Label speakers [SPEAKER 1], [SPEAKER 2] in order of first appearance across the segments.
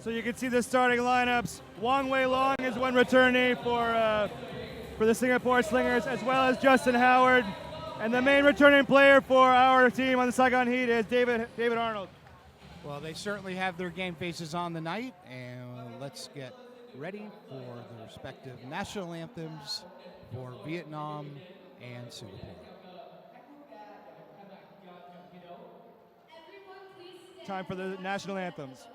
[SPEAKER 1] So you can see the starting lineups. Wong Wei Long is one returnee for the Singapore Slingers, as well as Justin Howard. And the main returning player for our team on the Saigon Heat is David Arnold.
[SPEAKER 2] Well, they certainly have their game faces on the night, and let's get ready for the respective national anthems for Vietnam and Singapore.
[SPEAKER 1] Time for the national anthems.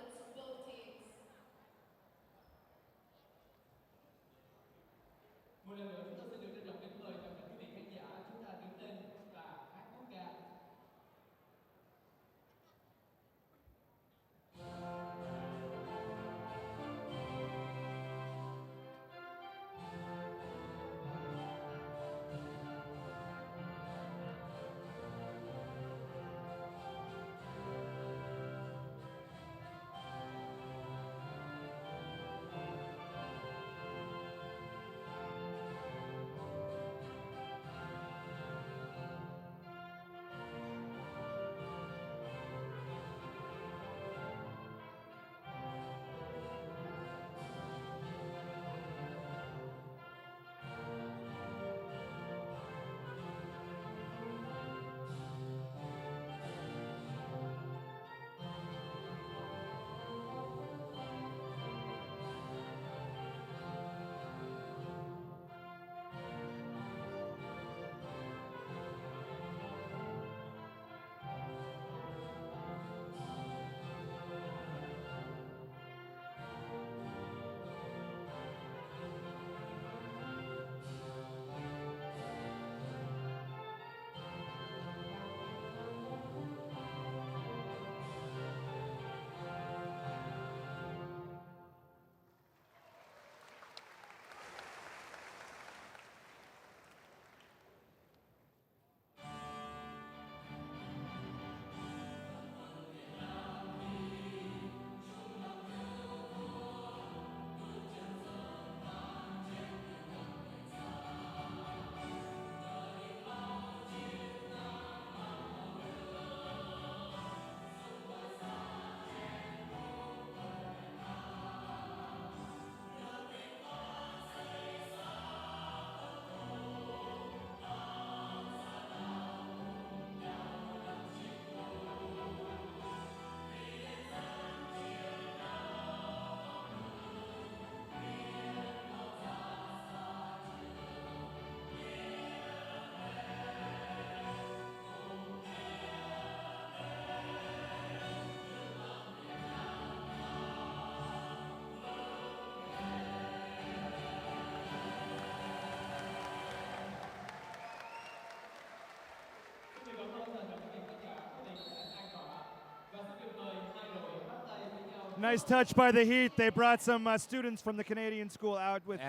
[SPEAKER 1] Nice touch by the Heat. They brought some students from the Canadian school out with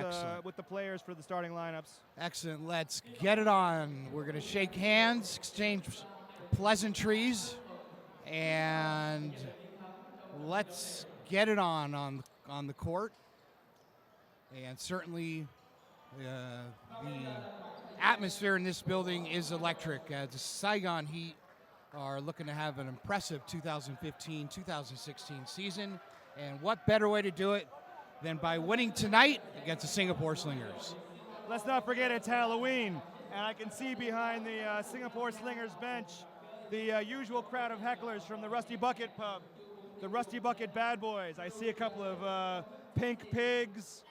[SPEAKER 1] the players for the starting lineups.
[SPEAKER 2] Excellent. Let's get it on. We're going to shake hands, exchange pleasantries, and let's get it on the court. And certainly the atmosphere in this building is electric. The Saigon Heat are looking to have an impressive 2015-2016 season. And what better way to do it than by winning tonight against the Singapore Slingers.
[SPEAKER 1] Let's not forget it's Halloween, and I can see behind the Singapore Slingers bench the usual crowd of hecklers from the Rusty Bucket pub, the Rusty Bucket Bad Boys. I see a couple of pink pigs.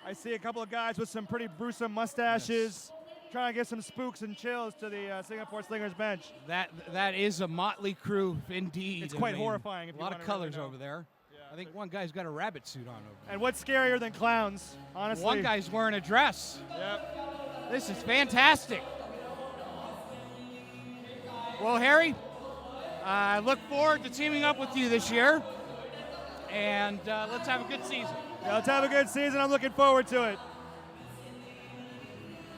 [SPEAKER 1] I see a couple of guys with some pretty gruesome mustaches. Yes. Trying to get some spooks and chills to the Singapore Slingers bench.
[SPEAKER 2] That is a motley crew indeed.
[SPEAKER 1] It's quite horrifying.
[SPEAKER 2] A lot of colors over there. Yeah, I think one guy's got a rabbit suit on over there.
[SPEAKER 1] And what's scarier than clowns, honestly?
[SPEAKER 2] One guy's wearing a dress.
[SPEAKER 1] Yep.
[SPEAKER 2] This is fantastic. Well, Harry, I look forward to teaming up with you this year. And let's have a good season.
[SPEAKER 1] Yeah, let's have a good season. I'm looking forward to it.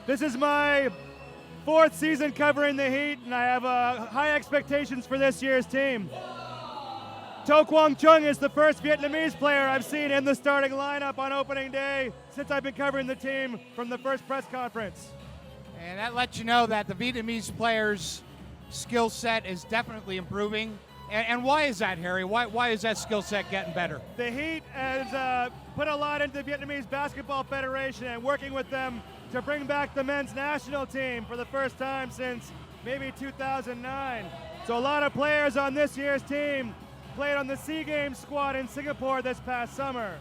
[SPEAKER 1] This is my 4th season covering the Heat, and I have high expectations for this year's team. To Quang Trung is the first Vietnamese player I've seen in the starting lineup on opening day since I've been covering the team from the first press conference.
[SPEAKER 2] And that lets you know that the Vietnamese players' skill set is definitely improving. And why is that, Harry? Why is that skill set getting better?
[SPEAKER 1] The Heat has put a lot into the Vietnamese Basketball Federation and working with them to bring back the men's national team for the first time since maybe 2009. So a lot of players on this year's team played on the SEA Games squad in Singapore this past summer,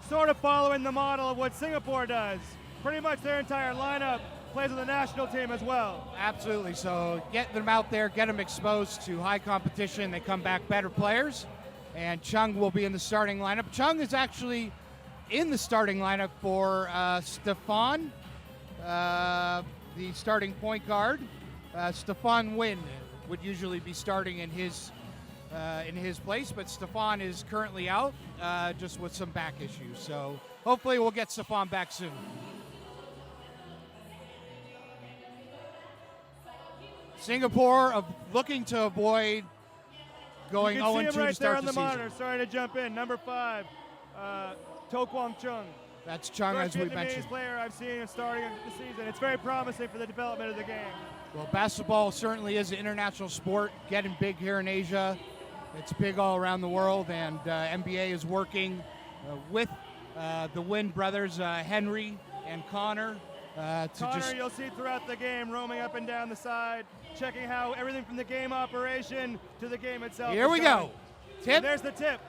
[SPEAKER 1] sort of following the model of what Singapore does. Pretty much their entire lineup plays on the national team as well.
[SPEAKER 2] Absolutely. So get them out there, get them exposed to high competition. They come back better players. And Chung will be in the starting lineup. Chung is actually in the starting lineup for Stefan, the starting point guard. Stefan Nguyen would usually be starting in his place, but Stefan is currently out just with some back issues. So hopefully we'll get Stefan back soon. Singapore looking to avoid going 0-2
[SPEAKER 1] You can see him right
[SPEAKER 2] to start
[SPEAKER 1] there on the
[SPEAKER 2] season.
[SPEAKER 1] monitor. Sorry to jump in. Number 5, To Kwang Chung.
[SPEAKER 2] That's Chung,
[SPEAKER 1] First
[SPEAKER 2] as we
[SPEAKER 1] Vietnamese
[SPEAKER 2] mentioned.
[SPEAKER 1] player I've seen starting the season. It's very promising for the development of the game.
[SPEAKER 2] Well, basketball certainly is an international sport, getting big here in Asia. It's big all around the world, and NBA is working with the Nguyen brothers, Henry and Connor.
[SPEAKER 1] Connor, you'll see throughout the game, roaming up and down the side, checking how everything from the game operation to the game itself.
[SPEAKER 2] Here we go. Tip.
[SPEAKER 1] And there's the tip.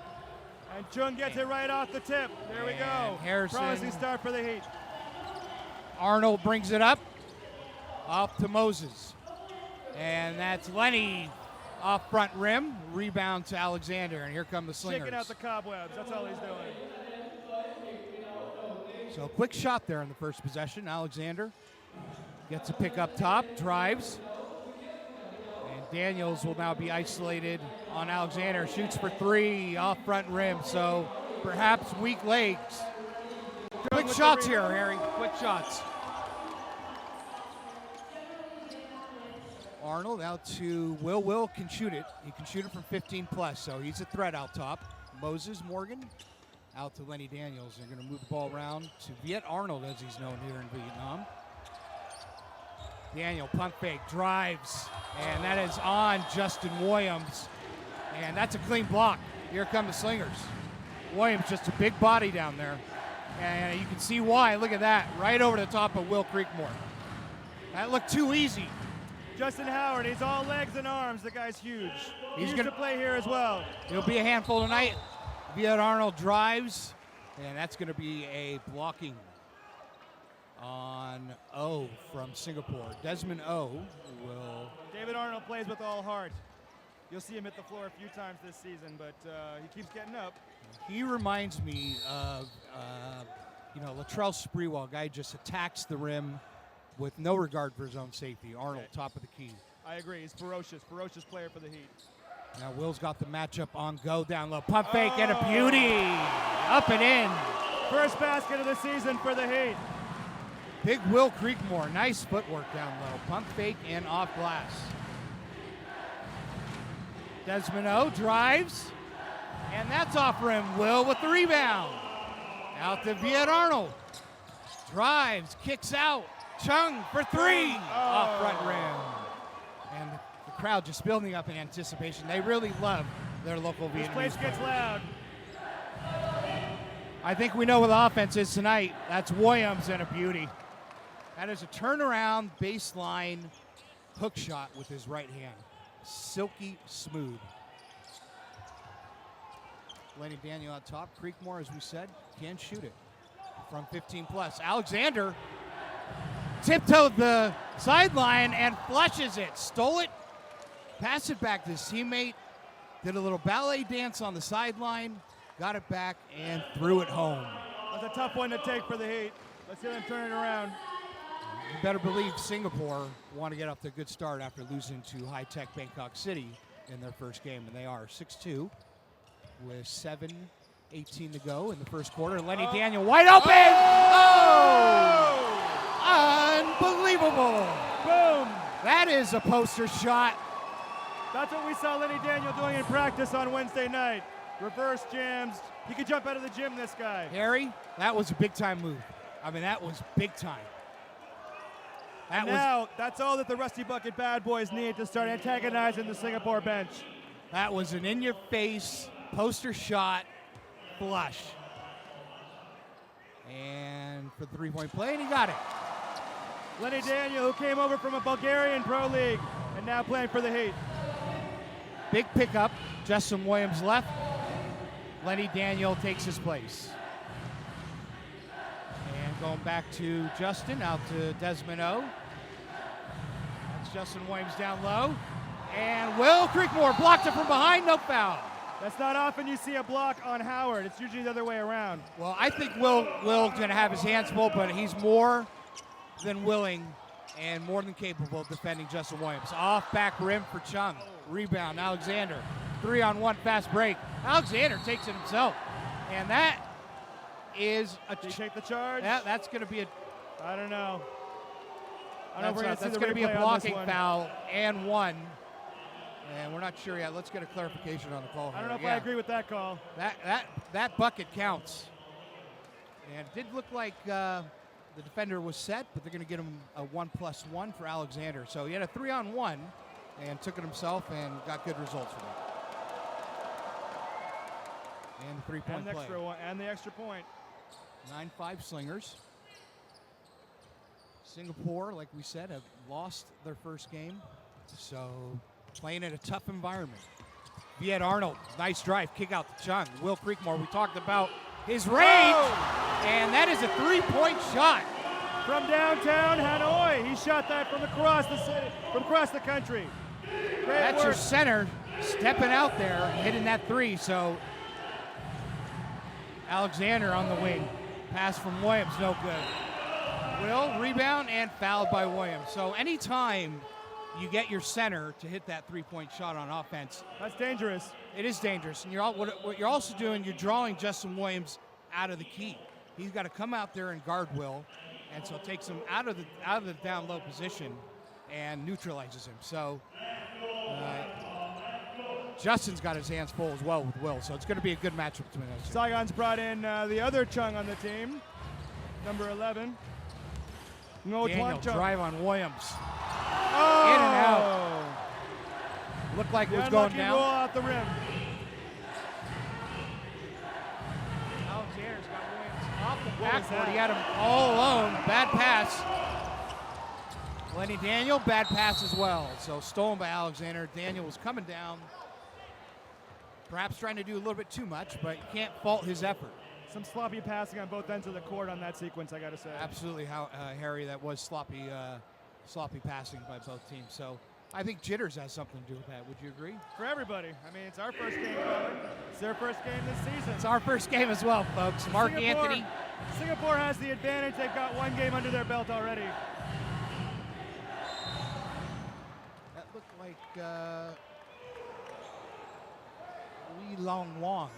[SPEAKER 1] And Chung gets it right off the tip. There we go.
[SPEAKER 2] Harrison.
[SPEAKER 1] Promising start for the Heat.
[SPEAKER 2] Arnold brings it up to Moses. And that's Lenny off front rim. Rebound to Alexander. And here come the Slingers.
[SPEAKER 1] Shaking out the cobwebs. That's all he's doing.
[SPEAKER 2] So quick shot there in the first possession. Alexander gets a pick up top, drives. And Daniels will now be isolated on Alexander. Shoots for 3 off front rim. So perhaps weak legs. Quick shots here, Harry. Quick shots. Arnold out to Will. Will can shoot it. He can shoot it from 15 plus, so he's a threat out top. Moses Morgan out to Lenny Daniels. They're going to move the ball around to Viet Arnold, as he's known here in Vietnam. Daniel pump fake, drives, and that is on Justin Williams. And that's a clean block. Here come the Slingers. Williams just a big body down there. And you can see why. Look at that. Right over the top of Will Creekmore. That looked too easy.
[SPEAKER 1] Justin Howard, he's all legs and arms. The guy's huge. He's going to play here as well.
[SPEAKER 2] He'll be a handful tonight. Viet Arnold drives, and that's going to be a blocking on O from Singapore. Desmond O will...
[SPEAKER 1] David Arnold plays with all heart. You'll see him hit the floor a few times this season, but he keeps getting up.
[SPEAKER 2] He reminds me of, Latrell Sprewell, guy just attacks the rim with no regard for his own safety. Arnold, top of the key.
[SPEAKER 1] I agree. He's ferocious player for the Heat.
[SPEAKER 2] Now Will's got the matchup on go down low. Pump fake and a beauty. Up and in.
[SPEAKER 1] First basket of the season for the Heat.
[SPEAKER 2] Big Will Creekmore. Nice footwork down low. Pump fake and off glass. Desmond O drives. And that's off rim. Will with the rebound. Out to Viet Arnold. Drives. Kicks out. Chung for 3. Off front rim. And the crowd just building up in anticipation. They really love their local Vietnamese.
[SPEAKER 1] This place gets loud.
[SPEAKER 2] I think we know what the offense is tonight. That's Williams and a beauty. That is a turnaround baseline hook shot with his right hand. Silky smooth. Lenny Daniel on top. Creekmore, as we said, can shoot it from 15 plus. Alexander tiptoed the sideline and flushes it. Stole it, passed it back to his teammate, did a little ballet dance on the sideline, got it back, and threw it home.
[SPEAKER 1] That's a tough one to take for the Heat. Let's see them turn it around.
[SPEAKER 2] You better believe Singapore want to get off to a good start after losing to high-tech Bangkok City in their first game, and they are 6-2 with 7:18 to go in the first quarter. Lenny Daniel wide open! Oh! Unbelievable!
[SPEAKER 1] Boom!
[SPEAKER 2] That is a poster shot.
[SPEAKER 1] That's what we saw Lenny Daniel doing in practice on Wednesday night. Reverse jams. He could jump out of the gym, this guy.
[SPEAKER 2] Harry, that was a big-time move. I mean, that was big time.
[SPEAKER 1] Now, that's all that the Rusty Bucket Bad Boys need to start antagonizing the Singapore bench.
[SPEAKER 2] That was an in-your-face poster shot flush. And for the three-point play, and he got it.
[SPEAKER 1] Lenny Daniel, who came over from a Bulgarian pro league and now playing for the Heat.
[SPEAKER 2] Big pickup. Justin Williams left. Lenny Daniel takes his place. And going back to Justin, out to Desmond O. That's Justin Williams down low. And Will Creekmore blocked it from behind, no foul.
[SPEAKER 1] That's not often you see a block on Howard. It's usually the other way around.
[SPEAKER 2] Well, I think Will's going to have his hands full, but he's more than willing and more than capable of defending Justin Williams. Off back rim for Chung. Rebound, Alexander. 3-on-1 fast break. Alexander takes it himself. And that is a...
[SPEAKER 1] Did he take the charge?
[SPEAKER 2] Yeah, that's going to be a...
[SPEAKER 1] I don't know. I don't know if we're going to see the
[SPEAKER 2] That's going to be a
[SPEAKER 1] replay on this
[SPEAKER 2] blocking
[SPEAKER 1] one.
[SPEAKER 2] foul and one. And we're not sure yet. Let's get a clarification on the call here.
[SPEAKER 1] I don't know if I agree with that call.
[SPEAKER 2] That bucket counts. And it did look like the defender was set, but they're going to get him a 1+1 for Alexander. So he had a 3-on-1 and took it himself and got good results from it. And the three-point play.
[SPEAKER 1] And the extra point.
[SPEAKER 2] 9-5 Slingers. Singapore, like we said, have lost their first game. So playing in a tough environment. Viet Arnold, nice drive, kick out to Chung. Will Creekmore, we talked about his range, and that is a three-point shot.
[SPEAKER 1] From downtown Hanoi, he shot that from across the city, from across the country.
[SPEAKER 2] That's your center stepping out there, hitting that three. So Alexander on the wing, pass from Williams, no good. Will rebound and fouled by Williams. So anytime you get your center to hit that three-point shot on offense,
[SPEAKER 1] that's dangerous.
[SPEAKER 2] It is dangerous, and what you're also doing, you're drawing Justin Williams out of the key. He's got to come out there and guard Will, and so it takes him out of the down low position and neutralizes him. So Justin's got his hands full as well with Will, so it's going to be a good matchup between those two.
[SPEAKER 1] Saigon's brought in the other Chung on the team, number 11.
[SPEAKER 2] Daniel drive on Williams.
[SPEAKER 1] Oh!
[SPEAKER 2] In and out. Looked like it was going down.
[SPEAKER 1] Roll out the rim.
[SPEAKER 2] Alexander's got Williams off the backboard. He had him all alone. Bad pass. Lenny Daniel, bad pass as well. So stolen by Alexander. Daniel was coming down. Perhaps trying to do a little bit too much, but you can't fault his effort.
[SPEAKER 1] Some sloppy passing on both ends of the court on that sequence, I got to say.
[SPEAKER 2] Absolutely, Harry. That was sloppy passing by both teams. So I think jitters has something to do with that. Would you agree?
[SPEAKER 1] For everybody. I mean, it's our first game going. It's their first game this season.
[SPEAKER 2] It's our first game as well, folks. Mark Anthony.
[SPEAKER 1] Singapore has the advantage. They've got one game under their belt already.
[SPEAKER 2] That looked like Lee Long Wong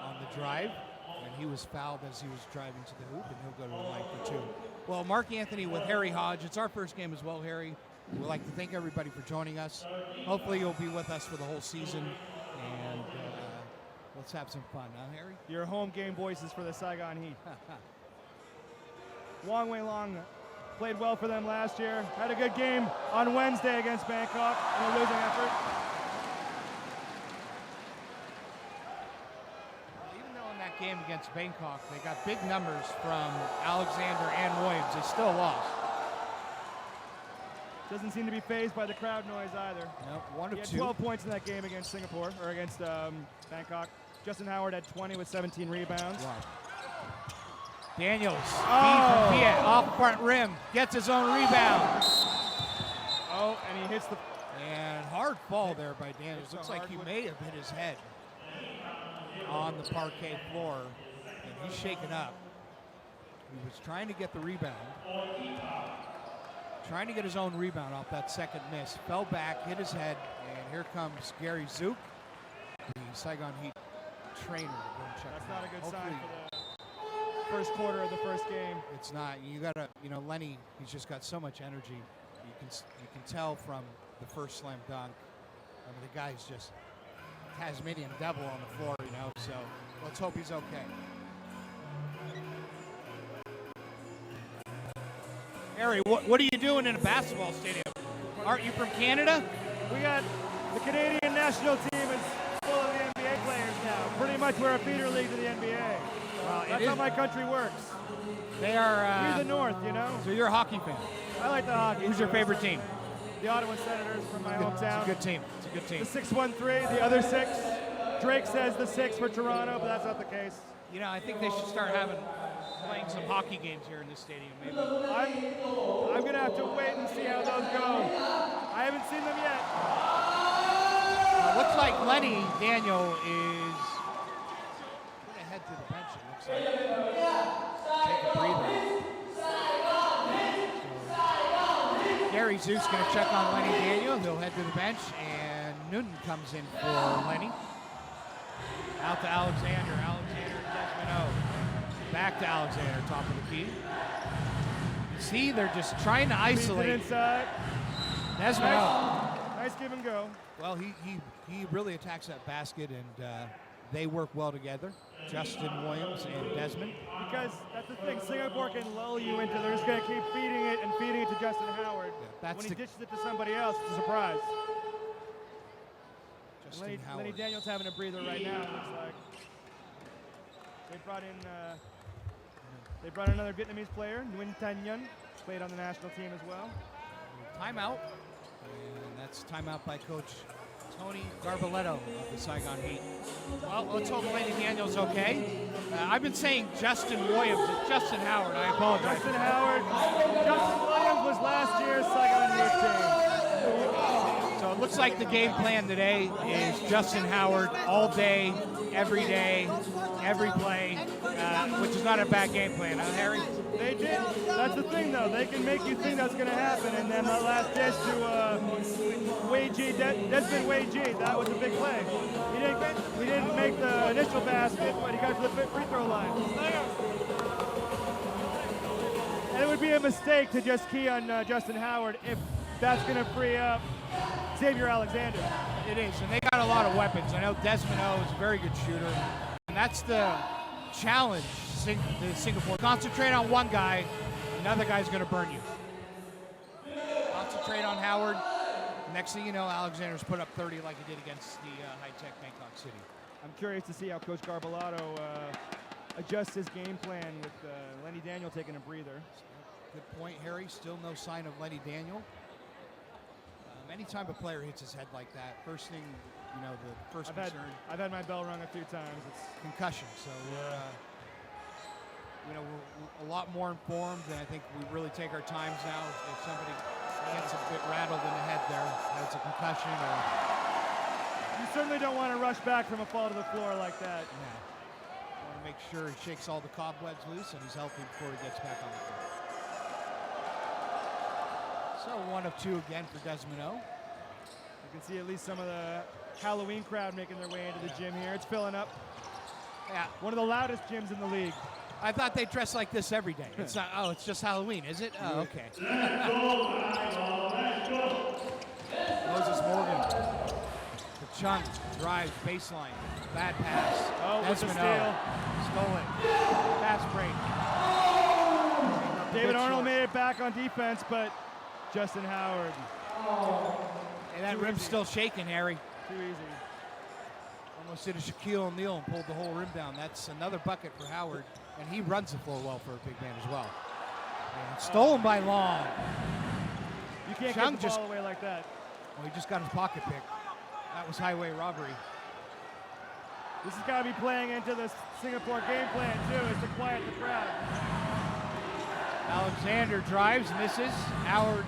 [SPEAKER 2] on the drive, and he was fouled as he was driving to the hoop, and he'll go to the line for two. Well, Mark Anthony with Harry Hodge. It's our first game as well, Harry. We'd like to thank everybody for joining us. Hopefully you'll be with us for the whole season, and let's have some fun, huh, Harry?
[SPEAKER 1] Your home game voices for the Saigon Heat. Wong Wei Long played well for them last year. Had a good game on Wednesday against Bangkok in a losing effort.
[SPEAKER 2] Game against Bangkok, they got big numbers from Alexander and Williams. They still lost.
[SPEAKER 1] Doesn't seem to be fazed by the crowd noise either.
[SPEAKER 2] Nope, one of
[SPEAKER 1] he had
[SPEAKER 2] two.
[SPEAKER 1] 12 points in that game against Singapore, or against Bangkok. Justin Howard had 20 with 17 rebounds.
[SPEAKER 2] Wow. Daniels, from Viet, off front rim, gets his own rebound.
[SPEAKER 1] Oh, and he hits the...
[SPEAKER 2] And hard fall there by Daniels. Looks like he may have hit his head on the parquet floor, and he's shaken up. He was trying to get the rebound, trying to get his own rebound off that second miss. Fell back, hit his head, and here comes Gary Zook, the Saigon Heat trainer.
[SPEAKER 1] That's not a good sign for the first quarter of the first game.
[SPEAKER 2] It's not. You gotta, Lenny, he's just got so much energy. You can tell from the first slam dunk. I mean, the guy's just Tasmanian devil on the floor, so let's hope he's okay. Harry, what are you doing in a basketball stadium? Aren't you from Canada?
[SPEAKER 1] We got the Canadian Saigon national team is full of the NBA players now. Pretty much we're a feeder league to the NBA.
[SPEAKER 2] Well,
[SPEAKER 1] That's how my country works.
[SPEAKER 2] They are.
[SPEAKER 1] We're the North, you know?
[SPEAKER 2] So you're a hockey fan.
[SPEAKER 1] I like the hockey.
[SPEAKER 2] Who's your favorite team?
[SPEAKER 1] The Ottawa Senators from my hometown.
[SPEAKER 2] It's a good team. It's a good team.
[SPEAKER 1] The 613, the other 6. Drake says the 6 for Toronto, but that's not the case.
[SPEAKER 3] You know, I think they should start playing some hockey games here in this stadium, maybe.
[SPEAKER 1] I'm going to have to wait and see how those go. I haven't seen them yet.
[SPEAKER 2] Looks like Lenny Daniel is going to head to the bench, it looks like. Take a breather. So, Gary Zeus going to check on Lenny Daniel. He'll head to the bench, and Newton comes in for Lenny. Out to Alexander. Alexander, Desmond O. Back to Alexander, top of the key. You see, they're just trying to isolate.
[SPEAKER 1] Inside.
[SPEAKER 2] Desmond O.
[SPEAKER 1] Nice give and go.
[SPEAKER 2] Well, he really attacks that basket, and they work well together. Justin Williams and Desmond.
[SPEAKER 1] Because that's the thing, Singapore can lull you into, they're just going to keep feeding it and feeding it to Justin Howard.
[SPEAKER 2] Yeah,
[SPEAKER 1] when he ditches it to somebody else, it's a surprise. Lenny Daniels having a breather right now, it looks like. They brought in another Vietnamese player, Nguyen Thanh Nguyen, played on the national team as well.
[SPEAKER 2] Timeout, and that's timeout by Coach Tony Garbaletto of the Saigon Heat. Well, let's hope Lenny Daniels okay. I've been saying Justin Williams. It's Justin Howard. I apologize.
[SPEAKER 1] Justin Howard. Justin Williams was last year's Saigon Heat team.
[SPEAKER 2] So it looks like the game plan today is Justin Howard all day, every play, which is not a bad game plan, huh, Harry?
[SPEAKER 1] They did. That's the thing, though. They can make you think that's going to happen. And then the last dish to Wade G, Desmond Wade G, that was a big play. He didn't make the initial basket, but he got to the free throw line. And it would be a mistake to just key on Justin Howard if that's going to free up Xavier Alexander.
[SPEAKER 2] It is, and they got a lot of weapons. I know Desmond O is a very good shooter, and that's the challenge. Singapore, concentrate on one guy, another guy's going to burn you. Concentrate on Howard. Next thing you know, Alexander's put up 30 like he did against the high-tech Bangkok City.
[SPEAKER 1] I'm curious to see how Coach Garbaletto adjusts his game plan with Lenny Daniel taking a breather.
[SPEAKER 2] Good point, Harry. Still no sign of Lenny Daniel. Anytime a player hits his head like that, first thing, you know, the first concern.
[SPEAKER 1] I've had my bell rung a few times. It's
[SPEAKER 2] concussion. So we're a lot more informed, and I think we really take our times now. If somebody gets a bit rattled in the head there, that's a concussion. Or
[SPEAKER 1] you certainly don't want to rush back from a fall to the floor like that.
[SPEAKER 2] Yeah. You want to make sure he shakes all the cobwebs loose and he's healthy before he gets back on the court. So 1 of 2 again for Desmond O.
[SPEAKER 1] You can see at least some of the Halloween crowd making their way into the gym here. It's filling up.
[SPEAKER 2] Yeah.
[SPEAKER 1] One of the loudest gyms in the league.
[SPEAKER 2] I thought they dress like this every day. It's not, oh, it's just Halloween, is it? Oh, okay. Moses Morgan. The Chung drives baseline. Bad pass.
[SPEAKER 1] Oh, what's a steal?
[SPEAKER 2] Stole it. Fast break.
[SPEAKER 1] David Arnold made it back on defense, but Justin Howard.
[SPEAKER 2] And that rim's still shaking, Harry.
[SPEAKER 1] Too easy.
[SPEAKER 2] Almost did a Shaquille O'Neal and pulled the whole rim down. That's another bucket for Howard. And he runs the floor well for a big man as well. And stolen by Long.
[SPEAKER 1] You can't get the ball away like that.
[SPEAKER 2] Well, he just got his pocket pick. That was highway robbery.
[SPEAKER 1] This has got to be playing into the Singapore game plan, too, is to quiet the crowd.
[SPEAKER 2] Alexander drives, misses. Howard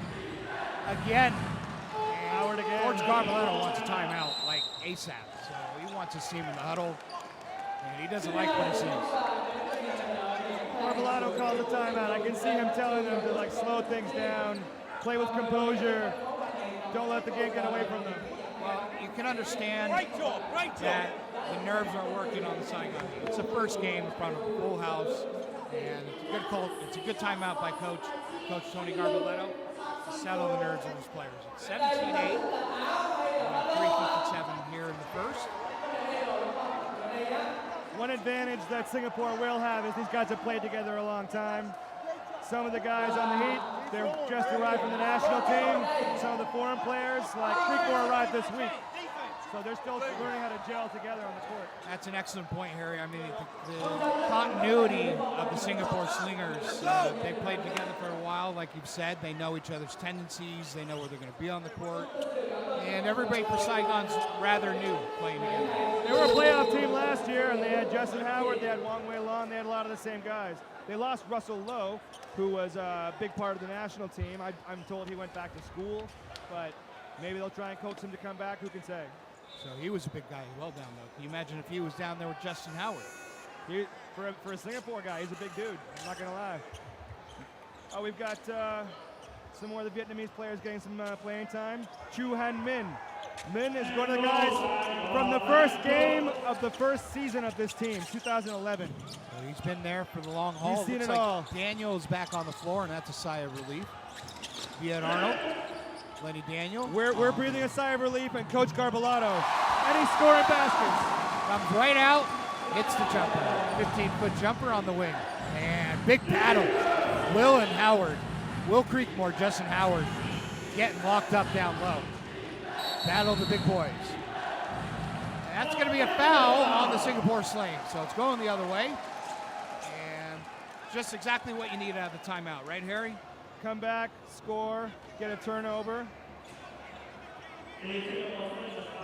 [SPEAKER 2] again.
[SPEAKER 1] Howard again.
[SPEAKER 2] George Garbaletto wants a timeout like ASAP. So he wants his team in the huddle, and he doesn't like what he sees.
[SPEAKER 1] Garbaletto calls a timeout. I can see him telling them to slow things down, play with composure, don't let the game get away from them.
[SPEAKER 2] Well, you can understand that the nerves are working on the Saigon. It's the first game in front of a full house, and it's a good call. It's a good timeout by Coach Tony Garbaletto to settle the nerves of his players. It's 17-8, 3:57 here in the first.
[SPEAKER 1] One advantage that Singapore will have is these guys have played together a long time. Some of the guys on the Heat, they're just arrived from the national team. Some of the foreign players, like Creekmore, arrived this week. So they're still learning how to gel together on the court.
[SPEAKER 3] That's an excellent point, Harry. I mean, the continuity of the Singapore Slingers, they played together for a while, like you've said. They know each other's tendencies. They know where they're going to be on the court. And everybody for Saigon's rather new playing together.
[SPEAKER 1] They were a playoff team last year, and they had Justin Howard, they had Wong Wei Lon, they had a lot of the same guys. They lost Russell Lowe, who was a big part of the national team. I'm told he went back to school, but maybe they'll try and coax him to come back. Who can say?
[SPEAKER 3] So he was a big guy as well down there. Can you imagine if he was down there with Justin Howard?
[SPEAKER 1] For a Singapore guy, he's a big dude. I'm not going to lie. Oh, we've got some more of the Vietnamese players getting some playing time. Chu Han Min. Min is one of the guys from the first game of the first season of this team, 2011.
[SPEAKER 3] Well, he's been there for the long haul.
[SPEAKER 1] He's seen
[SPEAKER 3] Looks
[SPEAKER 1] it
[SPEAKER 3] like
[SPEAKER 1] all.
[SPEAKER 3] Daniel is back on the floor, and that's a sigh of relief. Viet Arnold, Lenny Daniel.
[SPEAKER 1] We're breathing a sigh of relief, and Coach Garbalato. And he's scoring baskets.
[SPEAKER 3] Comes right out, hits the jumper. 15-foot jumper on the wing. And big battle. Will and Howard. Will Creekmore, Justin Howard, getting locked up down low. Battle of the big boys. And that's going to be a foul on the Singapore Sling. So it's going the other way. And just exactly what you need out of the timeout, right, Harry?
[SPEAKER 1] Come back, score, get a turnover.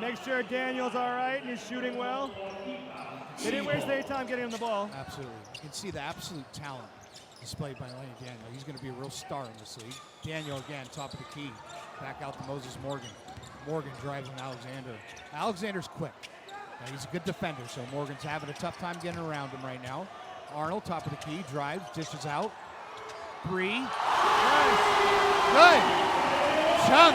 [SPEAKER 1] Make sure Daniel's all right and he's shooting well. They didn't waste any time getting him the ball.
[SPEAKER 3] Absolutely. You can see the absolute talent displayed by Lenny Daniel. He's going to be a real star in this league. Daniel again, top of the key. Back out to Moses Morgan. Morgan drives on Alexander. Alexander's quick. Now, he's a good defender, so Morgan's having a tough time getting around him right now. Arnold, top of the key, drives, dishes out. Three.
[SPEAKER 1] Nice.
[SPEAKER 3] Good. Chung,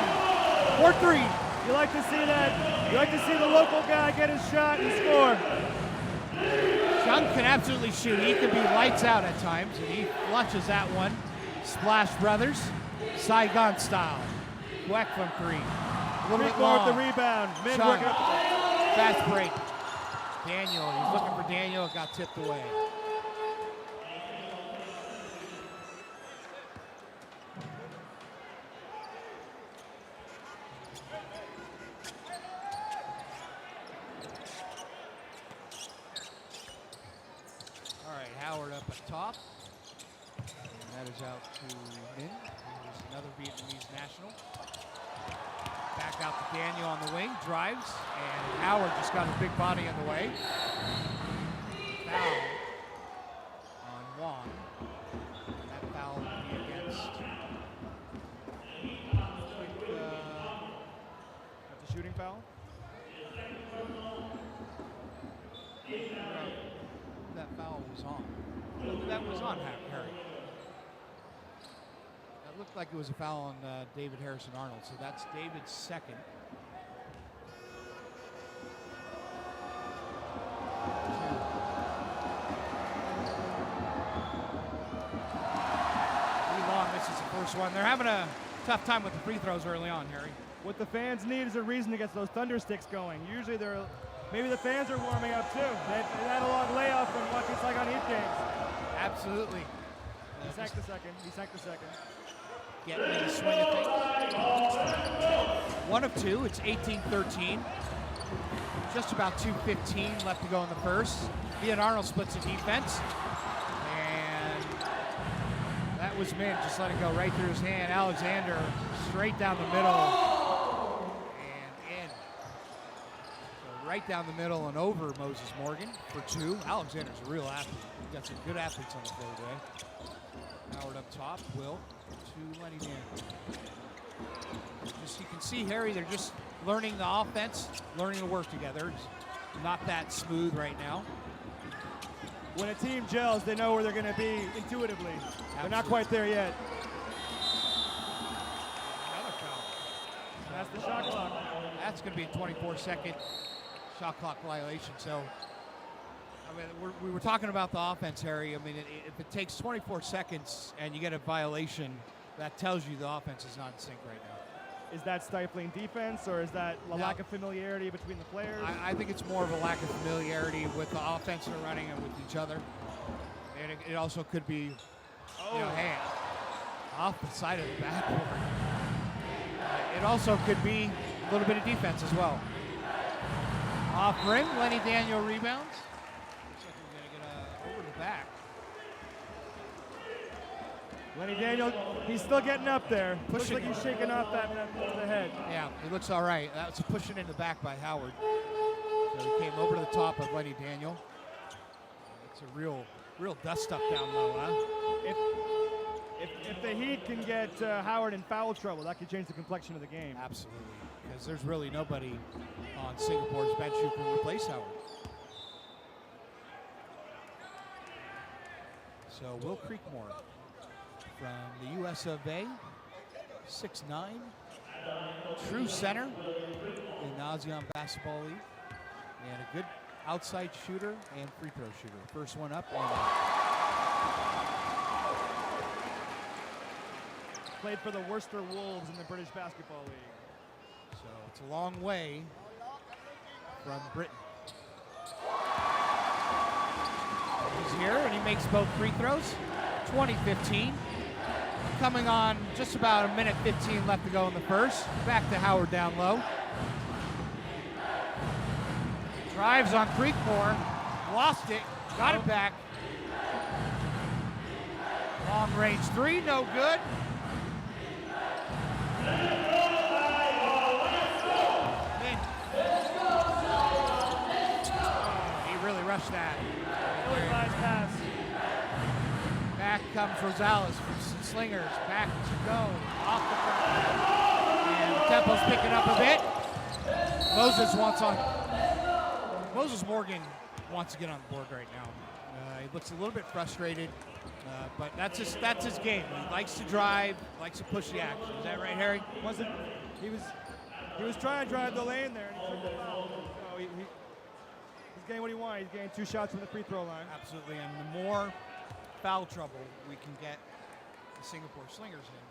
[SPEAKER 3] 4-3.
[SPEAKER 1] You like to see that. You like to see the local guy get his shot and score.
[SPEAKER 3] Chung can absolutely shoot. He can be lights out at times, and he flushes that one. Splash Brothers, Saigon style. Weck from three. A little bit
[SPEAKER 1] More
[SPEAKER 3] long.
[SPEAKER 1] with the rebound. Min
[SPEAKER 3] Chung.
[SPEAKER 1] working up.
[SPEAKER 3] Fast break. Daniel, he's looking for Daniel. It got tipped away. All right, Howard up at top. And that is out to Min, who's another Vietnamese national. Back out to Daniel on the wing, drives, and Howard just got his big body in the way. Foul on Wong. And that foul will be against.
[SPEAKER 1] That's a shooting foul.
[SPEAKER 3] That foul was on. That was on Harry. That looked like it was a foul on David Harrison Arnold, so that's David's second. Lee Long misses the first one. They're having a tough time with the free throws early on, Harry.
[SPEAKER 1] What the fans need is a reason to get those thunder sticks going. Usually maybe the fans are warming up too. They had a long layoff from watching Saigon Heat games.
[SPEAKER 3] Absolutely.
[SPEAKER 1] He sank the second.
[SPEAKER 3] Getting in the swing of things. 1 of 2, it's 18-13. Just about 2:15 left to go in the first. Viet Arnold splits the defense. And that was Min, just let it go right through his hand. Alexander straight down the middle and in. So right down the middle and over Moses Morgan for 2. Alexander's a real athlete. We've got some good athletes on the floor today. Howard up top, Will to Lenny Daniel. Just you can see, Harry, they're just learning the offense, learning to work together. It's not that smooth right now.
[SPEAKER 1] When a team gels, they know where they're going to be intuitively. They're not quite there yet.
[SPEAKER 3] Another foul.
[SPEAKER 1] That's the shot clock.
[SPEAKER 3] That's going to be a 24-second shot clock violation. So, I mean, we were talking about the offense, Harry. I mean, if it takes 24 seconds and you get a violation, that tells you the offense is not in sync right now.
[SPEAKER 1] Is that stifling defense, or is that a lack of familiarity between the players?
[SPEAKER 3] I think it's more of a lack of familiarity with the offense they're running and with each other. And it also could be, hey, off the side of the backboard. It also could be a little bit of defense as well. Off rim, Lenny Daniel rebounds. Looks like we're gonna get over the back.
[SPEAKER 1] Lenny Daniel, he's still getting up there. Looks
[SPEAKER 3] Pushing.
[SPEAKER 1] like he's shaking off that the head.
[SPEAKER 3] Yeah, he looks all right. That was pushing in the back by Howard. So he came over to the top of Lenny Daniel. It's a real dust up down low, huh?
[SPEAKER 1] If the Heat can get Howard in foul trouble, that could change the complexion of the game.
[SPEAKER 3] Absolutely, because there's really nobody on Singapore's bench who can replace Howard. So Will Creekmore from the US of A, 6'9", true center in the ASEAN Basketball League, and a good outside shooter and free throw shooter. First one up and out.
[SPEAKER 1] Played for the Worcester Wolves in the British Basketball League.
[SPEAKER 3] So it's a long way from Britain. He's here and he makes both free throws. 20-15. Coming on just about a minute 15 left to go in the first. Back to Howard down low. Drives on Creekmore. Lost it. Got it back. Long range three, no good. He really rushed that.
[SPEAKER 1] Ill-advised pass.
[SPEAKER 3] Back comes Rosales from Slingers. Back to go. Off the front. And Temple's picking up a bit. Moses Morgan wants to get on the board right now. He looks a little bit frustrated, but that's his game. He likes to drive, likes to push the action. Is that right, Harry?
[SPEAKER 1] He was trying to drive the lane there, and he's getting what he wanted. He's getting 2 shots from the free throw line.
[SPEAKER 3] Absolutely, and the more foul trouble we can get the Singapore Slingers in,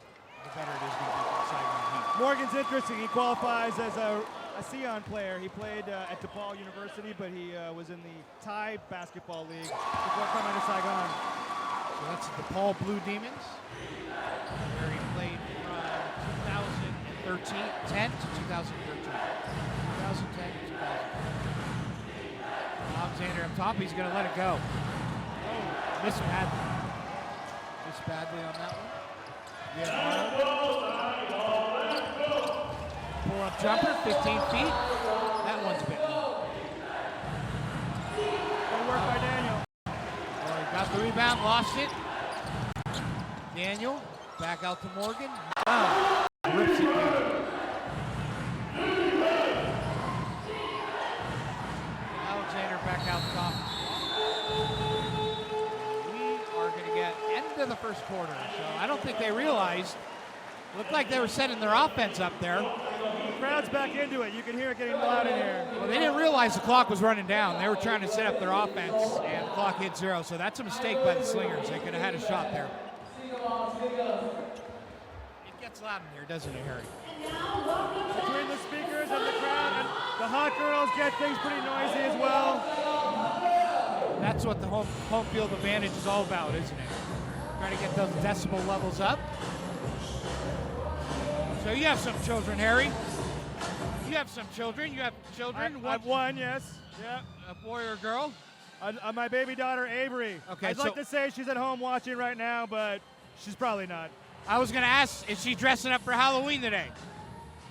[SPEAKER 3] the better it is going to be for the Saigon Heat.
[SPEAKER 1] Morgan's interesting. He qualifies as a ASEAN player. He played at DePaul University, but he was in the Thai Basketball League before coming to Saigon.
[SPEAKER 3] So that's the DePaul Blue Demons, where he played from 2010 to 2013. 2010 to 2013. Alexander up top, he's going to let it go. Oh, missed badly on that one. Yeah, pull-up jumper, 15 feet. That one's a bit low.
[SPEAKER 1] Good work by Daniel.
[SPEAKER 3] Well, he got the rebound, lost it. Daniel, back out to Morgan. Rips it down. Alexander back out top. We are going to get end of the first quarter. So I don't think they realized. Looked like they were setting their offense up there.
[SPEAKER 1] The crowd's back into it. You can hear it getting loud in here.
[SPEAKER 3] Well, they didn't realize the clock was running down. They were trying to set up their offense, and the clock hit 0. So that's a mistake by the Slingers. They could have had a shot there. It gets loud in here, doesn't it, Harry?
[SPEAKER 1] Between the speakers and the crowd, and the hot girls get things pretty noisy as well.
[SPEAKER 3] That's what the home field advantage is all about, isn't it? Trying to get those decibel levels up. So you have some children, Harry. You have some children. You have children.
[SPEAKER 1] I have one, yes. Yeah.
[SPEAKER 3] A boy or a girl?
[SPEAKER 1] My baby daughter, Avery.
[SPEAKER 3] Okay,
[SPEAKER 1] I'd like to say she's at home watching right now, but she's probably not.
[SPEAKER 3] I was going to ask, is she dressing up for Halloween today?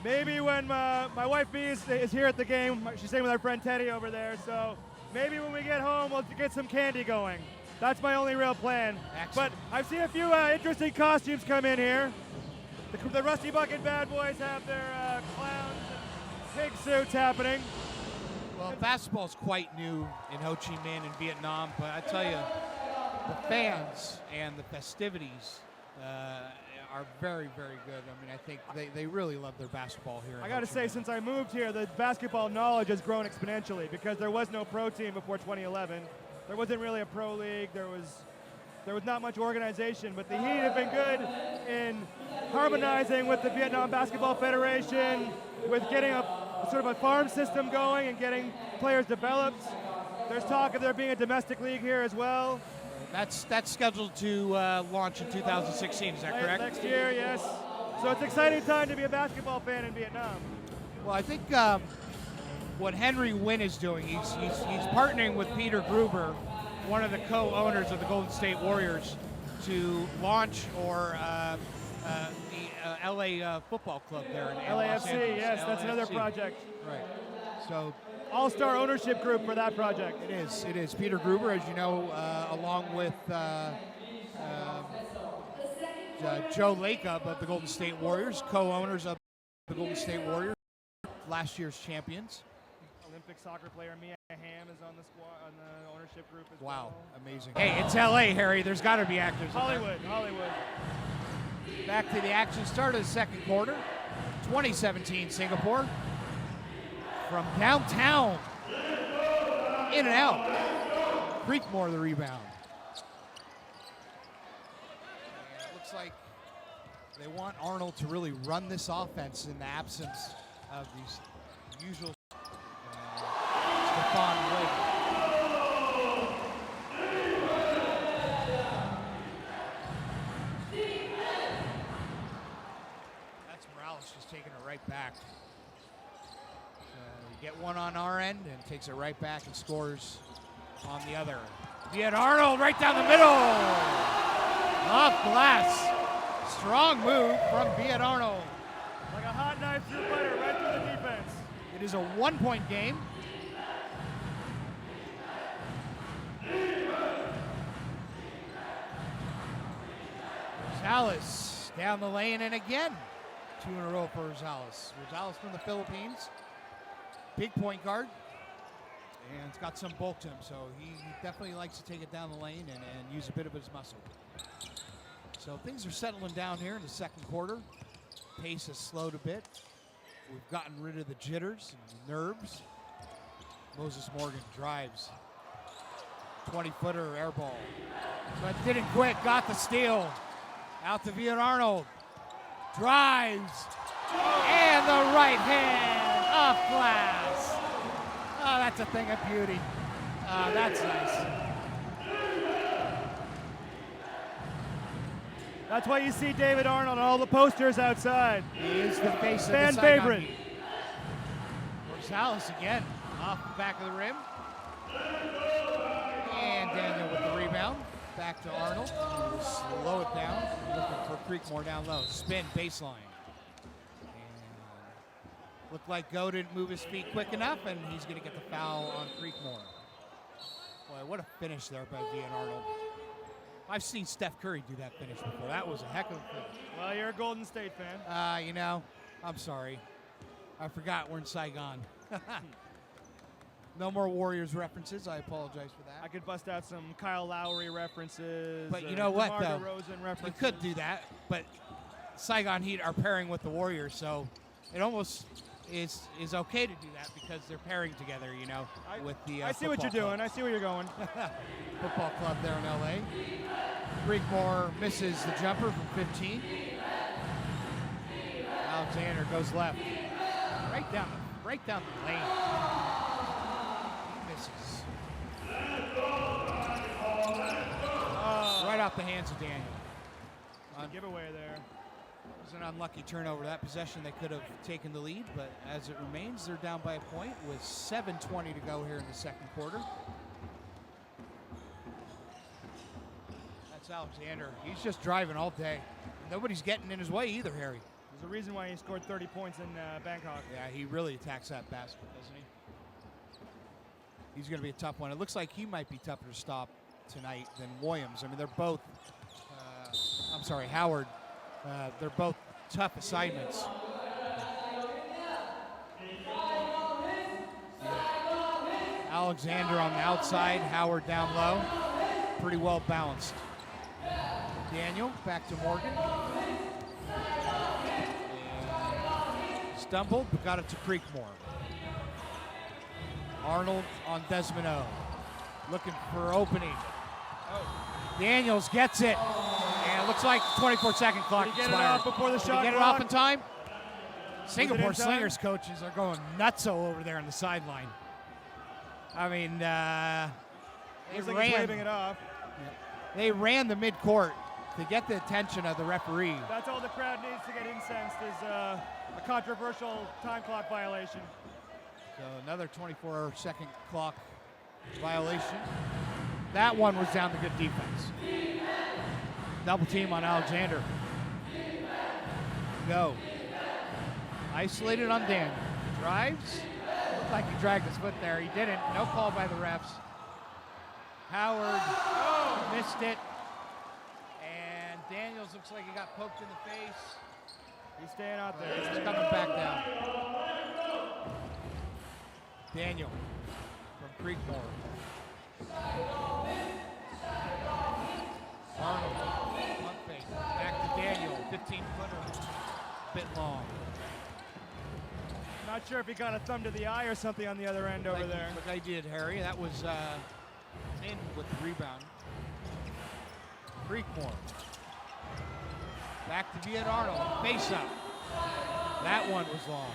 [SPEAKER 1] Maybe when my wife B is here at the game. She's staying with our friend Teddy over there, so maybe when we get home, we'll get some candy going. That's my only real plan.
[SPEAKER 3] Excellent.
[SPEAKER 1] But I've seen a few interesting costumes come in here. The Rusty Bucket Bad Boys have their clowns and pig suits happening.
[SPEAKER 3] Well, basketball's quite new in Ho Chi Minh and Vietnam, but I tell you, the fans and the festivities are very, very good. I mean, I think they really love their basketball here.
[SPEAKER 1] I got to say, since I moved here, the basketball knowledge has grown exponentially because there was no pro team before 2011. There wasn't really a pro league. There was not much organization, but the Heat have been good in harmonizing with the Vietnam Basketball Federation, with getting a sort of a farm system going and getting players developed. There's talk of there being a domestic league here as well.
[SPEAKER 3] That's scheduled to launch in 2016, is that correct?
[SPEAKER 1] Next year, yes. So it's an exciting time to be a basketball fan in Vietnam.
[SPEAKER 3] Well, I think what Henry Wynn is doing, he's partnering with Peter Gruber, one of the co-owners of the Golden State Warriors, to launch the LA Football Club there in Los
[SPEAKER 1] LAFC,
[SPEAKER 3] Angeles.
[SPEAKER 1] yes, that's another
[SPEAKER 3] LAFC.
[SPEAKER 1] project.
[SPEAKER 3] Right. So
[SPEAKER 1] All-star ownership group for that project.
[SPEAKER 3] it is. It is. Peter Gruber, as you know, along with Joe Lacob of the Golden State Warriors, co-owners of the Golden State Warriors, last year's champions.
[SPEAKER 1] Olympic soccer player Mia Hamm is on the squad, on the ownership group as well.
[SPEAKER 3] Wow, amazing. Hey, it's LA, Harry. There's got to be actors. in there.
[SPEAKER 1] Hollywood.
[SPEAKER 3] Back to the action. Start of the second quarter. 2017 Singapore. From downtown. In and out. Creekmore the rebound. And it looks like they want Arnold to really run this offense in the absence of these usual Stephon Wood. That's Morales just taking it right back. We get one on our end and takes it right back and scores on the other. Viet Arnold right down the middle. Off glass. Strong move from Viet Arnold.
[SPEAKER 1] Like a hot knife through butter, right through the defense.
[SPEAKER 3] It is a 1-point game. Rosales down the lane, and again, 2 in a row for Rosales. Rosales from the Philippines, big point guard, and it's got some bulk to him, so he definitely likes to take it down the lane and use a bit of his muscle. So things are settling down here in the second quarter. Pace has slowed a bit. We've gotten rid of the jitters and the nerves. Moses Morgan drives. 20-footer air ball. But didn't quit, got the steal. Out to Viet Arnold. Drives. And the right hand off glass. Oh, that's a thing of beauty. Oh, that's nice.
[SPEAKER 1] That's why you see David Arnold on all the posters outside.
[SPEAKER 3] He is the face of
[SPEAKER 1] Fan
[SPEAKER 3] the Saigon
[SPEAKER 1] favorite.
[SPEAKER 3] Heat. Rosales again, off the back of the rim. And Daniel with the rebound. Back to Arnold. He will slow it down. Looking for Creekmore down low. Spin, baseline. And looked like Go didn't move his feet quick enough, and he's going to get the foul on Creekmore. Boy, what a finish there by Viet Arnold. I've seen Steph Curry do that finish before. That was a heck of a finish.
[SPEAKER 1] Well, you're a Golden State fan.
[SPEAKER 3] You know, I'm sorry. I forgot we're in Saigon. No more Warriors references. I apologize for that.
[SPEAKER 1] I could bust out some Kyle Lowry references.
[SPEAKER 3] But you know what,
[SPEAKER 1] DeMar
[SPEAKER 3] though?
[SPEAKER 1] DeRozan references.
[SPEAKER 3] You could do that, but Saigon Heat are pairing with the Warriors, so it almost is okay to do that because they're pairing together, you know, with the
[SPEAKER 1] I see what you're
[SPEAKER 3] football
[SPEAKER 1] doing. I see where you're going.
[SPEAKER 3] club. Football club there in L.A. Creekmore misses the jumper from 15. Alexander goes left. Right down the lane. He misses. Right off the hands of Daniel.
[SPEAKER 1] Giveaway there.
[SPEAKER 3] It was an unlucky turnover. That possession, they could have taken the lead, but as it remains, they're down by a point with 7:20 to go here in the second quarter. That's Alexander. He's just driving all day. Nobody's getting in his way either, Harry.
[SPEAKER 1] There's a reason why he scored 30 points in Bangkok.
[SPEAKER 3] Yeah, he really attacks that basket, doesn't he? He's going to be a tough one. It looks like he might be tougher to stop tonight than Williams. I mean, they're both, Howard. They're both tough assignments. Alexander on the outside, Howard down low. Pretty well balanced. Daniel back to Morgan. And stumbled, but got it to Creekmore. Arnold on Desmond O. Looking for opening. Daniels gets it. And it looks like 24-second clock
[SPEAKER 1] Did he get
[SPEAKER 3] expired.
[SPEAKER 1] it off before the
[SPEAKER 3] Did
[SPEAKER 1] shot
[SPEAKER 3] he get it
[SPEAKER 1] clock?
[SPEAKER 3] off in time? Singapore
[SPEAKER 1] in time?
[SPEAKER 3] Slingers coaches are going nutso over there on the sideline. I mean,
[SPEAKER 1] Looks like he's waving it off.
[SPEAKER 3] they ran the midcourt to get the attention of the referee.
[SPEAKER 1] That's all the crowd needs to get incensed is a controversial time clock violation.
[SPEAKER 2] So another 24-second clock violation. That one was down to good defense. Double team on Alexander. Go. Isolated on Dan. Drives. Looked like he dragged his foot there. He didn't. No call by the refs. Howard missed it. And Daniels looks like he got poked in the face.
[SPEAKER 1] He's staying out there.
[SPEAKER 2] He's coming back down. Daniel from Creekmore. Arnold, pump fake. Back to Daniel, 15-footer. Bit long.
[SPEAKER 1] Not sure if he got a thumb to the eye or something on the other end over there.
[SPEAKER 2] Like I did, Harry. That was in with the rebound. Creekmore. Back to Viet Arnold. Face up. That one was long.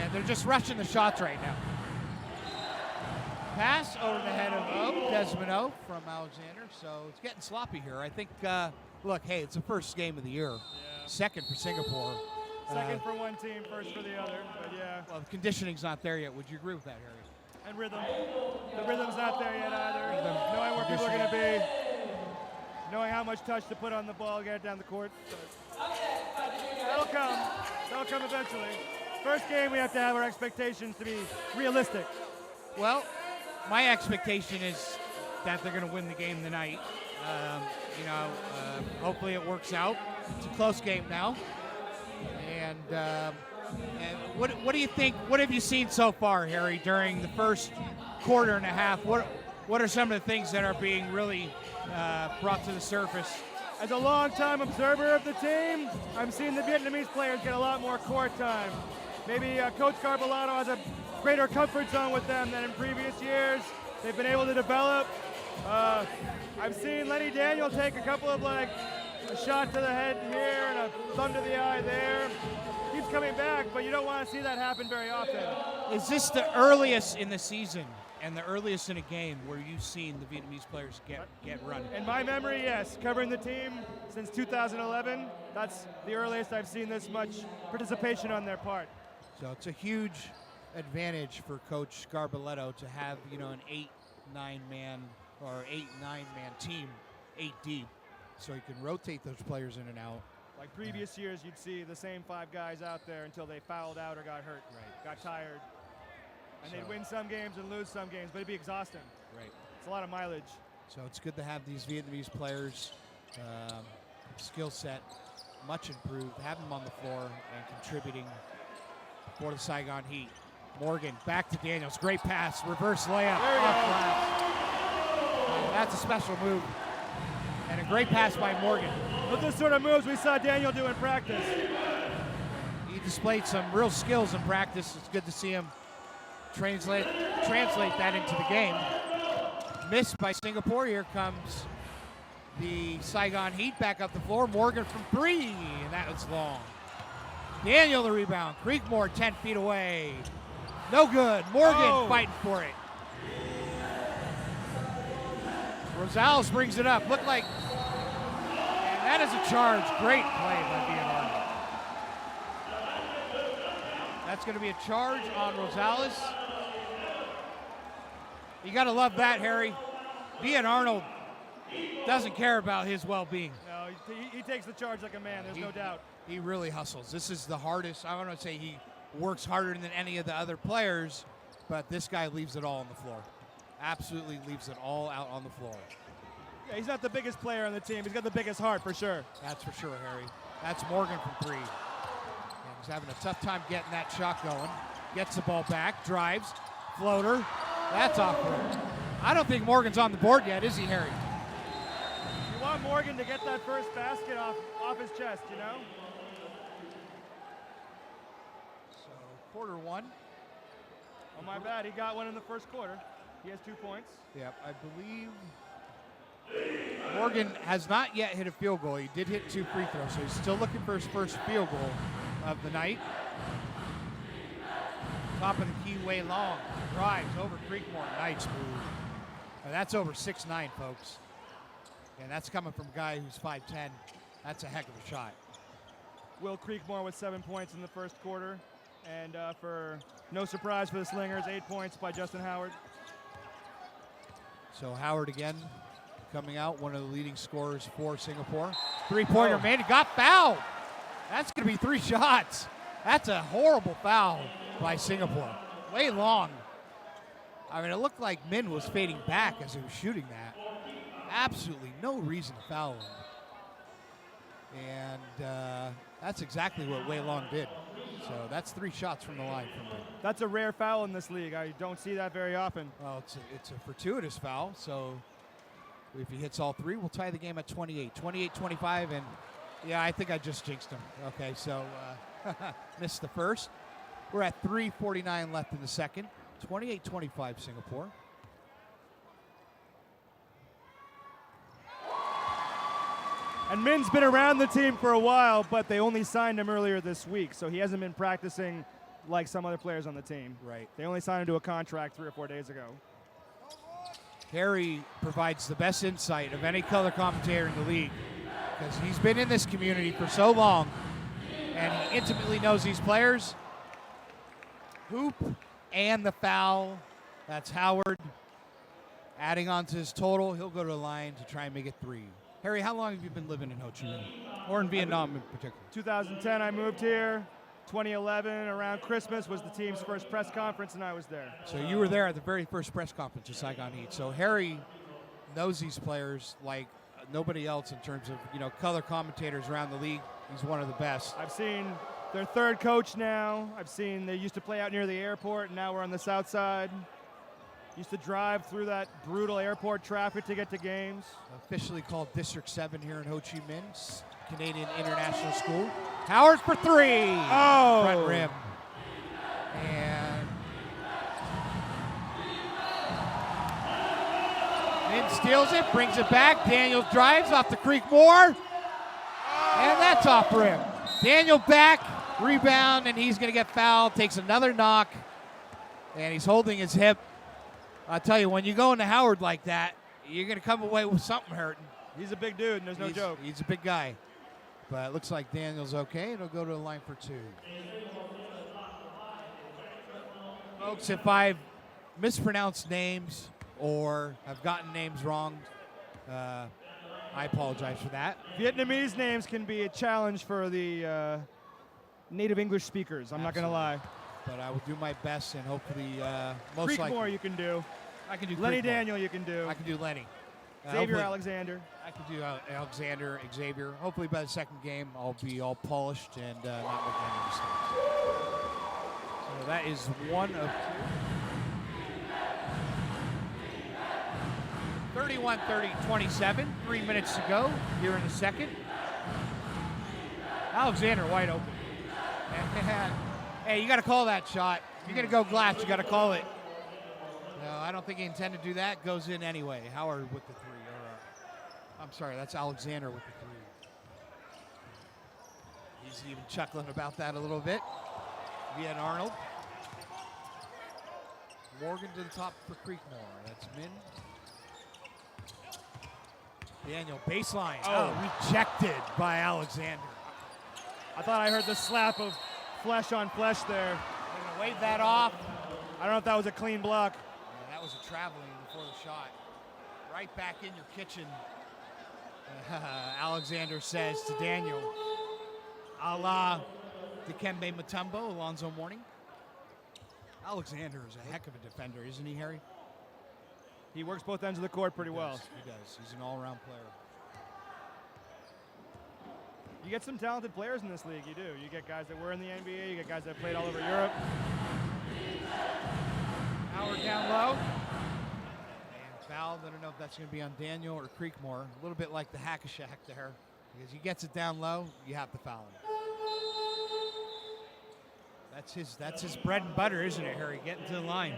[SPEAKER 2] And they're just rushing the shots right now. Pass over the head of Desmond O from Alexander. So it's getting sloppy here. I think, look, hey, it's the first game of the year.
[SPEAKER 1] Yeah.
[SPEAKER 2] Second for Singapore.
[SPEAKER 1] Second for one team, first for the other. But yeah.
[SPEAKER 2] Well, the conditioning's not there yet. Would you agree with that, Harry?
[SPEAKER 1] And rhythm. The rhythm's not there yet either.
[SPEAKER 2] Rhythm.
[SPEAKER 1] Knowing where people are going to be. Knowing how much touch to put on the ball, get it down the court. But that'll come. That'll come eventually. First game, we have to have our expectations to be realistic.
[SPEAKER 2] Well, my expectation is that they're going to win the game tonight. Hopefully it works out. It's a close game now. And what do you think? What have you seen so far, Harry, during the first quarter and a half? What are some of the things that are being really brought to the surface?
[SPEAKER 1] As a long-time observer of the team, I'm seeing the Vietnamese players get a lot more court time. Maybe Coach Carbolato has a greater comfort zone with them than in previous years. They've been able to develop. I've seen Lenny Daniel take a couple of a shot to the head here and a thumb to the eye there. Keeps coming back, but you don't want to see that happen very often.
[SPEAKER 2] Is this the earliest in the season and the earliest in a game where you've seen the Vietnamese players get running?
[SPEAKER 1] In my memory, yes. Covering the team since 2011, that's the earliest I've seen this much participation on their part.
[SPEAKER 2] So it's a huge advantage for Coach Garboletto to have, an 8-9 man or 8-9 man team, 8 deep, so he can rotate those players in and out.
[SPEAKER 1] Like previous years, you'd see the same 5 guys out there until they fouled out or got hurt, got tired. And they'd win some games and lose some games, but it'd be exhausting.
[SPEAKER 2] Right.
[SPEAKER 1] It's a lot of mileage.
[SPEAKER 2] So it's good to have these Vietnamese players, skill set much improved, have them on the floor and contributing for the Saigon Heat. Morgan back to Daniels. Great pass. Reverse layup. Off glass. That's a special move. And a great pass by Morgan.
[SPEAKER 1] Look at the sort of moves we saw Daniel do in practice.
[SPEAKER 2] He displayed some real skills in practice. It's good to see him translate that into the game. Missed by Singapore. Here comes the Saigon Heat back up the floor. Morgan from 3, and that was long. Daniel the rebound. Creekmore 10 feet away. No good. Morgan fighting for it. Rosales brings it up. Looked like, and that is a charge. Great play by Viet Arnold. That's going to be a charge on Rosales. You got to love that, Harry. Viet Arnold doesn't care about his well-being.
[SPEAKER 1] No, he takes the charge like a man, there's no doubt.
[SPEAKER 2] He really hustles. This is the hardest. I want to say he works harder than any of the other players, but this guy leaves it all on the floor. Absolutely leaves it all out on the floor.
[SPEAKER 1] Yeah, he's not the biggest player on the team. He's got the biggest heart for sure.
[SPEAKER 2] That's for sure, Harry. That's Morgan from 3. And he's having a tough time getting that shot going. Gets the ball back, drives, floater. That's awkward. I don't think Morgan's on the board yet, is he, Harry?
[SPEAKER 1] You want Morgan to get that first basket off his chest, you know?
[SPEAKER 2] So, quarter 1.
[SPEAKER 1] Oh, my bad. He got one in the first quarter. He has 2 points.
[SPEAKER 2] Yep, I believe Morgan has not yet hit a field goal. He did hit 2 free throws, so he's still looking for his first field goal of the night. Top of the key, Wei Long. Drives over Creekmore. Nice move. And that's over 6'9", folks. And that's coming from a guy who's 5'10". That's a heck of a shot.
[SPEAKER 1] Will Creekmore with 7 points in the first quarter. And for no surprise for the Slingers, 8 points by Justin Howard.
[SPEAKER 3] So Howard again coming out, one of the leading scorers for Singapore. Three-pointer made, it got fouled. That's going to be 3 shots. That's a horrible foul by Singapore. Way long. I mean, it looked like Min was fading back as he was shooting that. Absolutely no reason to foul him. And that's exactly what Wei Long did. So that's 3 shots from the line from him.
[SPEAKER 1] That's a rare foul in this league. I don't see that very often.
[SPEAKER 3] Well, it's a fortuitous foul, so if he hits all 3, we'll tie the game at 28. 28-25, and yeah, I think I just jinxed him. Okay, so missed the first. We're at 3:49 left in the second. 28-25 Singapore.
[SPEAKER 1] And Min's been around the team for a while, but they only signed him earlier this week, so he hasn't been practicing like some other players on the team.
[SPEAKER 3] Right.
[SPEAKER 1] They only signed him to a contract 3 or 4 days ago.
[SPEAKER 3] Harry provides the best insight of any color commentator in the league because he's been in this community for so long and he intimately knows these players. Hoop and the foul. That's Howard. Adding on to his total, he'll go to the line to try and make it 3. Harry, how long have you been living in Ho Chi Minh? Or in Vietnam in particular?
[SPEAKER 1] 2010, I moved here. 2011, around Christmas, was the team's first press conference, and I was there.
[SPEAKER 3] So you were there at the very first press conference of Saigon Heat. So Harry knows these players like nobody else in terms of, color commentators around the league. He's one of the best.
[SPEAKER 1] I've seen their 3rd coach now. I've seen they used to play out near the airport, and now we're on the south side. Used to drive through that brutal airport traffic to get to games.
[SPEAKER 3] Officially called District 7 here in Ho Chi Minh, Canadian International School. Howard for 3.
[SPEAKER 1] Oh!
[SPEAKER 3] Front rim. And Min steals it, brings it back. Daniels drives off the Creekmore. And that's off rim. Daniel back, rebound, and he's going to get fouled. Takes another knock. And he's holding his hip. I'll tell you, when you go into Howard like that, you're going to come away with something hurting.
[SPEAKER 1] He's a big dude, and there's no joke.
[SPEAKER 3] He's a big guy. But it looks like Daniel's okay. It'll go to the line for 2. Folks, if I've mispronounced names or have gotten names wrong, I apologize for that.
[SPEAKER 1] Vietnamese names can be a challenge for the native English speakers. I'm not going to lie.
[SPEAKER 3] But I will do my best, and hopefully, most likely.
[SPEAKER 1] Creekmore you can do.
[SPEAKER 3] I can do
[SPEAKER 1] Lenny
[SPEAKER 3] Creekmore.
[SPEAKER 1] Daniel you can do.
[SPEAKER 3] I can do Lenny.
[SPEAKER 1] Xavier Alexander.
[SPEAKER 3] I can do Alexander, Xavier. Hopefully by the second game, I'll be all polished and not making any mistakes. So that is 1 of 2. 31-30-27. 3 minutes to go here in the second. Alexander wide open. And, hey, you got to call that shot. If you're going to go glass, you got to call it. No, I don't think he intended to do that. Goes in anyway. Howard with the 3. I'm sorry, that's Alexander with the 3. He's even chuckling about that a little bit. Viet Arnold. Morgan to the top for Creekmore. That's Min. Daniel, baseline. Oh, rejected by Alexander.
[SPEAKER 1] I thought I heard the slap of flesh on flesh there.
[SPEAKER 3] They're going to wave that off.
[SPEAKER 1] I don't know if that was a clean block.
[SPEAKER 3] Yeah, that was a traveling before the shot. Right back in your kitchen. Alexander says to Daniel, a la Dikembe Mutombo, Alonzo Mourning. Alexander is a heck of a defender, isn't he, Harry?
[SPEAKER 1] He works both ends of the court pretty well.
[SPEAKER 3] He does. He's an all-around player.
[SPEAKER 1] You get some talented players in this league, you do. You get guys that were in the NBA, you get guys that played all over Europe.
[SPEAKER 3] Howard down low. And fouled. I don't know if that's going to be on Daniel or Creekmore. A little bit like the hack-a-shack there. Because he gets it down low, you have to foul him. That's his bread and butter, isn't it, Harry? Getting to the line.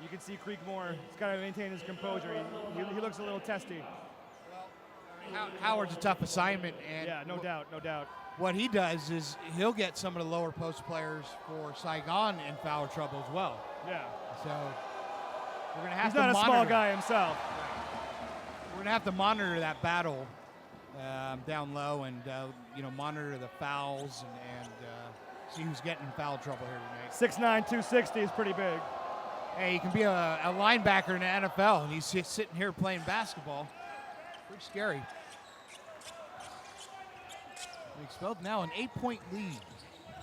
[SPEAKER 1] You can see Creekmore, he's got to maintain his composure. He looks a little testy.
[SPEAKER 3] Howard's a tough assignment. And
[SPEAKER 1] yeah, no doubt, no doubt.
[SPEAKER 3] What he does is he'll get some of the lower post players for Saigon in foul trouble as well.
[SPEAKER 1] Yeah.
[SPEAKER 3] So we're going to have
[SPEAKER 1] to monitor. He's not a small guy himself.
[SPEAKER 3] We're going to have to monitor that battle down low and, monitor the fouls and See who's getting in foul trouble here tonight.
[SPEAKER 1] 6'9", 260 is pretty big.
[SPEAKER 3] Hey, he can be a linebacker in the NFL, and he's just sitting here playing basketball. Pretty scary. We expelled now an 8-point lead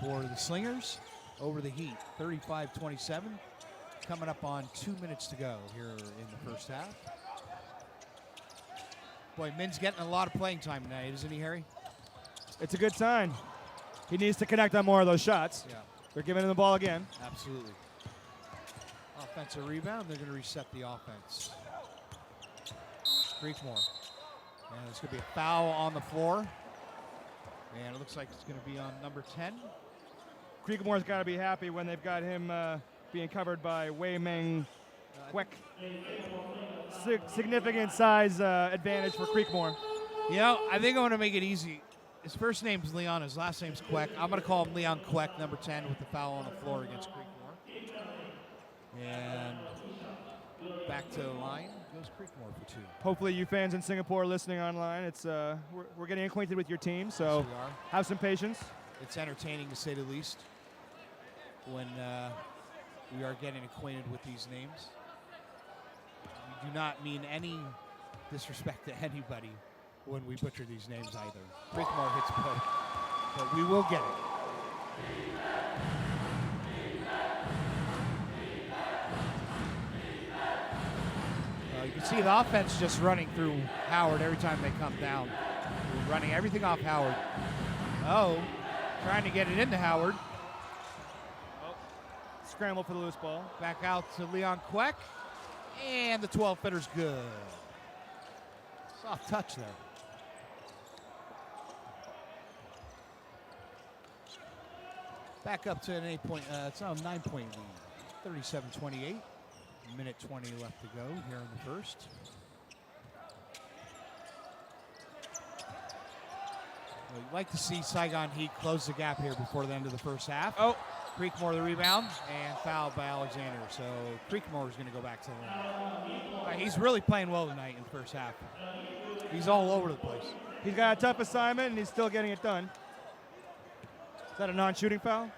[SPEAKER 3] for the Slingers over the Heat, 35-27. Coming up on 2 minutes to go here in the first half. Boy, Min's getting a lot of playing time tonight, isn't he, Harry?
[SPEAKER 1] It's a good sign. He needs to connect on more of those shots.
[SPEAKER 3] Yeah.
[SPEAKER 1] They're giving him the ball again.
[SPEAKER 3] Absolutely. Offensive rebound. They're going to reset the offense. Creekmore. And there's going to be a foul on the floor. And it looks like it's going to be on number 10.
[SPEAKER 1] Creekmore's got to be happy when they've got him being covered by Wei Meng Kwek. Significant size advantage for Creekmore.
[SPEAKER 3] You know, I think I'm going to make it easy. His first name's Leon, his last name's Kwek. I'm going to call him Leon Kwek, number 10, with the foul on the floor against Creekmore. And back to the line goes Creekmore for 2.
[SPEAKER 1] Hopefully you fans in Singapore listening online, it's we're getting acquainted with your team, so
[SPEAKER 3] Yes, we are.
[SPEAKER 1] have some patience.
[SPEAKER 3] It's entertaining to say the least when we are getting acquainted with these names. We do not mean any disrespect to anybody when we butcher these names either. Creekmore hits both, but we will get it. You can see the offense just running through Howard every time they come down. We're running everything off Howard. Oh, trying to get it into Howard.
[SPEAKER 1] Scramble for the loose ball.
[SPEAKER 3] Back out to Leon Kwek. And the 12-footer's good. Soft touch there. Back up to an 8-point, it's now a 9-point lead. 37-28. Minute 20 left to go here in the first. We'd like to see Saigon Heat close the gap here before the end of the first half.
[SPEAKER 1] Oh,
[SPEAKER 3] Creekmore the rebound and fouled by Alexander. So Creekmore is going to go back to the line. He's really playing well tonight in the first half. He's all over the place.
[SPEAKER 1] he's got a tough assignment and he's still getting it done. Is that a non-shooting foul?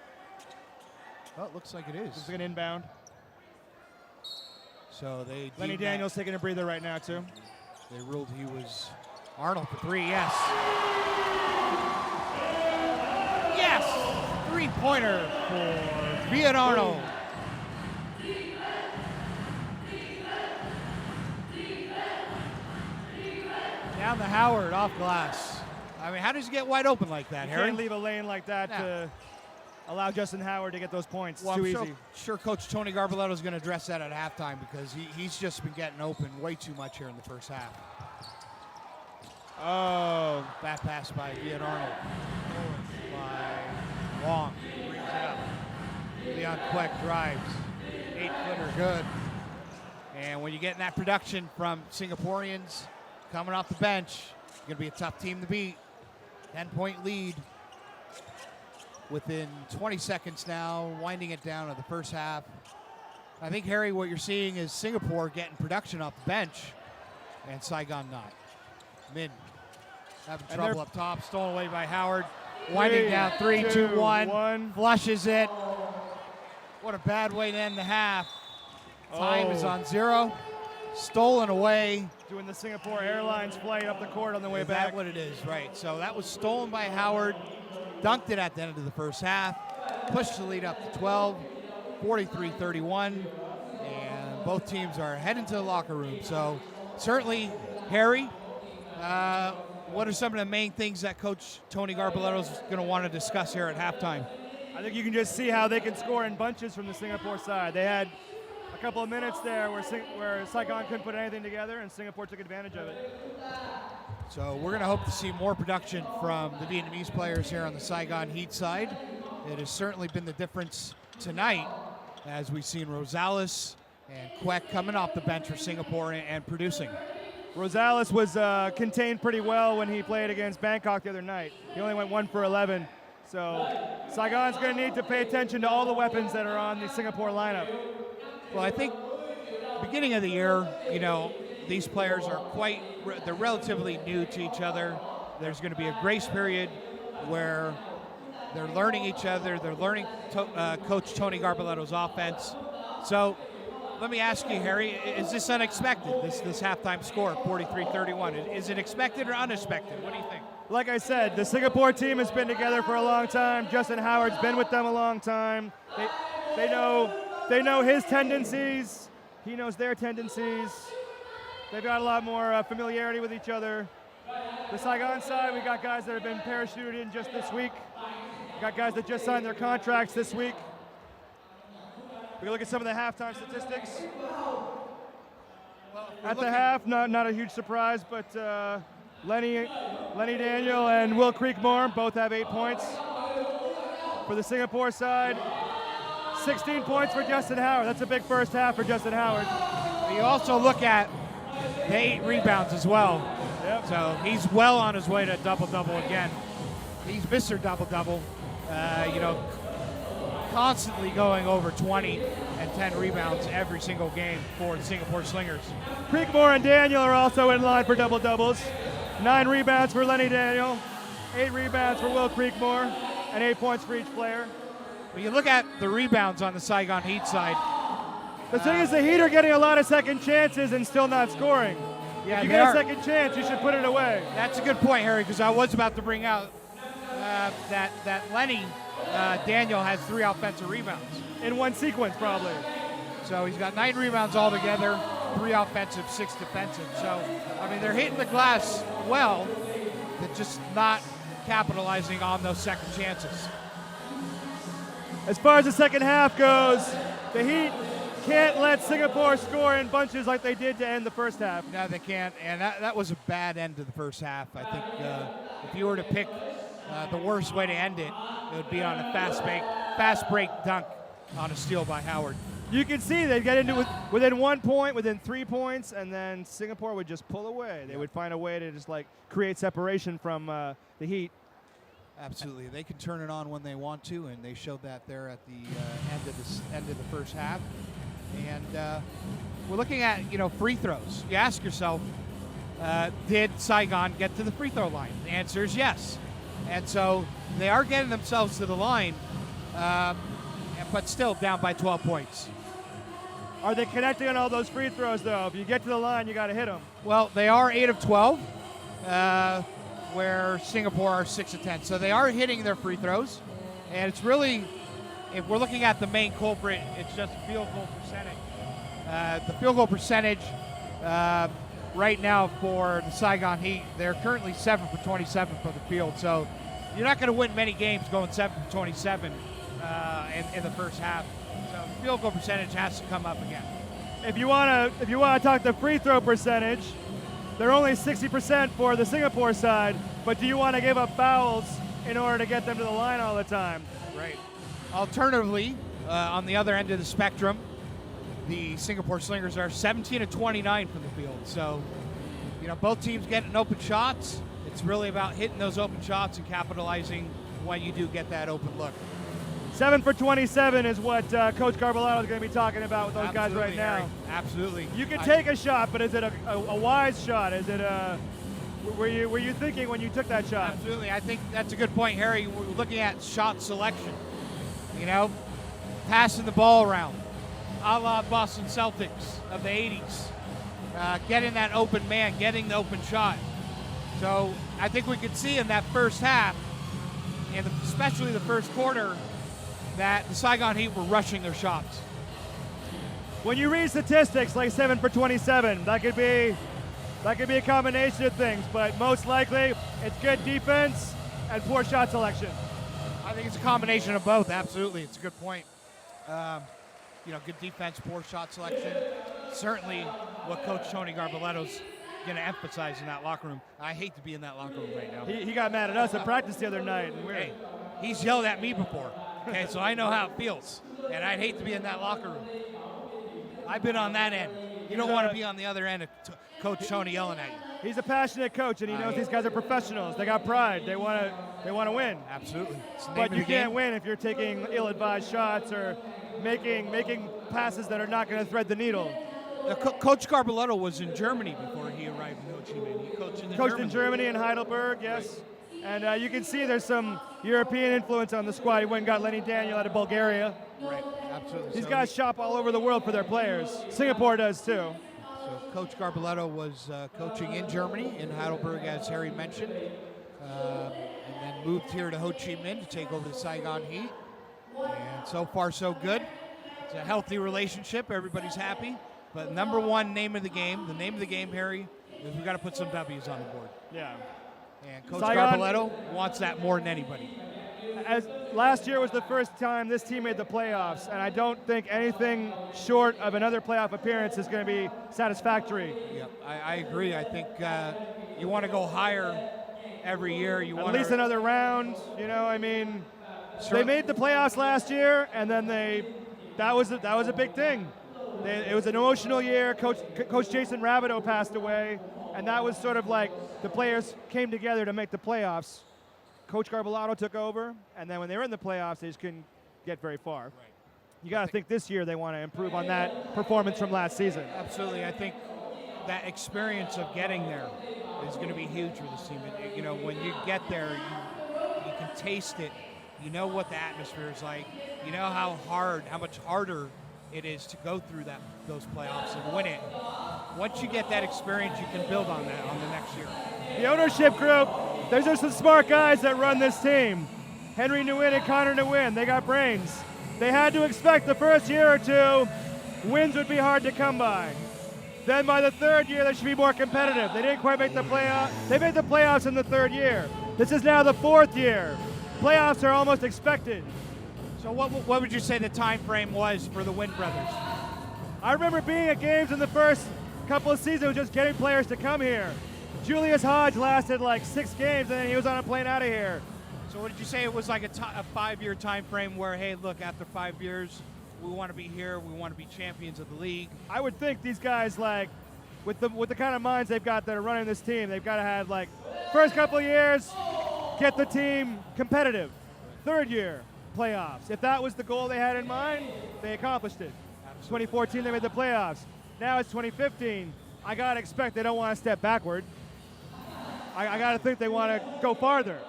[SPEAKER 3] Well, it looks like it is.
[SPEAKER 1] This is an inbound.
[SPEAKER 3] So they
[SPEAKER 1] Lenny Daniels taking a breather right now too.
[SPEAKER 3] They ruled he was Arnold for 3. Yes. Yes. 3-pointer for Viet Arnold. Down to Howard off glass. I mean, how does he get wide open like that,
[SPEAKER 1] You
[SPEAKER 3] Harry?
[SPEAKER 1] can't leave a lane like that to allow Justin Howard to get those points.
[SPEAKER 3] Well,
[SPEAKER 1] It's
[SPEAKER 3] I'm
[SPEAKER 1] too
[SPEAKER 3] sure,
[SPEAKER 1] easy.
[SPEAKER 3] sure Coach Tony Garbaletto is going to address that at halftime because he's just been getting open way too much here in the first half.
[SPEAKER 1] Oh,
[SPEAKER 3] Bad pass by Viet Arnold. By Wong. Brings it up. Leon Kwek drives. 8-footer good. And when you get that production from Singaporeans coming off the bench, it's going to be a tough team to beat. 10-point lead. Within 20 seconds now, winding it down to the first half. I think, Harry, what you're seeing is Singapore getting production off the bench and Saigon not. Min having trouble up top, stolen away by Howard. Winding down 3, 2, 1. Flushes it. What a bad way to end the half. Time is on 0. Stolen away.
[SPEAKER 1] Doing the Singapore Airlines flight up the court on the way
[SPEAKER 3] Is
[SPEAKER 1] back.
[SPEAKER 3] that what it is? Right. So that was stolen by Howard. Dunked it at the end of the first half. Pushed the lead up to 12. 43-31. And both teams are heading to the locker room. So certainly, Harry, what are some of the main things that Coach Tony Garbaletto is going to want to discuss here at halftime?
[SPEAKER 1] I think you can just see how they can score in bunches from the Singapore side. They had a couple of minutes there where Saigon couldn't put anything together, and Singapore took advantage of it.
[SPEAKER 3] So we're going to hope to see more production from the Vietnamese players here on the Saigon Heat side. It has certainly been the difference tonight as we've seen Rosales and Kwek coming off the bench for Singapore and producing.
[SPEAKER 1] Rosales was contained pretty well when he played against Bangkok the other night. He only went 1 for 11. So Saigon's going to need to pay attention to all the weapons that are on the Singapore lineup.
[SPEAKER 3] Well, I think beginning of the year, you know, these players are they're relatively new to each other. There's going to be a grace period where They're learning each other. They're learning Coach Tony Garbaletto's offense. So let me ask you, Harry, is this unexpected, this halftime score, 43-31? Is it expected or unexpected? What do you think?
[SPEAKER 1] Like I said, the Singapore team has been together for a long time. Justin Howard's been with them a long time. They know his tendencies. He knows their tendencies. They've got a lot more familiarity with each other. The Saigon side, we got guys that have been parachuted in just this week. We got guys that just signed their contracts this week. We can look at some of the halftime statistics. At the half, not a huge surprise, but Lenny Daniel and Will Creekmore both have 8 points. For the Singapore side, 16 points for Justin Howard. That's a big first half for Justin Howard.
[SPEAKER 3] You also look at the 8 rebounds as well.
[SPEAKER 1] Yep.
[SPEAKER 3] So he's well on his way to double-double again. He's Mr. Double-double, constantly going over 20 and 10 rebounds every single game for the Singapore Slingers.
[SPEAKER 1] Creekmore and Daniel are also in line for double-doubles. 9 rebounds for Lenny Daniel, 8 rebounds for Will Creekmore, and 8 points for each player.
[SPEAKER 3] When you look at the rebounds on the Saigon Heat side,
[SPEAKER 1] the thing is the Heat are getting a lot of second chances and still not scoring.
[SPEAKER 3] Yeah,
[SPEAKER 1] if you get a second chance, you should put it away.
[SPEAKER 3] That's a good point, Harry, because I was about to bring out that Lenny Daniel has 3 offensive rebounds.
[SPEAKER 1] In one sequence, probably.
[SPEAKER 3] So he's got 9 rebounds altogether, 3 offensive, 6 defensive. So, I mean, they're hitting the glass well, they're just not capitalizing on those second chances.
[SPEAKER 1] As far as the second half goes, the Heat can't let Singapore score in bunches like they did to end the first half.
[SPEAKER 3] No, they can't, and that was a bad end to the first half. I think if you were to pick the worst way to end it, it would be on a fast break dunk on a steal by Howard.
[SPEAKER 1] You can see they'd get into it within 1 point, within 3 points, and then Singapore would just pull away. They would find a way to just create separation from the Heat.
[SPEAKER 3] Absolutely, they can turn it on when they want to, and they showed that there at the end of the first half. And we're looking at free throws. You ask yourself, did Saigon get to the free throw line? The answer is yes. And so they are getting themselves to the line, but still down by 12 points.
[SPEAKER 1] Are they connecting on all those free throws, though? If you get to the line, you got to hit them.
[SPEAKER 3] Well, they are 8 of 12, where Singapore are 6 of 10. So they are hitting their free throws. And it's really, if we're looking at the main culprit, it's just field goal percentage. The field goal percentage right now for the Saigon Heat, they're currently 7 for 27 from the field. So you're not going to win many games going 7 for 27 in the first half. So field goal percentage has to come up again.
[SPEAKER 1] If you want to talk the free throw percentage, they're only 60% for the Singapore side. But do you want to give up fouls in order to get them to the line all the time?
[SPEAKER 3] Right. Alternatively, on the other end of the spectrum, the Singapore Slingers are 17 of 29 from the field. So, both teams getting open shots. It's really about hitting those open shots and capitalizing when you do get that open look.
[SPEAKER 1] 7 for 27 is what Coach Garbaletto is going to be talking about with those guys right now.
[SPEAKER 3] Harry. Absolutely.
[SPEAKER 1] You can take a shot, but is it a wise shot? Is it were you thinking when you took that shot?
[SPEAKER 3] Absolutely. I think that's a good point, Harry. We're looking at shot selection. Passing the ball around, a la Boston Celtics of the 80s. Getting that open man, getting the open shot. So I think we could see in that first half, and especially the first quarter, that the Saigon Heat were rushing their shots.
[SPEAKER 1] When you read statistics like 7 for 27, that could be a combination of things, but most likely it's good defense and poor shot selection.
[SPEAKER 3] I think it's a combination of both. Absolutely, it's a good point. Good defense, poor shot selection. Certainly, what Coach Tony Garbaletto's going to emphasize in that locker room. I hate to be in that locker room right now.
[SPEAKER 1] He got mad at us at practice the other night.
[SPEAKER 3] Hey, he's yelled at me before. Okay, so I know how it feels, and I'd hate to be in that locker room. I've been on that end. You don't want to be on the other end of Coach Tony yelling at you.
[SPEAKER 1] He's a passionate coach, and he knows these guys are professionals. They got pride. They want to win.
[SPEAKER 3] Absolutely.
[SPEAKER 1] But you can't win if you're taking ill-advised shots or making passes that are not going to thread the needle.
[SPEAKER 3] Coach Garbaletto was in Germany before he arrived in Ho Chi Minh. He coached in
[SPEAKER 1] Germany in Heidelberg, yes. And you can see there's some European influence on the squad. He went and got Lenny Daniel out of Bulgaria.
[SPEAKER 2] Right, absolutely.
[SPEAKER 1] These
[SPEAKER 2] So
[SPEAKER 1] guys shop all over the world for their players. Singapore does too.
[SPEAKER 2] So Coach Garbaletto was coaching in Germany, in Heidelberg, as Harry mentioned, and then moved here to Ho Chi Minh to take over the Saigon Heat. And so far, so good. It's a healthy relationship. Everybody's happy. But number one name of the game, Harry, is we got to put some W's on the board.
[SPEAKER 1] Yeah.
[SPEAKER 2] And Coach
[SPEAKER 1] Saigon,
[SPEAKER 2] Garbaletto wants that more than anybody.
[SPEAKER 1] As last year was the first time this team made the playoffs, and I don't think anything short of another playoff appearance is going to be satisfactory.
[SPEAKER 2] Yep, I agree. I think you want to go higher every year. You
[SPEAKER 1] At
[SPEAKER 2] want
[SPEAKER 1] least another round. You know, I mean, they made the playoffs last year, and then that was a big thing. It was an emotional year. Coach Jason Rabideau passed away, and that was sort of like the players came together to make the playoffs. Coach Garbaletto took over, and then when they were in the playoffs, they just couldn't get very far.
[SPEAKER 2] Right.
[SPEAKER 1] You got to think this year they want to improve on that performance from last season.
[SPEAKER 2] Absolutely. I think that experience of getting there is going to be huge for this team. You know, when you get there, you can taste it. You know what the atmosphere is like. You know how much harder it is to go through those playoffs and win it. Once you get that experience, you can build on that on the next year.
[SPEAKER 1] The ownership group, there's just some smart guys that run this team. Henry Nguyen and Connor Nguyen, they got brains. They had to expect the first year or two, wins would be hard to come by. Then by the third year, they should be more competitive. They didn't quite make the playoffs. They made the playoffs in the third year. This is now the fourth year. Playoffs are almost expected.
[SPEAKER 2] So what would you say the time frame was for the Nguyen brothers?
[SPEAKER 1] I remember being at games in the first couple of seasons just getting players to come here. Julius Hodge lasted like 6 games, and then he was on a plane out of here.
[SPEAKER 2] So what did you say? It was like a 5-year time frame where, hey, look, after 5 years, we want to be here. We want to be champions of the league.
[SPEAKER 1] I would think these guys, like, with the kind of minds they've got that are running this team, they've got to have, like, first couple of years, get the team competitive. Third year, playoffs. If that was the goal they had in mind, they accomplished it. 2014, they made the playoffs. Now it's 2015. I got to expect they don't want to step backward. I got to think they want to go farther.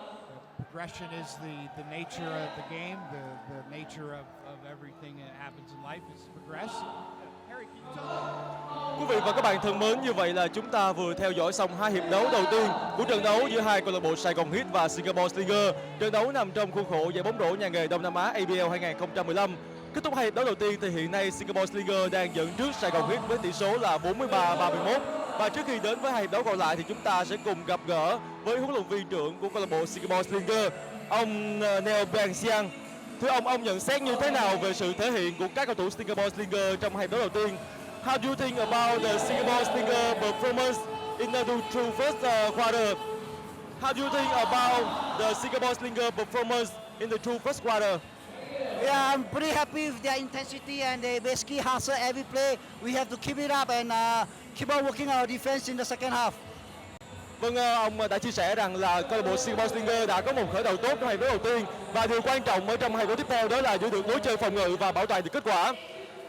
[SPEAKER 2] Progression is the nature of the game, the nature of everything that happens in life is to progress. Harry, can you tell me?
[SPEAKER 4] Quý vị và các bạn thân mến, như vậy là chúng ta vừa theo dõi xong 2 hiệp đấu đầu tiên của trận đấu giữa hai câu lạc bộ Saigon Heat và Singapore Slingers. Trận đấu nằm trong khuôn khổ giải bóng rổ nhà nghề Đông Nam Á ABL 2015. Kết thúc 2 hiệp đấu đầu tiên thì hiện nay Singapore Slingers đang dẫn trước Saigon Heat với tỷ số là 43-31. Và trước khi đến với 2 hiệp đấu còn lại thì chúng ta sẽ cùng gặp gỡ với huấn luyện viên trưởng của câu lạc bộ Singapore Slingers, ông Neo Bang Siang. Thưa ông nhận xét như thế nào về sự thể hiện của các cầu thủ Singapore Slingers trong 2 hiệp đấu đầu tiên? How do you think about the Singapore Slingers performance in the two first quarter? How do you think about the Singapore Slingers performance in the two first quarter?
[SPEAKER 5] Yeah, I'm pretty happy with their intensity and they basically hustle every play. We have to keep it up and keep on working our defense in the second half.
[SPEAKER 4] Vâng, ông đã chia sẻ rằng là câu lạc bộ Singapore Slingers đã có một khởi đầu tốt trong hiệp đấu đầu tiên và điều quan trọng ở trong hai hiệp đấu tiếp theo đó là giữ được lối chơi phòng ngự và bảo toàn được kết quả.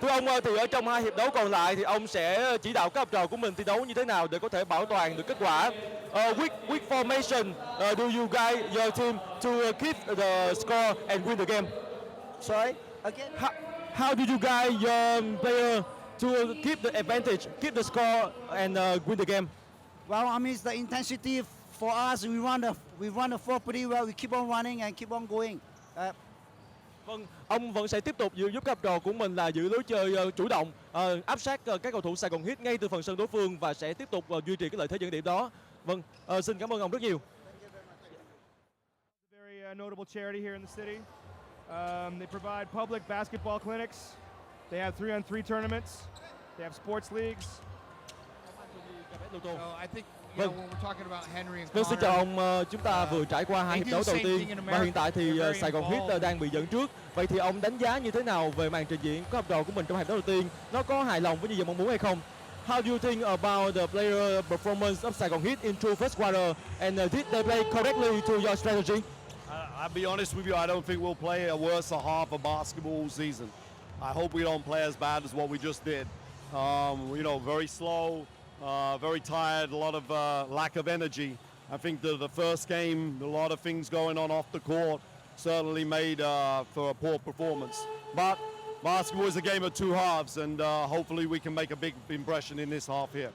[SPEAKER 4] Thưa ông, thì ở trong 2 hiệp đấu còn lại thì ông sẽ chỉ đạo các học trò của mình thi đấu như thế nào để có thể bảo toàn được kết quả? Which formation do you guide your team to keep the score and win the game?
[SPEAKER 5] Sorry, again?
[SPEAKER 4] How do you guide your player to keep the advantage, keep the score and win the game?
[SPEAKER 5] Well, I mean, it's the intensity for us. We run the floor pretty well. We keep on running and keep on going.
[SPEAKER 4] Vâng, ông vẫn sẽ tiếp tục giúp các học trò của mình là giữ lối chơi chủ động, áp sát các cầu thủ Saigon Heat ngay từ phần sân đối phương và sẽ tiếp tục duy trì cái lợi thế dẫn điểm đó. Vâng, xin cảm ơn ông rất nhiều.
[SPEAKER 1] Very notable charity here in the city. They provide public basketball clinics. They have 3-on-3 tournaments. They have sports leagues.
[SPEAKER 2] So I think when we're talking about Henry and
[SPEAKER 4] Vâng, xin chào
[SPEAKER 2] Connor,
[SPEAKER 4] ông, chúng ta vừa trải qua 2 hiệp đấu đầu tiên và hiện tại thì Saigon Heat đang bị dẫn trước. Vậy thì ông đánh giá như thế nào về màn trình diễn của học trò của mình trong 2 hiệp đấu đầu tiên? Nó có hài lòng với những gì mong muốn hay không? How do you think about the player performance of Saigon Heat in two first quarter and did they play correctly to your strategy?
[SPEAKER 6] I'll be honest with you, I don't think we'll play a worse half of basketball season. I hope we don't play as bad as what we just did. You know, very slow, very tired, a lot of lack of energy. I think the first game, a lot of things going on off the court, certainly made for a poor performance. But basketball is a game of two halves, and hopefully we can make a big impression in this half here.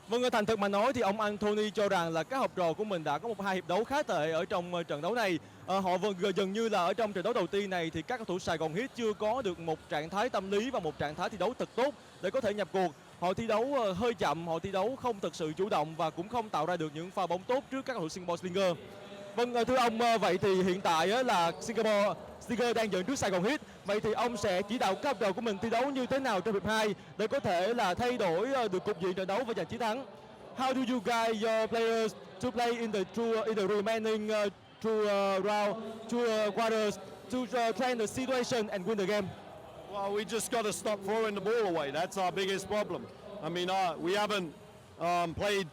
[SPEAKER 4] Vâng, thành thực mà nói thì ông Anthony cho rằng là các học trò của mình đã có hai hiệp đấu khá tệ ở trong trận đấu này. Họ dường như là ở trong trận đấu đầu tiên này thì các cầu thủ Sài Gòn Heat chưa có được một trạng thái tâm lý và một trạng thái thi đấu thật tốt để có thể nhập cuộc. Họ thi đấu hơi chậm, họ thi đấu không thực sự chủ động và cũng không tạo ra được những pha bóng tốt trước các cầu thủ Singapore Slingers. Vâng, thưa ông, vậy thì hiện tại là Singapore Slingers đang dẫn trước Sài Gòn Heat. Vậy thì ông sẽ chỉ đạo các học trò của mình thi đấu như thế nào trong hiệp 2 để có thể là thay đổi được cục diện trận đấu và giành chiến thắng? How do you guide your players to play in the remaining round, quarters to train the situation and win the game?
[SPEAKER 6] Well, we just got to stop throwing the ball away. That's our biggest problem. I mean, we haven't played,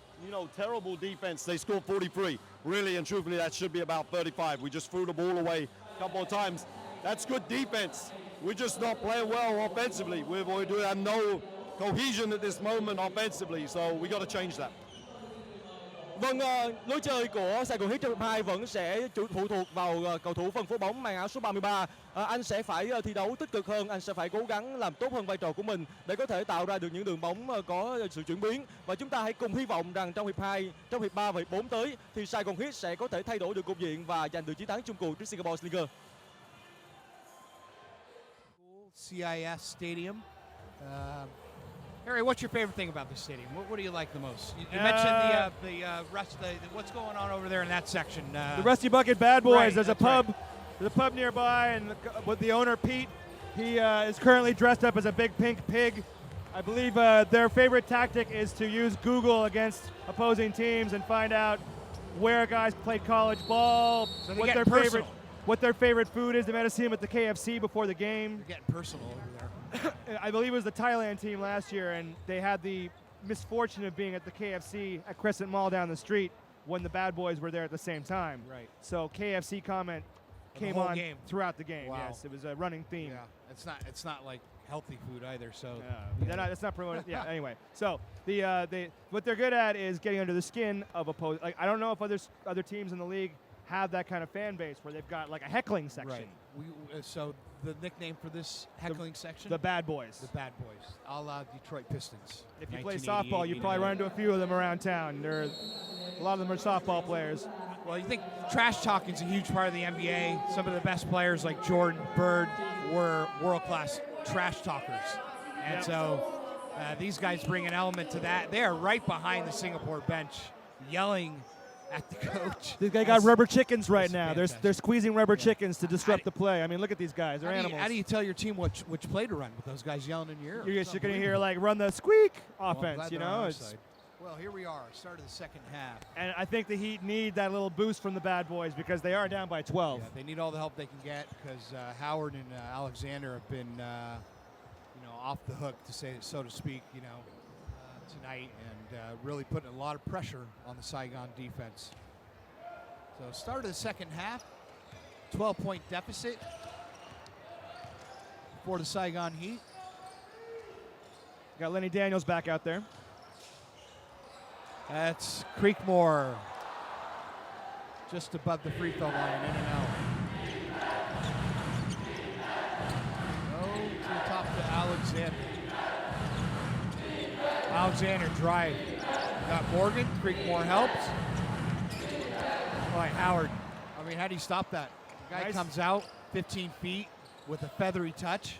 [SPEAKER 6] terrible defense. They scored 43. Really and truthfully, that should be about 35. We just threw the ball away a couple of times. That's good defense. We're just not playing well offensively. We have no cohesion at this moment offensively, so we got to change that.
[SPEAKER 4] Vâng, lối chơi của Sài Gòn Heat trong hiệp 2 vẫn sẽ phụ thuộc vào cầu thủ phân phối bóng mang áo số 33. Anh sẽ phải thi đấu tích cực hơn, anh sẽ phải cố gắng làm tốt hơn vai trò của mình để có thể tạo ra được những đường bóng có sự chuyển biến. Và chúng ta hãy cùng hy vọng rằng trong hiệp 2, trong hiệp 3 và hiệp 4 tới thì Sài Gòn Heat sẽ có thể thay đổi được cục diện và giành được chiến thắng chung cuộc trước Singapore Slingers.
[SPEAKER 3] CIS Stadium. Harry, what's your favorite thing about this stadium? What do you like the most? You mentioned the what's going on over there in that section.
[SPEAKER 1] The Rusty Bucket Bad Boys.
[SPEAKER 3] Right,
[SPEAKER 1] There's a pub. Right. There's a pub nearby, and with the owner Pete, he is currently dressed up as a big pink pig. I believe their favorite tactic is to use Google against opposing teams and find out where guys played college ball,
[SPEAKER 3] so
[SPEAKER 1] what their favorite food is. They might have seen them at the KFC before the game.
[SPEAKER 3] They're getting personal over there.
[SPEAKER 1] I believe it was the Thailand team last year, and they had the misfortune of being at the KFC at Crescent Mall down the street when the Bad Boys were there at the same time.
[SPEAKER 3] Right.
[SPEAKER 1] So KFC comment came on throughout the game.
[SPEAKER 3] Wow.
[SPEAKER 1] Yes, it was a running theme.
[SPEAKER 3] Yeah, it's not like healthy food either. So
[SPEAKER 1] it's not promoted. Yeah. Anyway, so what they're good at is getting under the skin of opposing. Like, I don't know if other teams in the league have that kind of fan base where they've got like a heckling section.
[SPEAKER 3] Right. So the nickname for this heckling section?
[SPEAKER 1] The Bad Boys.
[SPEAKER 3] The Bad Boys, a la Detroit Pistons.
[SPEAKER 1] If you play softball, you probably run into a few of them around town. A lot of them are softball players.
[SPEAKER 3] Well, you think trash talking is a huge part of the NBA. Some of the best players like Jordan, Bird were world-class trash talkers. And so these guys bring an element to that. They are right behind the Singapore bench yelling at the coach.
[SPEAKER 1] These guys got rubber chickens right now. They're squeezing rubber chickens to disrupt the play. I mean, look at these guys. They're animals.
[SPEAKER 3] How do you tell your team which play to run with those guys yelling in your ear?
[SPEAKER 1] You're going to hear, like, run the squeak offense,
[SPEAKER 3] Well, here we are, start of the second half.
[SPEAKER 1] And I think the Heat need that little boost from the Bad Boys because they are down by 12.
[SPEAKER 3] Yeah, they need all the help they can get because Howard and Alexander have been, off the hook, so to speak, tonight, and really putting a lot of pressure on the Saigon defense. So start of the second half, 12-point deficit for the Saigon Heat.
[SPEAKER 1] Got Lenny Daniels back out there.
[SPEAKER 3] That's Creekmore just above the free throw line, in and out. Go to the top to Alexander. Alexander drive. Got Morgan. Creekmore helps. All right, Howard. I mean, how do you stop that? The guy comes out 15 feet with a feathery touch,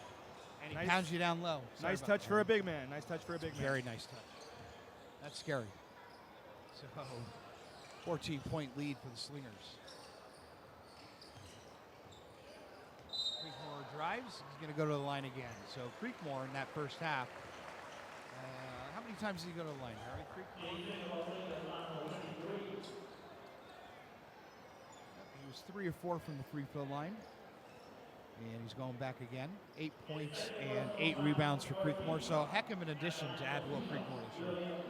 [SPEAKER 3] and he pounds you down low.
[SPEAKER 1] Nice touch for a big man. Nice touch for a big man.
[SPEAKER 3] Very nice touch. That's scary. So, 14-point lead for the Slingers. Creekmore drives. He's going to go to the line again. So Creekmore in that first half. How many times did he go to the line, Harry? Creekmore? He was 3 or 4 from the free throw line. And he's going back again. 8 points and 8 rebounds for Creekmore. So heck of an addition to add Will Creekmore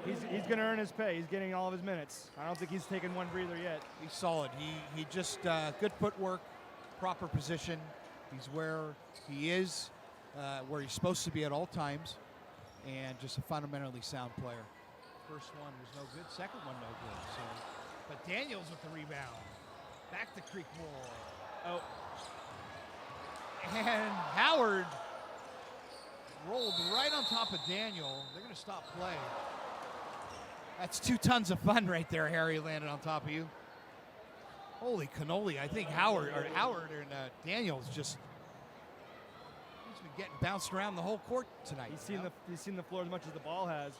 [SPEAKER 3] this year.
[SPEAKER 1] He's going to earn his pay. He's getting all of his minutes. I don't think he's taken one breather yet.
[SPEAKER 3] He's solid. He just good footwork, proper position. He's where he is, where he's supposed to be at all times, and just a fundamentally sound player. First one was no good. Second one no good. So But Daniels with the rebound. Back to Creekmore.
[SPEAKER 1] Oh,
[SPEAKER 3] And Howard rolled right on top of Daniel. They're going to stop play. That's 2 tons of fun right there, Harry, landed on top of you. Holy cannoli. I think Howard and Daniels just he's been getting bounced around the whole court tonight.
[SPEAKER 1] he's seen the floor as much as the ball has.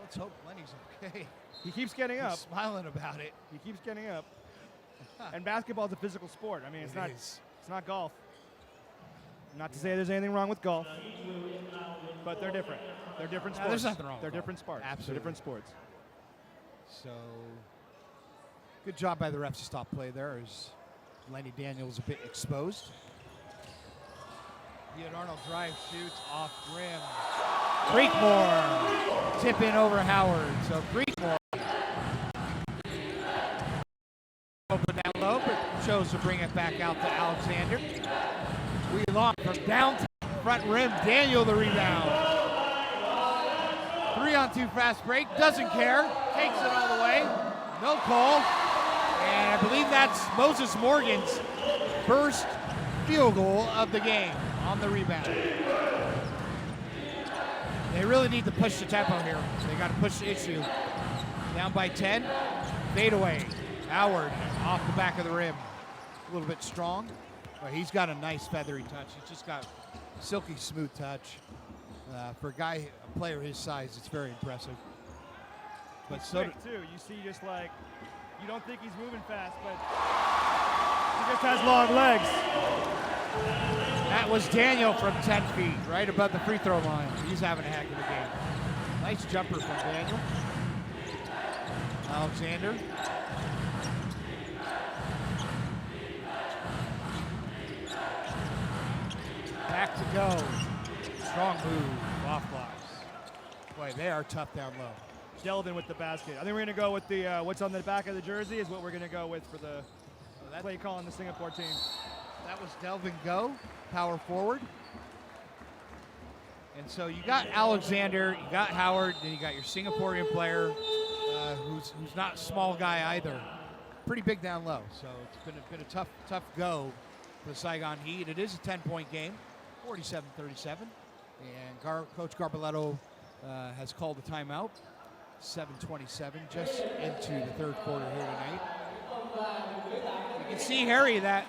[SPEAKER 3] Let's hope Lenny's okay.
[SPEAKER 1] He keeps getting up.
[SPEAKER 3] He's smiling about it.
[SPEAKER 1] He keeps getting up. And basketball is a physical sport. I mean, it's not golf. Not to say there's anything wrong with golf, but they're different. They're different sports.
[SPEAKER 3] There's nothing wrong with
[SPEAKER 1] They're
[SPEAKER 3] golf.
[SPEAKER 1] different sports.
[SPEAKER 3] Absolutely.
[SPEAKER 1] They're different sports.
[SPEAKER 3] So good job by the refs to stop play there as Lenny Daniels a bit exposed. Ian Arnold drive, shoots off rim. Creekmore tip in over Howard. So Creekmore open down low, but chose to bring it back out to Alexander. We long from downtown front rim. Daniel the rebound. 3-on-2 fast break. Doesn't care. Takes it all the way. No call. And I believe that's Moses Morgan's first field goal of the game on the rebound. They really need to push the tempo here. They got to push the issue. Down by 10. Fade away. Howard off the back of the rim. A little bit strong, but he's got a nice feathery touch. He's just got silky smooth touch. For a player his size, it's very impressive. But
[SPEAKER 1] He's
[SPEAKER 3] so
[SPEAKER 1] quick too. You see, just like you don't think he's moving fast, but he just has long legs.
[SPEAKER 3] that was Daniel from 10 feet, right above the free throw line. He's having a heck of a game. Nice jumper from Daniel. Alexander. Back to go. Strong move, off blocks. Boy, they are tough down low.
[SPEAKER 1] Delvin with the basket. I think we're going to go with the what's on the back of the jersey is what we're going to go with for the play call on the Singapore team.
[SPEAKER 3] That was Delvin Go, power forward. And so you got Alexander, you got Howard, then you got your Singaporean player, who's not a small guy either. Pretty big down low. So it's been a tough go for the Saigon Heat. It is a 10-point game, 47-37. And Coach Garbaletto has called a timeout. 7:27, just into the third quarter here tonight. You can see, Harry, that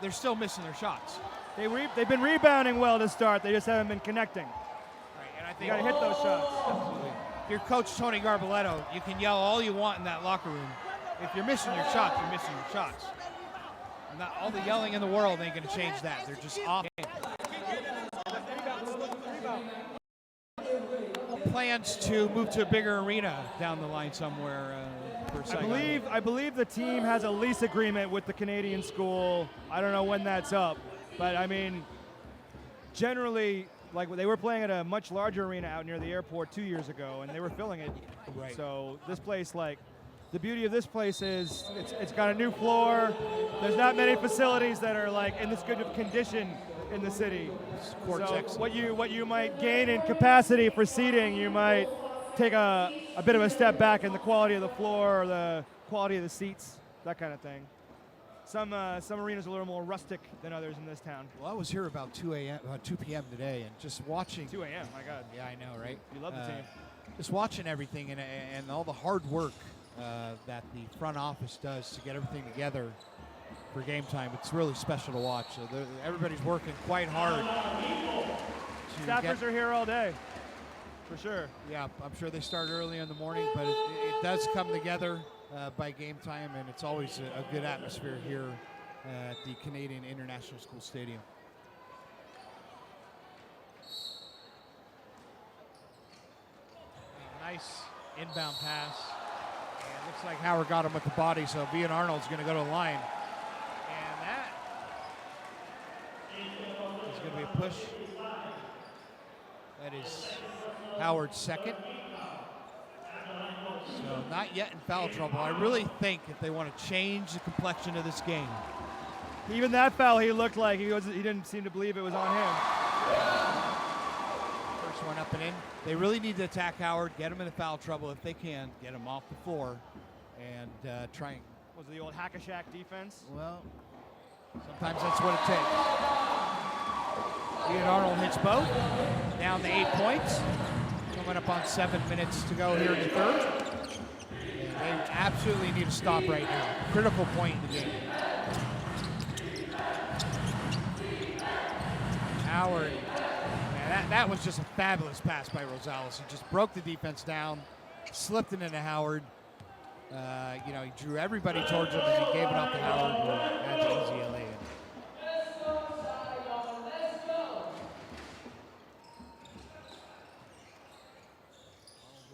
[SPEAKER 3] they're still missing their shots.
[SPEAKER 1] They've been rebounding well to start. They just haven't been connecting.
[SPEAKER 3] Right, and I
[SPEAKER 1] You
[SPEAKER 3] think
[SPEAKER 1] got to hit those shots.
[SPEAKER 3] Absolutely. If you're Coach Tony Garbaletto, you can yell all you want in that locker room. If you're missing your shots, you're missing your shots. And not all the yelling in the world ain't going to change that. They're just off. Plans to move to a bigger arena down the line somewhere for Saigon.
[SPEAKER 1] I believe the team has a lease agreement with the Canadian school. I don't know when that's up, but I mean, generally, like they were playing at a much larger arena out near the airport 2 years ago, and they were filling it.
[SPEAKER 3] Right.
[SPEAKER 1] So this place, like, the beauty of this place is it's got a new floor. There's not many facilities that are like in this good of condition in the city. So what you might gain in capacity for seating, you might take a bit of a step back in the quality of the floor or the quality of the seats, that kind of thing. Some arenas are a little more rustic than others in this town.
[SPEAKER 3] Well, I was here about 2 p.m. today, and just watching.
[SPEAKER 1] 2 a.m. My God.
[SPEAKER 3] Yeah, I know, right?
[SPEAKER 1] You love the team.
[SPEAKER 3] Just watching everything and all the hard work that the front office does to get everything together for game time. It's really special to watch. So everybody's working quite hard.
[SPEAKER 1] Staffers are here all day, for sure.
[SPEAKER 3] Yeah, I'm sure they start early in the morning, but it does come together by game time, and it's always a good atmosphere here at the Canadian International School Stadium. Nice inbound pass. And looks like Howard got him with the body, so Ian Arnold's going to go to the line. And that is going to be a push. That is Howard's second. So not yet in foul trouble. I really think if they want to change the complexion of this game.
[SPEAKER 1] Even that foul, he looked like he didn't seem to believe it was on him.
[SPEAKER 3] First one up and in. They really need to attack Howard, get him into foul trouble if they can, get him off the floor, and try and.
[SPEAKER 1] Was it the old hack-a-shack defense?
[SPEAKER 3] Well, sometimes that's what it takes. Ian Arnold hits both, down to 8 points. Coming up on 7 minutes to go here in the third. And they absolutely need to stop right now. Critical point in the game. Howard, man, that was just a fabulous pass by Rosales. He just broke the defense down, slipped it into Howard. He drew everybody towards him, and he gave it off to Howard, who had the easy LA in.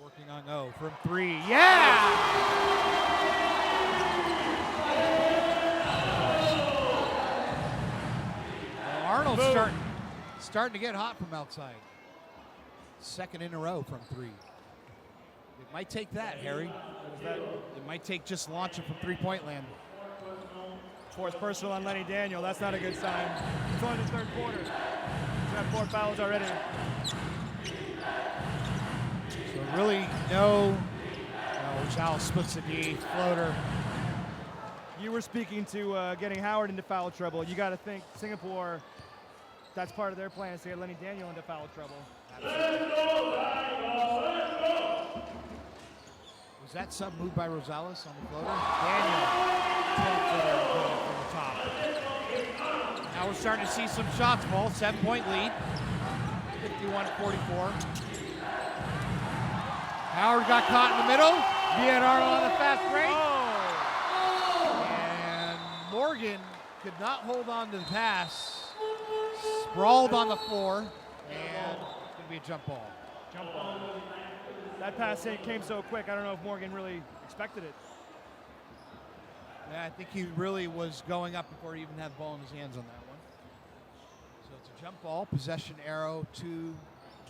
[SPEAKER 3] Working on from 3. Yeah! Well, Arnold's starting to get hot from outside. Second in a row from 3. It might take that, Harry. It might take just launching from three-point land.
[SPEAKER 1] Fourth personal on Lenny Daniel. That's not a good sign. It's only the third quarter. He's got 4 fouls already.
[SPEAKER 3] So really Rosales splits the D, floater.
[SPEAKER 1] You were speaking to getting Howard into foul trouble. You got to think Singapore, that's part of their plan is to get Lenny Daniel into foul trouble.
[SPEAKER 3] Was that sub moved by Rosales on the floater? Daniel, 12-footer from the top. Now we're starting to see some shots fall. 7-point lead, 51-44. Howard got caught in the middle. Ian Arnold on the fast break. And Morgan could not hold on to the pass. Sprawled on the floor. And it's going to be a jump ball.
[SPEAKER 1] Jump ball. That pass came so quick, I don't know if Morgan really expected it.
[SPEAKER 3] Yeah, I think he really was going up before he even had the ball in his hands on that one. So it's a jump ball, possession arrow to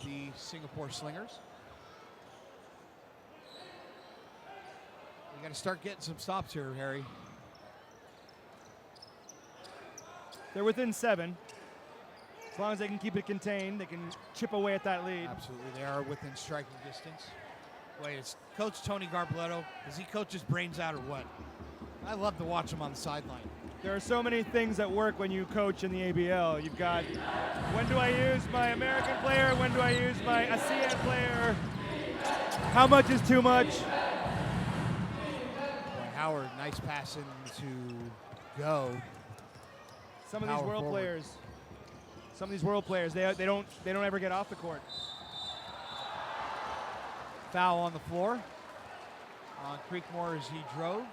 [SPEAKER 3] the Singapore Slingers. We got to start getting some stops here, Harry.
[SPEAKER 1] They're within 7. As long as they can keep it contained, they can chip away at that lead.
[SPEAKER 3] Absolutely, they are within striking distance. Wait, is Coach Tony Garbaletto, does he coach his brains out or what? I love to watch him on the sideline.
[SPEAKER 1] There are so many things that work when you coach in the ABL. You've got, when do I use my American player? When do I use my ASEAN player? How much is too much?
[SPEAKER 3] Boy, Howard, nice pass in to go.
[SPEAKER 1] Some of these world players, they don't ever get off the court.
[SPEAKER 3] Foul on the floor on Creekmore as he drove.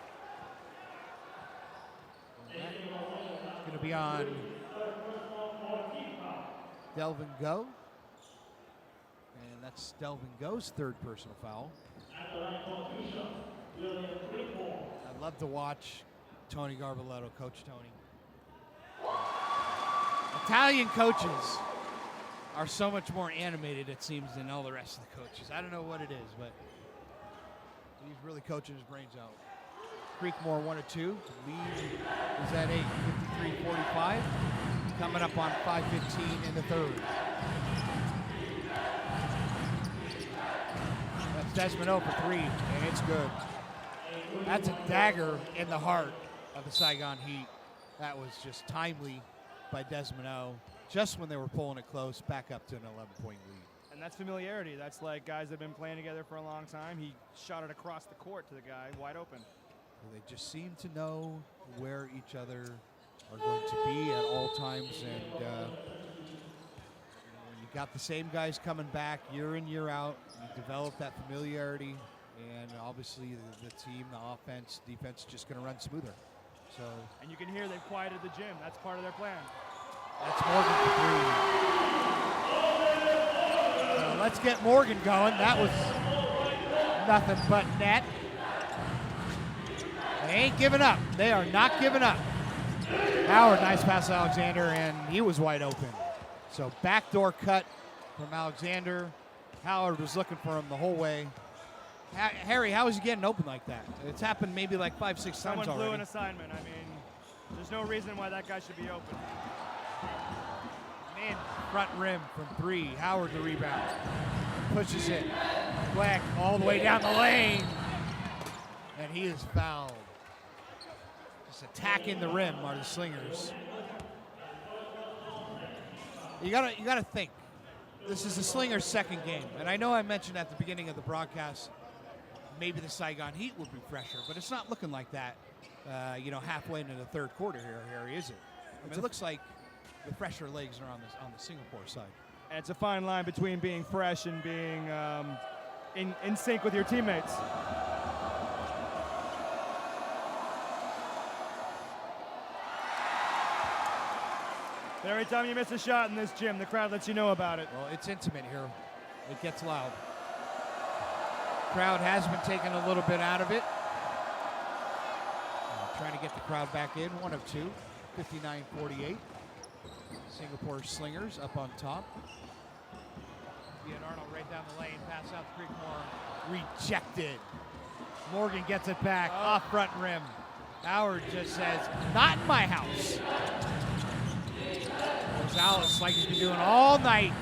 [SPEAKER 3] It's going to be on Delvin Go. And that's Delvin Go's third personal foul. I'd love to watch Tony Garbaletto, Coach Tony. Italian coaches are so much more animated, it seems, than all the rest of the coaches. I don't know what it is, but he's really coaching his brains out. Creekmore 1 or 2. Lead is at 8, 53-45. Coming up on 5:15 in the third. That's Desmond O for 3, and it's good. That's a dagger in the heart of the Saigon Heat. That was just timely by Desmond O, just when they were pulling it close, back up to an 11-point lead.
[SPEAKER 1] And that's familiarity. That's like guys that have been playing together for a long time. He shot it across the court to the guy, wide open.
[SPEAKER 3] They just seem to know where each other are going to be at all times. And when you got the same guys coming back year in, year out, you develop that familiarity. And obviously the team, the offense, defense is just going to run smoother. So,
[SPEAKER 1] and you can hear they've quieted the gym. That's part of their plan.
[SPEAKER 3] That's Morgan for 3. So let's get Morgan going. That was nothing but net. They ain't giving up. They are not giving up. Howard, nice pass to Alexander, and he was wide open. So backdoor cut from Alexander. Howard was looking for him the whole way. Harry, how is he getting open like that? It's happened maybe like 5-6 times already.
[SPEAKER 1] Someone blew an assignment. I mean, there's no reason why that guy should be open.
[SPEAKER 3] in, front rim from 3. Howard the rebound. Pushes it. Quick, all the way down the lane. And he is fouled. Just attacking the rim are the Slingers. You gotta think. This is the Slingers' second game. And I know I mentioned at the beginning of the broadcast maybe the Saigon Heat would be fresher, but it's not looking like that, halfway into the third quarter here, Harry, is it? I mean, it looks like the fresher legs are on the Singapore side.
[SPEAKER 1] And it's a fine line between being fresh and being in sync with your teammates. But every time you miss a shot in this gym, the crowd lets you know about it.
[SPEAKER 3] Well, it's intimate here. It gets loud. Crowd has been taken a little bit out of it. Trying to get the crowd back in. 1 of 2. 59-48. Singapore Slingers up on top. Ian Arnold right down the lane. Pass out to Creekmore. Rejected. Morgan gets it back. Off front rim. Howard just says, not in my house. Gonzalez, like he's been doing all night,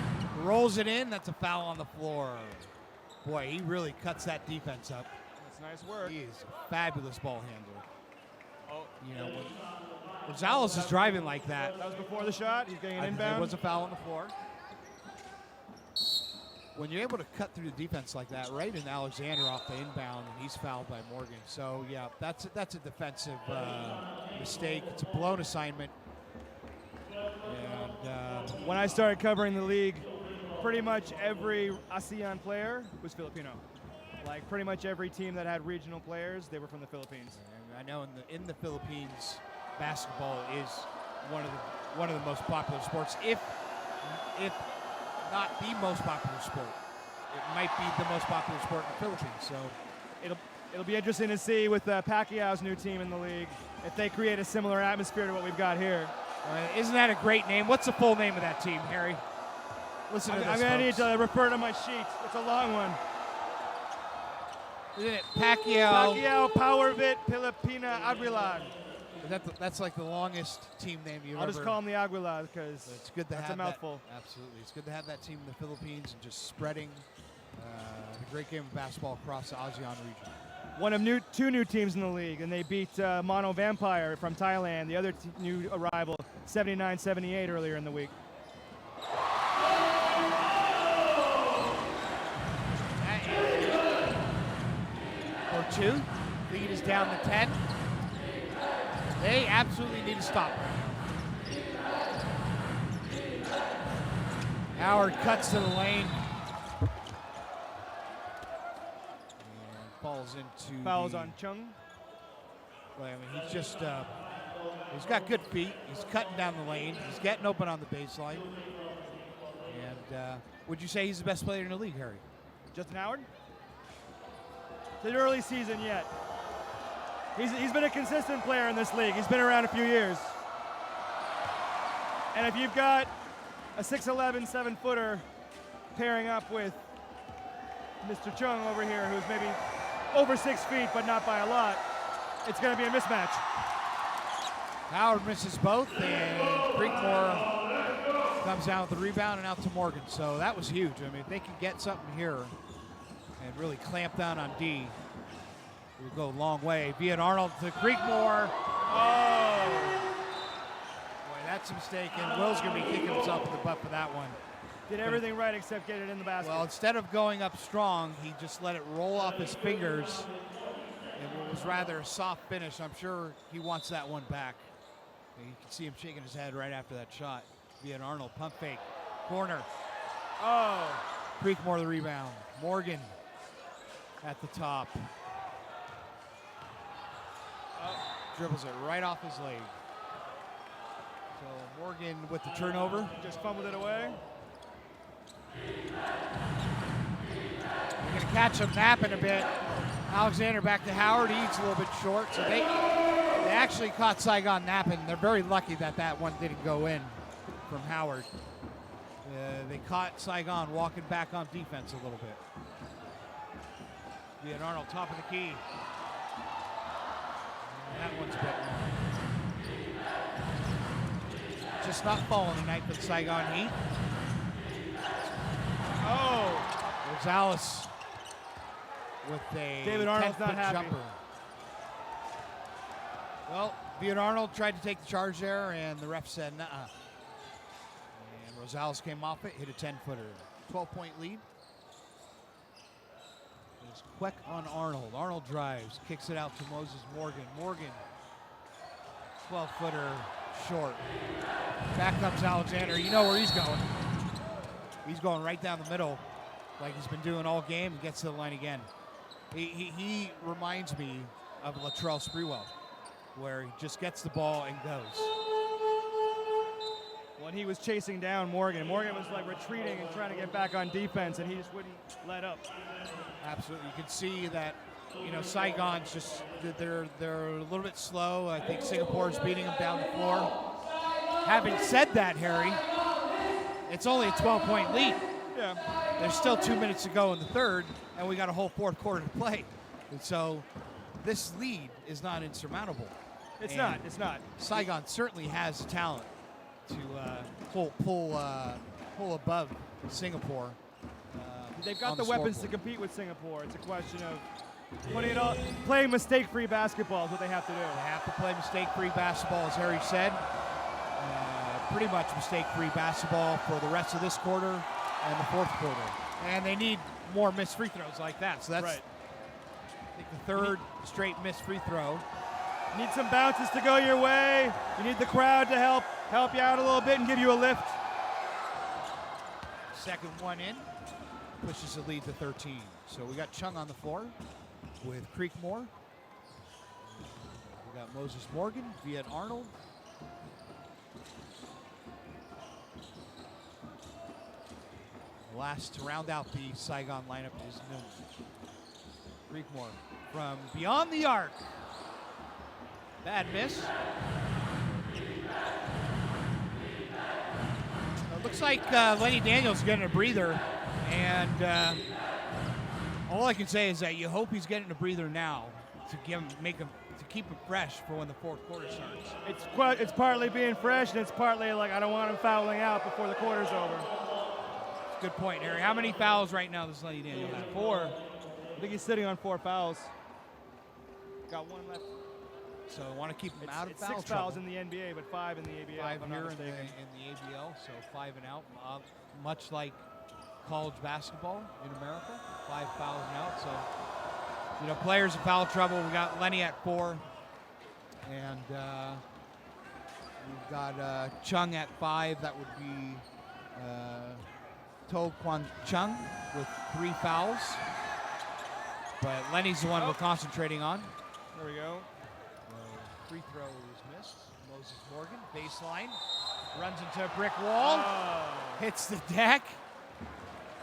[SPEAKER 3] rolls it in. That's a foul on the floor. Boy, he really cuts that defense up.
[SPEAKER 1] That's nice work.
[SPEAKER 3] He is a fabulous ball handler. When Gonzalez is driving like that.
[SPEAKER 1] That was before the shot. He's getting an inbound.
[SPEAKER 3] There was a foul on the floor. When you're able to cut through the defense like that, right in Alexander off the inbound, and he's fouled by Morgan. So, yeah, that's a defensive mistake. It's a blown assignment. And
[SPEAKER 1] when I started covering the league, pretty much every ASEAN player was Filipino. Like pretty much every team that had regional players, they were from the Philippines.
[SPEAKER 3] And I know in the Philippines, basketball is one of the most popular sports, if not the most popular sport. It might be the most popular sport in the Philippines. So
[SPEAKER 1] it'll be interesting to see with Pacquiao's new team in the league if they create a similar atmosphere to what we've got here.
[SPEAKER 3] Isn't that a great name? What's the full name of that team, Harry? Listen to this,
[SPEAKER 1] I'm going to need to refer to my sheet. It's a long one.
[SPEAKER 3] Isn't it Pacquiao?
[SPEAKER 1] Pacquiao, Powervit, Pilipina, Aguilar.
[SPEAKER 3] That's like the longest team name you've ever.
[SPEAKER 1] I'll just call them the Aguilar because
[SPEAKER 3] it's good to
[SPEAKER 1] that's
[SPEAKER 3] have
[SPEAKER 1] a mouthful.
[SPEAKER 3] That, absolutely, it's good to have that team in the Philippines and just spreading the great game of basketball across the ASEAN region.
[SPEAKER 1] One of two new teams in the league, and they beat Mono Vampire from Thailand, the other new arrival, 79-78 earlier in the week.
[SPEAKER 3] Or 2. Lead is down to 10. They absolutely need to stop. Howard cuts to the lane.
[SPEAKER 1] Fouls on Chung.
[SPEAKER 3] Well, I mean, he's just, he's got good feet. He's cutting down the lane. He's getting open on the baseline. And would you say he's the best player in the league, Harry?
[SPEAKER 1] Justin Howard? It's an early season yet. He's been a consistent player in this league. He's been around a few years. And if you've got a 6'11", 7-footer pairing up with Mr. Chung over here, who's maybe over 6 feet, but not by a lot, it's going to be a mismatch.
[SPEAKER 3] Howard misses both, and Creekmore comes down with the rebound and out to Morgan. So that was huge. I mean, if they can get something here and really clamp down on D, it will go a long way. Viet Arnold to Creekmore. Oh! Boy, that's a mistake, and Will's going to be kicking himself in the butt for that one.
[SPEAKER 1] Did everything right except get it in the basket.
[SPEAKER 3] Well, instead of going up strong, he just let it roll off his fingers. It was rather a soft finish. I'm sure he wants that one back. You can see him shaking his head right after that shot. Viet Arnold, pump fake, corner.
[SPEAKER 1] Oh!
[SPEAKER 3] Creekmore the rebound. Morgan at the top. Dribbles it right off his leg. So Morgan with the turnover.
[SPEAKER 1] Just fumbled it away.
[SPEAKER 3] They're going to catch him napping a bit. Alexander back to Howard. He's a little bit short. So they actually caught Saigon napping. They're very lucky that that one didn't go in from Howard. They caught Saigon walking back on defense a little bit. Viet Arnold, top of the key. And that one's a bit long. must not fall tonight for the Saigon Heat.
[SPEAKER 1] Oh,
[SPEAKER 3] Rosales with a
[SPEAKER 1] David Arnold's not
[SPEAKER 3] 10-foot
[SPEAKER 1] happy.
[SPEAKER 3] jumper. Well, Viet Arnold tried to take the charge there, and the ref said, nuh-uh. And Rosales came off it, hit a 10-footer. 12-point lead. It's Queck on Arnold. Arnold drives, kicks it out to Moses Morgan. Morgan, 12-footer short. Back comes Alexander. You know where he's going. He's going right down the middle like he's been doing all game and gets to the line again. He reminds me of Latrell Sprewell, where he just gets the ball and goes.
[SPEAKER 1] When he was chasing down Morgan was like retreating and trying to get back on defense, and he just wouldn't let up.
[SPEAKER 3] Absolutely. You can see that, you know, Saigon's just, they're a little bit slow. I think Singapore's beating them down the floor. Having said that, Harry, it's only a 12-point lead.
[SPEAKER 1] Yeah.
[SPEAKER 3] There's still 2 minutes to go in the third, and we got a whole fourth quarter to play. And so this lead is not insurmountable.
[SPEAKER 1] It's
[SPEAKER 3] And
[SPEAKER 1] not. It's not.
[SPEAKER 3] Saigon certainly has talent to pull above Singapore.
[SPEAKER 1] They've got
[SPEAKER 3] on
[SPEAKER 1] the weapons to
[SPEAKER 3] scoreboard.
[SPEAKER 1] compete with Singapore. It's a question of playing mistake-free basketball is what they have to do.
[SPEAKER 3] They have to play mistake-free basketball, as Harry said. Pretty much mistake-free basketball for the rest of this quarter and the fourth quarter. And they need more missed free throws like that. So that's,
[SPEAKER 1] Right.
[SPEAKER 3] I think, the third straight missed free throw.
[SPEAKER 1] You need some bounces to go your way. You need the crowd to help you out a little bit and give you a lift.
[SPEAKER 3] Second one in, pushes the lead to 13. So we got Chung on the floor with Creekmore. We got Moses Morgan, Viet Arnold. Last to round out the Saigon lineup is Noon. Creekmore from beyond the arc. Bad miss. It looks like Lenny Daniels getting a breather, and all I can say is that you hope he's getting a breather now to keep him fresh for when the fourth quarter starts.
[SPEAKER 1] It's partly being fresh, and it's partly like I don't want him fouling out before the quarter's over.
[SPEAKER 3] Good point, Harry. How many fouls right now does Lenny Daniels have?
[SPEAKER 1] 4. I think he's sitting on 4 fouls. Got 1 left.
[SPEAKER 3] So I want to keep him out of
[SPEAKER 1] It's
[SPEAKER 3] foul
[SPEAKER 1] 6
[SPEAKER 3] trouble.
[SPEAKER 1] fouls in the NBA, but 5 in the ABL.
[SPEAKER 3] 5
[SPEAKER 1] if I'm not
[SPEAKER 3] here in
[SPEAKER 1] mistaken.
[SPEAKER 3] the ABL, so 5 and out. Much like college basketball in America, 5 fouls and out. So, you know, players in foul trouble. We got Lenny at 4, and we've got Chung at 5. That would be To Kwon Chung with 3 fouls. But Lenny's the one we're concentrating on.
[SPEAKER 1] There we go.
[SPEAKER 3] Free throw is missed. Moses Morgan, baseline, runs into a brick wall, hits the deck,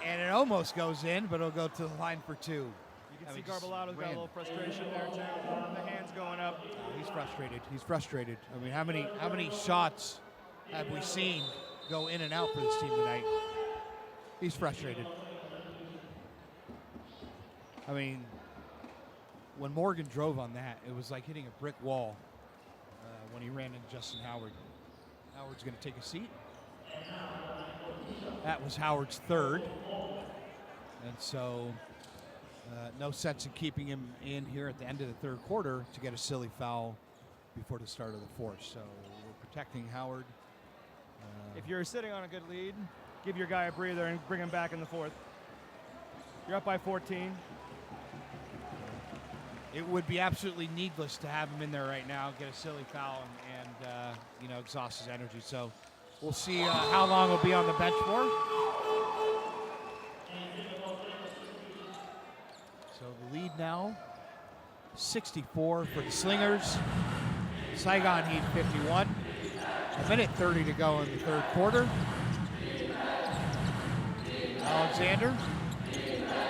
[SPEAKER 3] and it almost goes in, but it'll go to the line for 2.
[SPEAKER 1] You can see Garbalato's got a little frustration there too. The hands going up.
[SPEAKER 3] He's frustrated. He's frustrated. I mean, how many shots have we seen go in and out for this team tonight? He's frustrated. I mean, when Morgan drove on that, it was like hitting a brick wall when he ran into Justin Howard. Howard's going to take a seat. That was Howard's 3rd. And so no sense in keeping him in here at the end of the 3rd quarter to get a silly foul before the start of the 4th. So we're protecting Howard.
[SPEAKER 1] If you're sitting on a good lead, give your guy a breather and bring him back in the 4th. You're up by 14.
[SPEAKER 3] It would be absolutely needless to have him in there right now, get a silly foul, and you know, exhaust his energy. So we'll see how long he'll be on the bench for. So the lead now, 64 for the Slingers. Saigon Heat 51. A minute 30 to go in the 3rd quarter. Alexander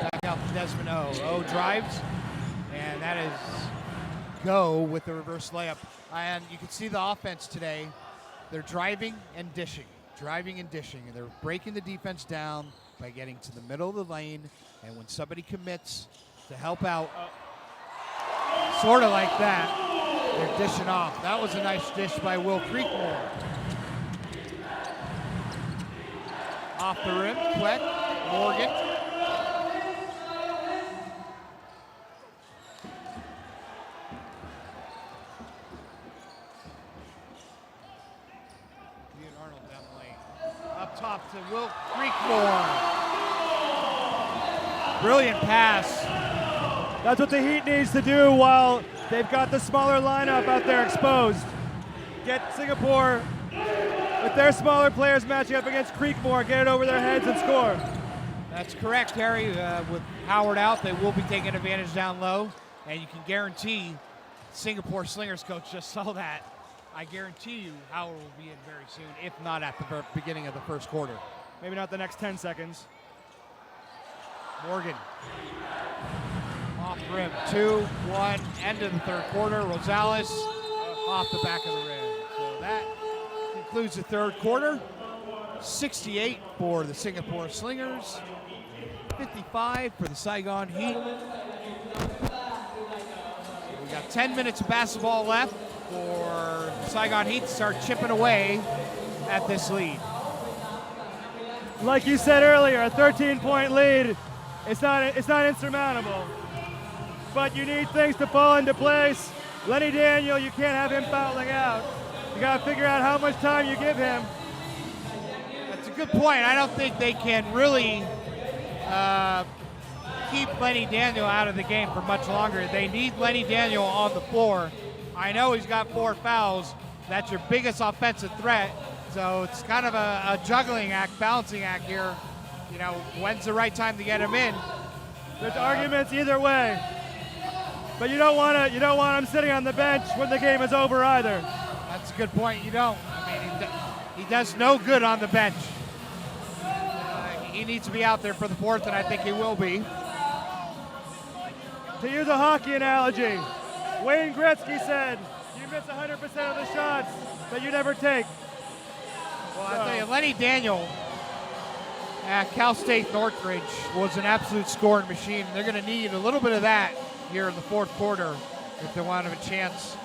[SPEAKER 3] back out to Desmond O. O drives. And that is go with the reverse layup. And you can see the offense today. They're driving and dishing. And they're breaking the defense down by getting to the middle of the lane. And when somebody commits to help out, sort of like that, they're dishing off. That was a nice dish by Will Creekmore. Off the rim, quick. Morgan. Ian Arnold down the lane. Up top to Will Creekmore. Brilliant pass.
[SPEAKER 1] That's what the Heat needs to do while they've got the smaller lineup out there exposed. Get Singapore with their smaller players matching up against Creekmore, get it over their heads and score.
[SPEAKER 3] That's correct, Harry. With Howard out, they will be taking advantage down low, and you can guarantee Singapore Slingers coach just saw that. I guarantee you Howard will be in very soon, if not at the beginning of the first quarter.
[SPEAKER 1] Maybe not the next 10 seconds.
[SPEAKER 3] Morgan. Off rim, 2-1, end of the third quarter. Rosales off the back of the rim. So that concludes the third quarter. 68 for the Singapore Slingers, 55 for the Saigon Heat. We got 10 minutes of basketball left for the Saigon Heat to start chipping away at this lead.
[SPEAKER 1] Like you said earlier, a 13-point lead, it's not insurmountable. But you need things to fall into place. Lenny Daniel, you can't have him fouling out. You got to figure out how much time you give him.
[SPEAKER 3] That's a good point. I don't think they can really keep Lenny Daniel out of the game for much longer. They need Lenny Daniel on the floor. I know he's got 4 fouls. That's your biggest offensive threat. So it's kind of a juggling act, balancing act here. You know, when's the right time to get him in?
[SPEAKER 1] There's arguments either way. But you don't want him sitting on the bench when the game is over either.
[SPEAKER 3] That's a good point. You don't. I mean, he does no good on the bench. He needs to be out there for the fourth, and I think he will be.
[SPEAKER 1] To use a hockey analogy, Wayne Gretzky said, you miss 100% of the shots that you never take.
[SPEAKER 3] Well, I tell you, Lenny Daniel at Cal State Northridge was an absolute scoring machine. They're going to need a little bit of that here in the fourth quarter if they want to have a chance.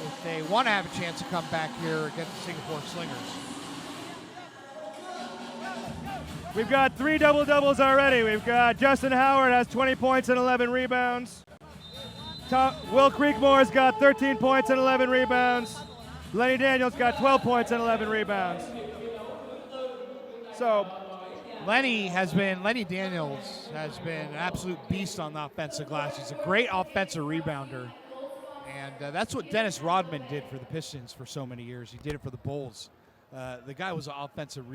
[SPEAKER 3] If they want to have a chance to come back here against the Singapore Slingers.
[SPEAKER 1] We've got 3 double-doubles already. We've got Justin Howard has 20 points and 11 rebounds. Will Creekmore's got 13 points and 11 rebounds. Lenny Daniels got 12 points and 11 rebounds. So
[SPEAKER 3] Lenny Daniels has been an absolute beast on the offensive glass. He's a great offensive rebounder. And that's what Dennis Rodman did for the Pistons for so many years. He did it for the Bulls. The guy was an offensive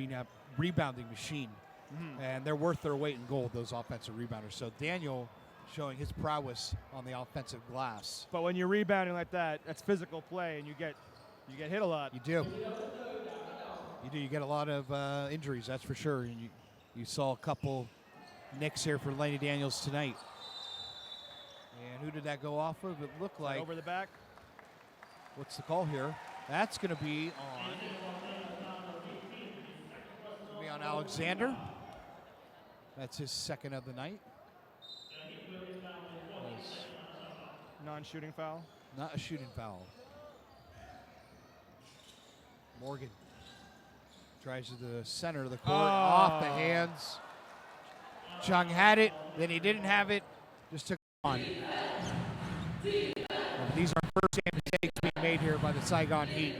[SPEAKER 3] rebounding machine. Mm-hmm. And they're worth their weight in gold, those offensive rebounders. So Daniel showing his prowess on the offensive glass.
[SPEAKER 1] But when you're rebounding like that, that's physical play, and you get hit a lot.
[SPEAKER 3] You do. You get a lot of injuries, that's for sure. And you saw a couple nicks here for Lenny Daniels tonight. And who did that go off of? It looked like
[SPEAKER 1] over the back.
[SPEAKER 3] What's the call here? That's going to be on Alexander. That's his second of the night.
[SPEAKER 1] Non-shooting foul.
[SPEAKER 3] Not a shooting foul. Morgan drives to the center of the court, off the hands. Chung had it, then he didn't have it, just took it on. And these are first-game mistakes being made here by the Saigon Heat.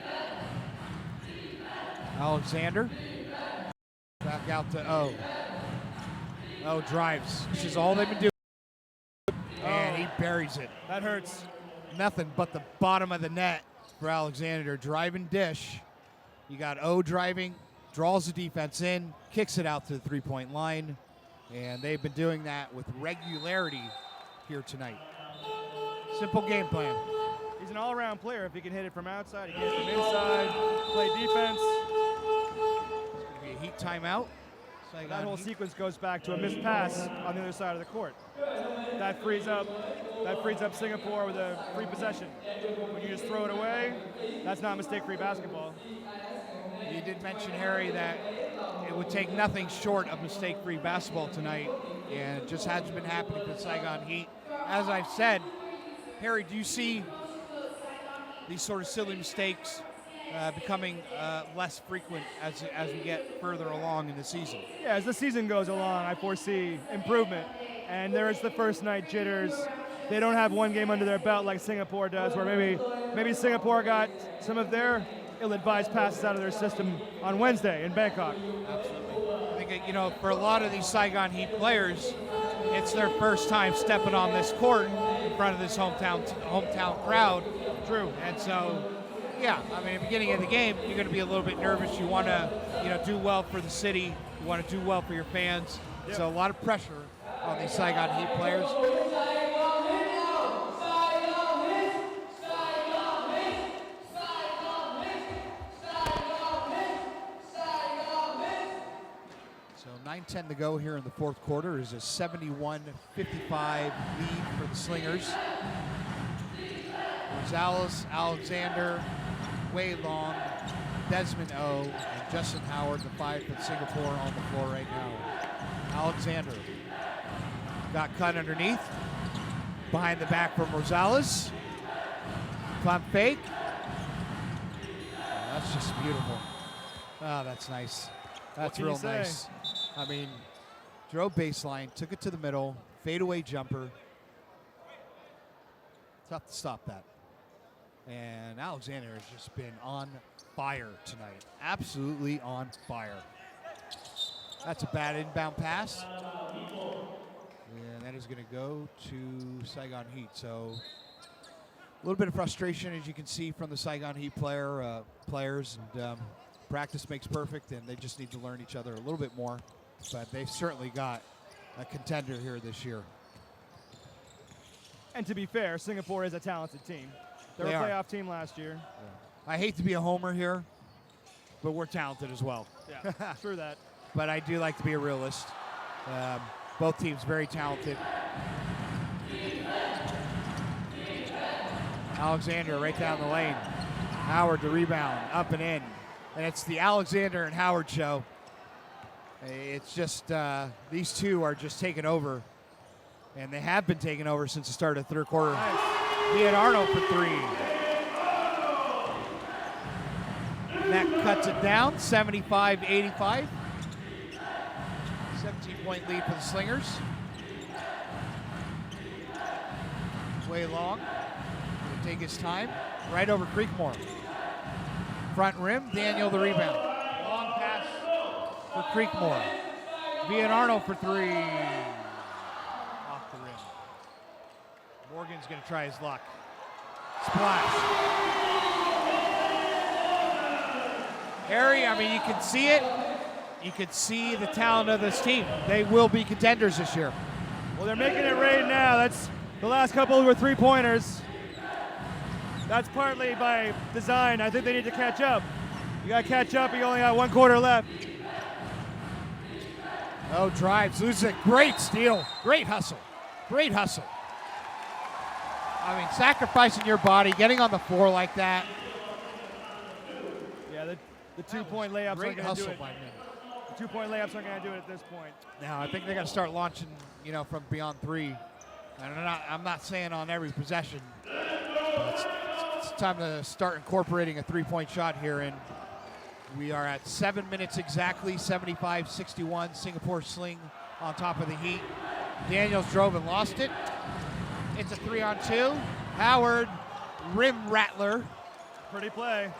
[SPEAKER 3] Alexander, back out to O. O drives, which is all they've been doing. And he buries it.
[SPEAKER 1] That hurts.
[SPEAKER 3] Nothing but the bottom of the net for Alexander. Driving dish. You got O driving, draws the defense in, kicks it out to the three-point line. And they've been doing that with regularity here tonight. Simple game plan.
[SPEAKER 1] He's an all-around player. If he can hit it from outside, he can hit it from inside, play defense.
[SPEAKER 3] It's going to be a Heat timeout.
[SPEAKER 1] That whole sequence goes back to a missed pass on the other side of the court. That frees up Singapore with a free possession. When you just throw it away, that's not mistake-free basketball.
[SPEAKER 3] You did mention, Harry, that it would take nothing short of mistake-free basketball tonight, and it just hasn't been happening for the Saigon Heat. As I've said, Harry, do you see these sort of silly mistakes becoming less frequent as we get further along in the season.
[SPEAKER 1] Yeah, as the season goes along, I foresee improvement. And there is the first night jitters. They don't have one game under their belt like Singapore does, where maybe Singapore got some of their ill-advised passes out of their system on Wednesday in Bangkok.
[SPEAKER 3] Absolutely. I think, you know, for a lot of these Saigon Heat players, it's their first time stepping on this court in front of this hometown crowd.
[SPEAKER 1] True.
[SPEAKER 3] And so, yeah, I mean, at the beginning of the game, you're going to be a little bit nervous. You want to, you know, do well for the city. You want to do well for your fans.
[SPEAKER 1] Yep.
[SPEAKER 3] So a lot of pressure on these Saigon Heat players. So 9:10 to go here in the fourth quarter. Is a 71-55 lead for the Slingers. Rosales, Alexander, Wei Long, Desmond O, and Justin Howard, the five from Singapore, on the floor right now. Alexander got cut underneath. Behind the back from Rosales. Pump fake. Oh, that's just beautiful. Oh, that's nice. That's real nice. I mean, drove baseline, took it to the middle, fadeaway jumper. Tough to stop that. And Alexander has just been on fire tonight. Absolutely on fire. That's a bad inbound pass. And that is going to go to Saigon Heat. So a little bit of frustration, as you can see, from the Saigon Heat players. And practice makes perfect, and they just need to learn each other a little bit more. But they've certainly got a contender here this year.
[SPEAKER 1] And to be fair, Singapore is a talented team. They were a playoff team last year.
[SPEAKER 3] Yeah. I hate to be a homer here, but we're talented as well.
[SPEAKER 1] Yeah, true that.
[SPEAKER 3] But I do like to be a realist. Both teams very talented. Alexander right down the lane. Howard the rebound, up and in. And it's the Alexander and Howard show. It's just, these two are just taking over. And they have been taking over since the start of the third quarter. Ian Arnold for three. And that cuts it down, 75-85. 17-point lead for the Slingers. Way long. Gonna take his time. Right over Creekmore. Front rim, Daniel the rebound. Long pass for Creekmore. Ian Arnold for three. Off the rim. Morgan's gonna try his luck. Splash. Harry, I mean, you can see it. You can see the talent of this team. They will be contenders this year.
[SPEAKER 1] Well, they're making it rain now. That's the last couple were three-pointers. That's partly by design. I think they need to catch up. You got to catch up. You only got one quarter left.
[SPEAKER 3] Oh, drives, loses it. Great steal. Great hustle. Great hustle. I mean, sacrificing your body, getting on the floor like that.
[SPEAKER 1] Yeah, the two-point layups aren't going to do it.
[SPEAKER 3] By him.
[SPEAKER 1] The two-point layups aren't going to do it at this point.
[SPEAKER 3] Now, I think they got to start launching, you know, from beyond three. And I'm not saying on every possession, but it's time to start incorporating a three-point shot here. And we are at 7 minutes exactly, 75-61. Singapore Sling on top of the Heat. Daniels drove and lost it. It's a 3-on-2. Howard, rim rattler.
[SPEAKER 1] Pretty play.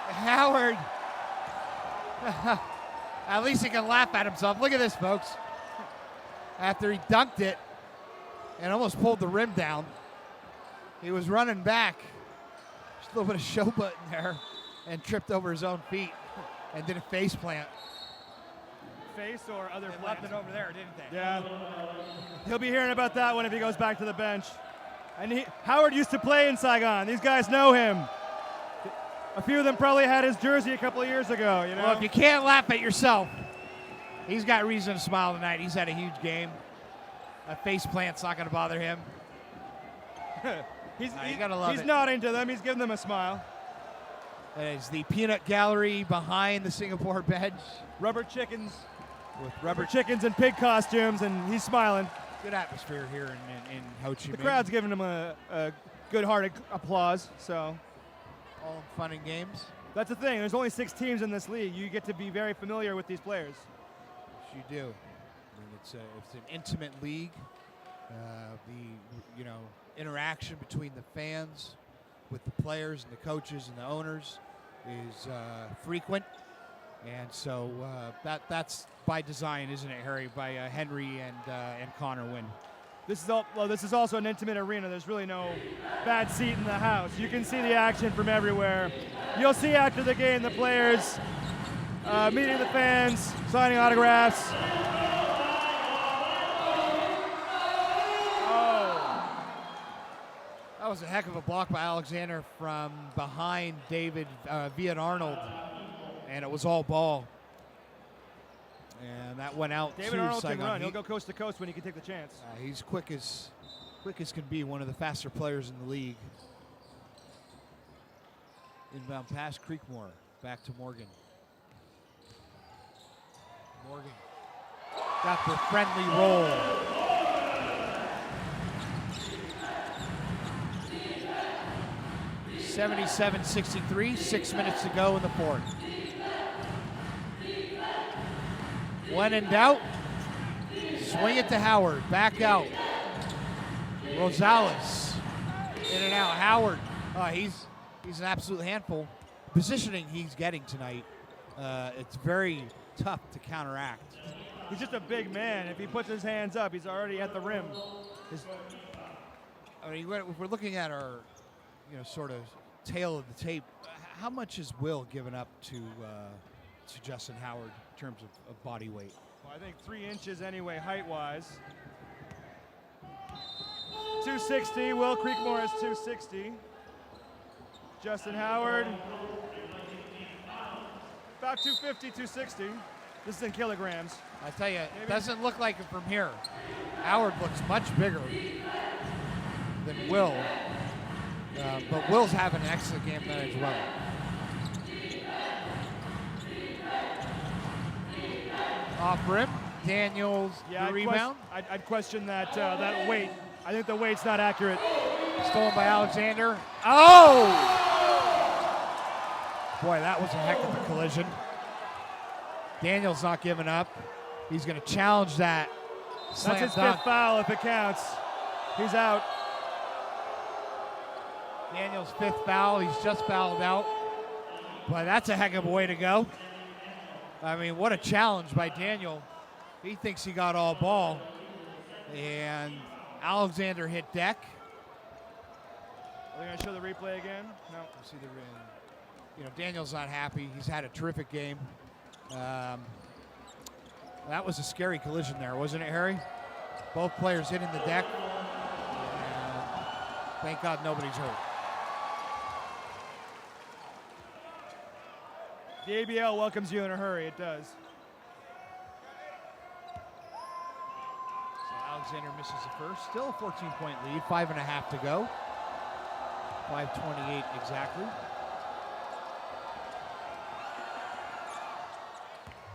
[SPEAKER 3] Howard. At least he can laugh at himself. Look at this, folks. After he dunked it and almost pulled the rim down, he was running back. Just a little bit of showboat in there and tripped over his own feet and did a face plant.
[SPEAKER 1] Face or other
[SPEAKER 3] They left it over there, didn't they?
[SPEAKER 1] Yeah. He'll be hearing about that one if he goes back to the bench. And Howard used to play in Saigon. These guys know him. A few of them probably had his jersey a couple of years ago, you know?
[SPEAKER 3] Well, if you can't laugh at yourself, he's got reason to smile tonight. He's had a huge game. A face plant's not going to bother him.
[SPEAKER 1] He's
[SPEAKER 3] it.
[SPEAKER 1] not into them. He's giving them a smile.
[SPEAKER 3] There's the peanut gallery behind the Singapore bench.
[SPEAKER 1] Rubber chickens.
[SPEAKER 3] With
[SPEAKER 1] Rubber chickens in pig costumes, and he's smiling.
[SPEAKER 3] Good atmosphere here in Ho Chi Minh.
[SPEAKER 1] The crowd's giving him a good-hearted applause. So
[SPEAKER 3] All in fun and games.
[SPEAKER 1] that's the thing. There's only 6 teams in this league. You get to be very familiar with these players.
[SPEAKER 3] Yes, you do. I mean, it's an intimate league. The interaction between the fans with the players and the coaches and the owners is frequent, and so that's by design, isn't it, Harry? By Henry and Connor Wynn.
[SPEAKER 1] This is also an intimate arena. There's really no bad seat in the house. You can see the action from everywhere. You'll see after the game the players meeting the fans, signing autographs. Oh,
[SPEAKER 3] That was a heck of a block by Alexander from behind David Viet Arnold, and it was all ball. And that went out
[SPEAKER 1] David
[SPEAKER 3] to
[SPEAKER 1] Arnold can
[SPEAKER 3] Saigon.
[SPEAKER 1] run. He'll go coast to coast when he can take the chance.
[SPEAKER 3] He's quick as can be, one of the faster players in the league. Inbound pass, Creekmore, back to Morgan. Morgan got the friendly roll. (77-63), 6 minutes to go in the fourth. When in doubt, swing it to Howard. Back out. Rosales in and out. Howard, he's an absolute handful. Positioning he's getting tonight, it's very tough to counteract.
[SPEAKER 1] He's just a big man. If he puts his hands up, he's already at the rim.
[SPEAKER 3] I mean, if we're looking at our, sort of tail of the tape, how much has Will given up to Justin Howard in terms of body weight?
[SPEAKER 1] Well, I think 3 inches anyway, height-wise. 260. Will Creekmore is 260. Justin Howard, about 250, 260. This is in kilograms.
[SPEAKER 3] I tell you,
[SPEAKER 1] Maybe.
[SPEAKER 3] it doesn't look like it from here. Howard looks much bigger than Will, but Will's having an excellent game tonight as well. Off rim, Daniels, the rebound.
[SPEAKER 1] I'd question that weight. I think the weight's not accurate.
[SPEAKER 3] Stolen by Alexander. Oh! Boy, that was a heck of a collision. Daniels not giving up. He's going to challenge that.
[SPEAKER 1] That's his 5th foul if it counts. He's out.
[SPEAKER 3] Daniels' 5th foul. He's just fouled out. But that's a heck of a way to go. I mean, what a challenge by Daniel. He thinks he got all ball. And Alexander hit deck.
[SPEAKER 1] Are they going to show the replay again? No.
[SPEAKER 3] See Daniel's not happy. He's had a terrific game. That was a scary collision there, wasn't it, Harry? Both players hitting the deck. And thank God nobody's hurt.
[SPEAKER 1] The ABL welcomes you in a hurry. It does.
[SPEAKER 3] So Alexander misses the first. Still a 14-point lead. 5.5 to go. 5:28 exactly.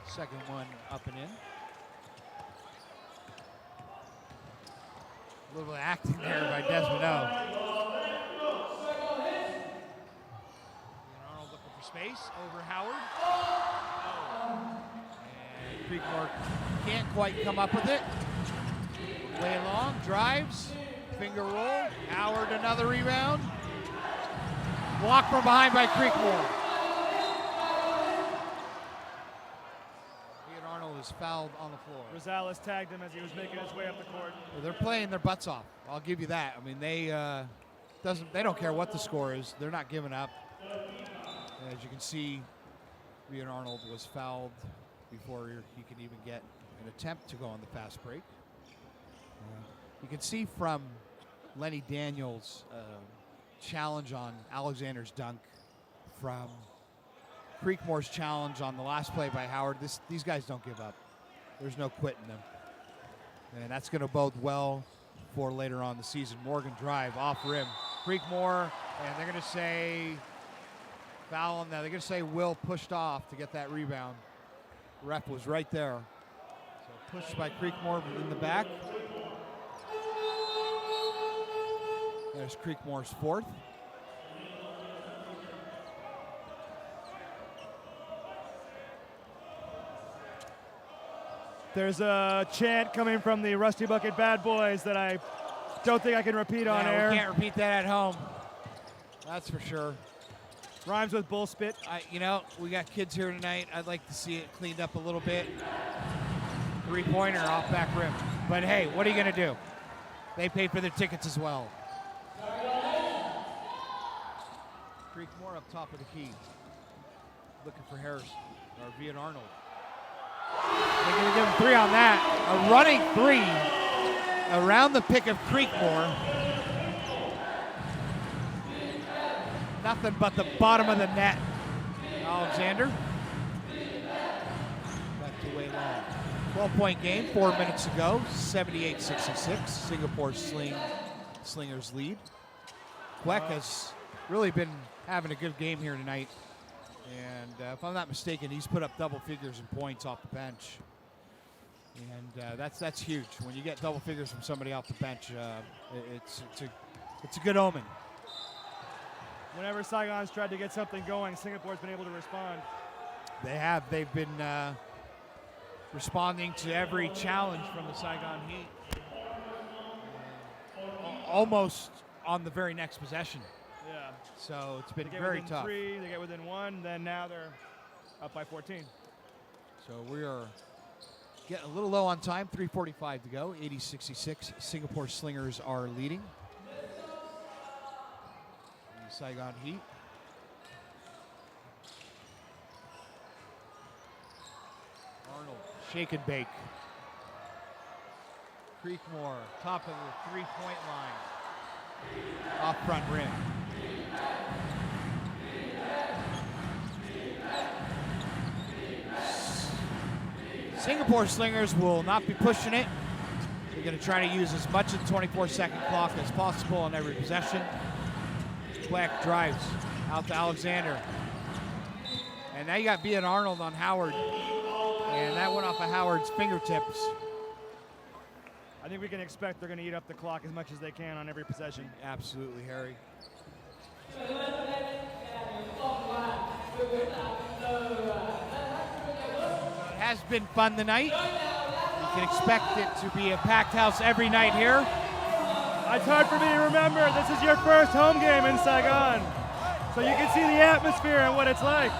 [SPEAKER 3] Second one up and in. A little bit of acting there by Desmond O. Arnold looking for space over Howard. And Creekmore can't quite come up with it. Way long, drives, finger roll. Howard another rebound. Blocked from behind by Creekmore. Was fouled on the floor.
[SPEAKER 1] Rosales tagged him as he was making his way up the court.
[SPEAKER 3] Well, they're playing their butts off. I'll give you that. I mean, they don't care what the score is. They're not giving up. As you can see, Viet Arnold was fouled before he could even get an attempt to go on the fast break. You can see from Lenny Daniels' challenge on Alexander's dunk, from Creekmore's challenge on the last play by Howard. These guys don't give up. There's no quitting them. And that's going to bode well for later on the season. Morgan drive off rim. Creekmore, and they're going to say foul on that. They're going to say Will pushed off to get that rebound. Ref was right there. So pushed by Creekmore in the back. There's Creekmore's fourth.
[SPEAKER 1] There's a chant coming from the Rusty Bucket Bad Boys that I don't think I can repeat on air.
[SPEAKER 3] We can't repeat that at home. That's for sure.
[SPEAKER 1] Rhymes with bull spit.
[SPEAKER 3] You know, we got kids here tonight. I'd like to see it cleaned up a little bit. Three-pointer off back rim. But hey, what are you going to do? They paid for their tickets as well. Creekmore up top of the key. Looking for Harris, or Vian Arnold. They're going to give him three on that. A running three around the pick of Creekmore. Nothing but the bottom of the net. Alexander. Back to Wei Long. 12-point game, 4 minutes to go. 78-66. Singapore Slingers lead. Queck has really been having a good game here tonight. And if I'm not mistaken, he's put up double figures in points off the bench. And that's huge. When you get double figures from somebody off the bench, it's a good omen.
[SPEAKER 1] Whenever Saigon's tried to get something going, Singapore's been able to respond.
[SPEAKER 3] They have. They've been responding to every challenge from the Saigon Heat. Almost on the very next possession.
[SPEAKER 1] Yeah.
[SPEAKER 3] So it's been
[SPEAKER 1] they get
[SPEAKER 3] very
[SPEAKER 1] within
[SPEAKER 3] tough.
[SPEAKER 1] 3, they get within 1, then now they're up by 14.
[SPEAKER 3] So we are getting a little low on time. 3:45 to go. 80-66. Singapore Slingers are leading. The Saigon Heat. Arnold, shake and bake. Creekmore, top of the three-point line. Off front rim. Singapore Slingers will not be pushing it. They're going to try to use as much of the 24-second clock as possible on every possession. Queck drives out to Alexander. And now you got Vian Arnold on Howard. And that went off of Howard's fingertips.
[SPEAKER 1] I think we can expect they're going to eat up the clock as much as they can on every possession.
[SPEAKER 3] Absolutely, Harry. It has been fun tonight. You can expect it to be a packed house every night here.
[SPEAKER 1] It's hard for me to remember. This is your first home game in Saigon. So you can see the atmosphere and what it's like.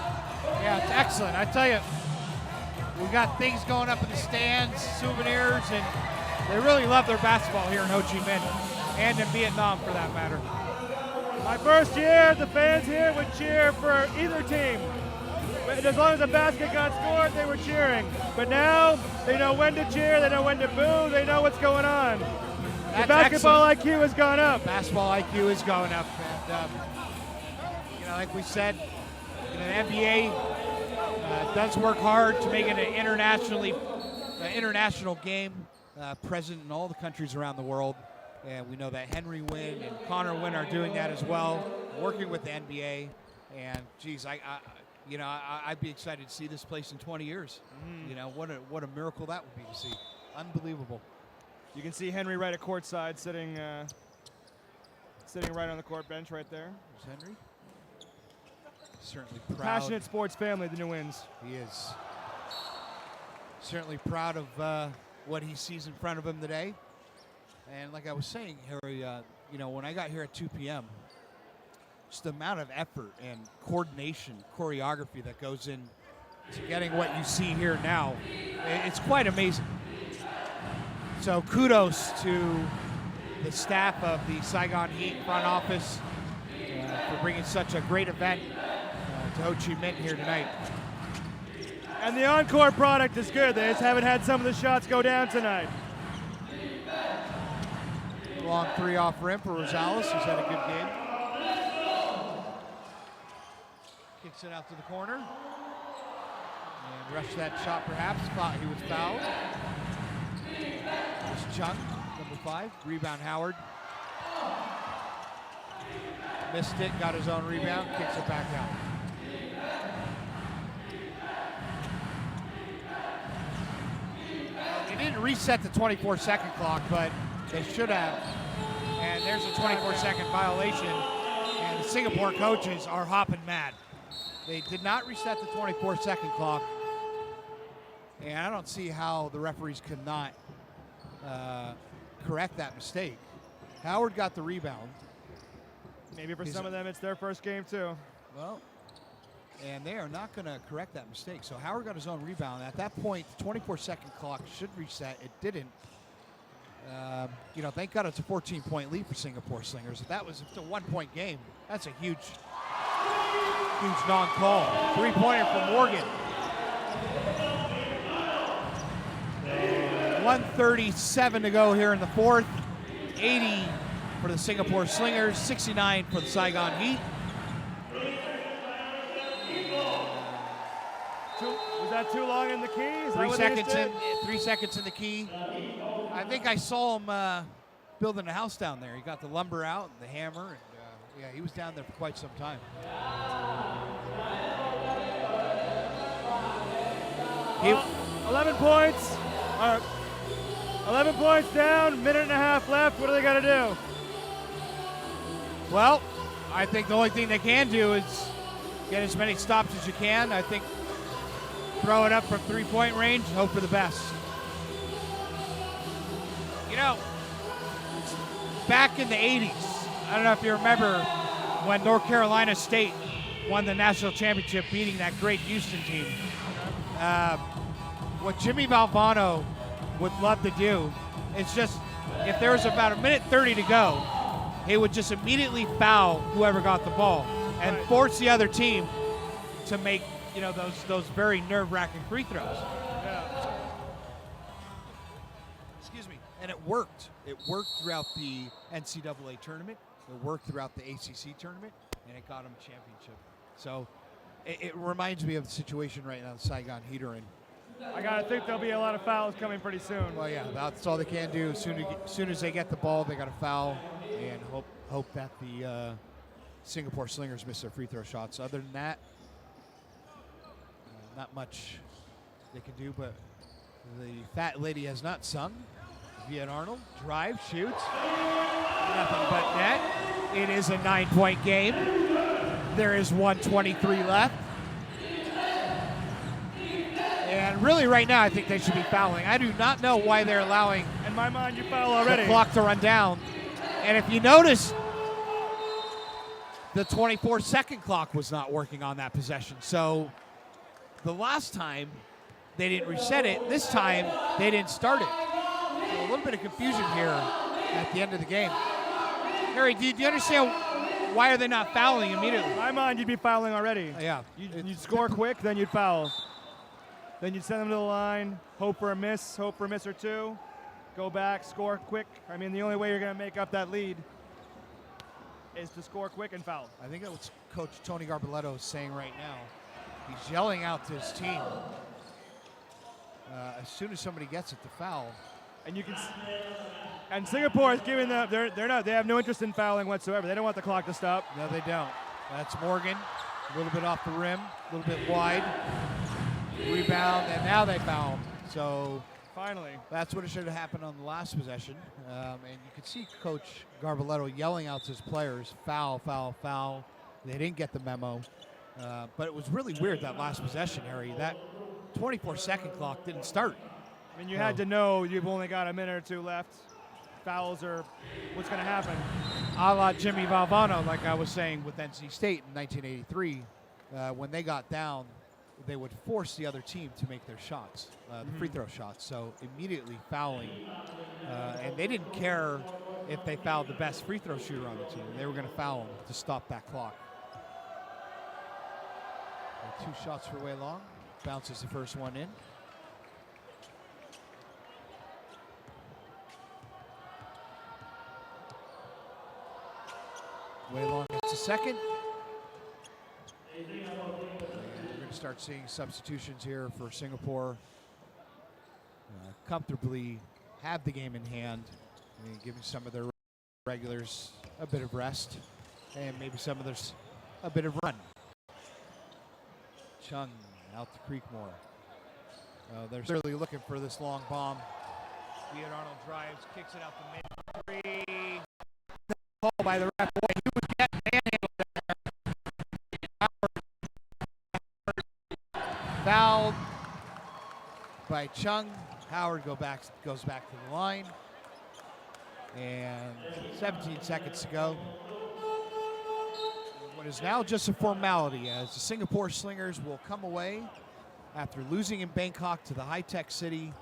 [SPEAKER 3] Yeah, it's excellent. I tell you, we got things going up in the stands, souvenirs, and they really love their basketball here in Ho Chi Minh and in Vietnam for that matter.
[SPEAKER 1] My first year, the fans here would cheer for either team. As long as a basket got scored, they were cheering. But now, they know when to cheer, they know when to boo, they know what's going on. The basketball IQ has gone up.
[SPEAKER 3] Basketball IQ is going up. And, like we said, the NBA does work hard to make it an international game present in all the countries around the world. And we know that Henry Wynn and Connor Wynn are doing that as well, working with the NBA. And, geez, I'd be excited to see this place in 20 years. You know, what a miracle that would be to see. Unbelievable.
[SPEAKER 1] You can see Henry right at courtside, sitting right on the court bench right there.
[SPEAKER 3] There's Henry. Certainly proud.
[SPEAKER 1] Passionate sports family, the New Winds.
[SPEAKER 3] He is. Certainly proud of what he sees in front of him today. And like I was saying, Harry, when I got here at 2 p.m., just the amount of effort and coordination, choreography that goes in to getting what you see here now, it's quite amazing. So kudos to the staff of the Saigon Heat front office for bringing such a great event to Ho Chi Minh here tonight.
[SPEAKER 1] And the encore product is good. They just haven't had some of the shots go down tonight.
[SPEAKER 3] Long three off rim for Rosales, who's had a good game. Kicks it out to the corner. And rushed that shot perhaps, thought he was fouled. There's Chung, number 5. Rebound Howard. Missed it, got his own rebound, kicks it back out. They didn't reset the 24-second clock, but they should have. And there's a 24-second violation, and the Singapore coaches are hopping mad. They did not reset the 24-second clock, and I don't see how the referees could not correct that mistake. Howard got the rebound.
[SPEAKER 1] Maybe for some of them, it's their first game too.
[SPEAKER 3] Well, and they are not going to correct that mistake. So Howard got his own rebound. At that point, the 24-second clock should reset. It didn't. Thank God it's a 14-point lead for Singapore Slingers. If that was a 1-point game, that's a huge non-call. Three-pointer for Morgan. 1:37 to go here in the fourth. 80 for the Singapore Slingers, 69 for the Saigon Heat.
[SPEAKER 1] Was that too long in the key? Is that
[SPEAKER 3] 3
[SPEAKER 1] what they
[SPEAKER 3] seconds
[SPEAKER 1] just did?
[SPEAKER 3] in. 3 seconds in the key. I think I saw him building a house down there. He got the lumber out and the hammer, and yeah, he was down there for quite some time.
[SPEAKER 1] 11 points. 11 points down, minute and a half left. What do they got to do?
[SPEAKER 3] Well, I think the only thing they can do is get as many stops as you can. I think throw it up from three-point range, hope for the best. Back in the 80s, I don't know if you remember when North Carolina State won the national championship, beating that great Houston team. What Jimmy Valvano would love to do is just, if there was about a minute 30 to go, he would just immediately foul whoever got the ball and force the other team to make those very nerve-wracking free throws.
[SPEAKER 1] Yeah.
[SPEAKER 3] Excuse me. And it worked. It worked throughout the NCAA tournament. It worked throughout the ACC tournament, and it got them a championship. So it reminds me of the situation right now the Saigon Heat are in.
[SPEAKER 1] I got to think there'll be a lot of fouls coming pretty soon.
[SPEAKER 3] Well, yeah, that's all they can do. As soon as they get the ball, they got to foul and hope that the Singapore Slingers miss their free throw shots. Other than that, not much they can do, but the fat lady has not sung. Viet Arnold, drive, shoots, nothing but net. It is a 9-point game. There is 1:23 left. And really right now, I think they should be fouling. I do not know why they're allowing
[SPEAKER 1] In my mind, you foul already.
[SPEAKER 3] the clock to run down. And if you notice, the 24-second clock was not working on that possession. So the last time they didn't reset it. This time they didn't start it. So a little bit of confusion here at the end of the game. Harry, do you understand why are they not fouling immediately?
[SPEAKER 1] In my mind, you'd be fouling already.
[SPEAKER 3] Yeah.
[SPEAKER 1] You'd score quick, then you'd foul. Then you'd send them to the line, hope for a miss or two, go back, score quick. I mean, the only way you're going to make up that lead is to score quick and foul.
[SPEAKER 3] I think that's what Coach Tony Garbaletto is saying right now. He's yelling out to his team. As soon as somebody gets it to foul.
[SPEAKER 1] And you can, and Singapore is giving them. They have no interest in fouling whatsoever. They don't want the clock to stop.
[SPEAKER 3] No, they don't. That's Morgan, a little bit off the rim, a little bit wide. Rebound, and now they foul. So
[SPEAKER 1] finally,
[SPEAKER 3] that's what it should have happened on the last possession. And you could see Coach Garbaletto yelling out to his players, foul, foul, foul. They didn't get the memo. But it was really weird that last possession, Harry. That 24-second clock didn't start.
[SPEAKER 1] I mean, you had to know you've only got a minute or two left. Fouls are what's going to happen.
[SPEAKER 3] A la Jimmy Valvano, like I was saying with NC State in 1983, when they got down, they would force the other team to make their shots, the free throw shots. So immediately fouling. And they didn't care if they fouled the best free throw shooter on the team. They were going to foul him to stop that clock. 2 shots for Wei Long. Bounces the first one in. Wei Long gets a second. And we're going to start seeing substitutions here for Singapore. Comfortably have the game in hand, and giving some of their regulars a bit of rest, and maybe some of theirs a bit of run. Chung out to Creekmore. They're certainly looking for this long bomb. Viet Arnold drives, kicks it out the mid. Three. by the ref. Boy, he was getting manhandled there. Fouled by Chung. Howard goes back to the line. And 17 seconds to go. What is now just a formality, as the Singapore Slingers will come away after losing in Bangkok to the high-tech city,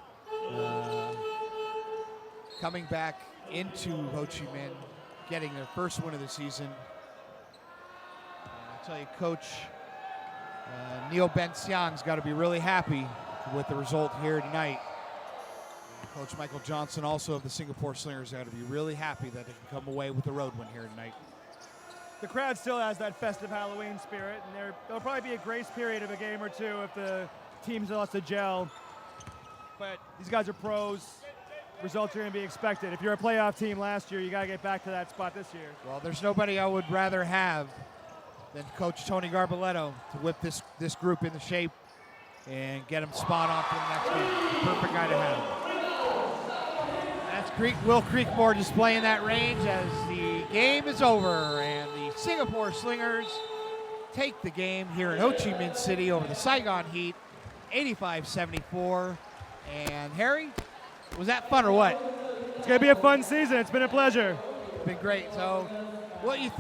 [SPEAKER 3] coming back into Ho Chi Minh, getting their first win of the season. I tell you, Coach Neil Ben Siang's got to be really happy with the result here tonight. Coach Michael Johnson, also of the Singapore Slingers, got to be really happy that they can come away with a road win here tonight.
[SPEAKER 1] The crowd still has that festive Halloween spirit, and there'll probably be a grace period of a game or two if the teams lost a gel. But these guys are pros. Results are going to be expected. If you're a playoff team last year, you got to get back to that spot this year.
[SPEAKER 3] Well, there's nobody I would rather have than Coach Tony Garbaletto to whip this group into shape and get them spot on for the next game. The perfect guy to have. That's Will Creekmore displaying that range as the game is over, and the Singapore Slingers take the game here in Ho Chi Minh City over the Saigon Heat, 85-74. And Harry, was that fun or what?
[SPEAKER 1] It's going to be a fun season. It's been a pleasure.
[SPEAKER 3] It's been great. So, what do you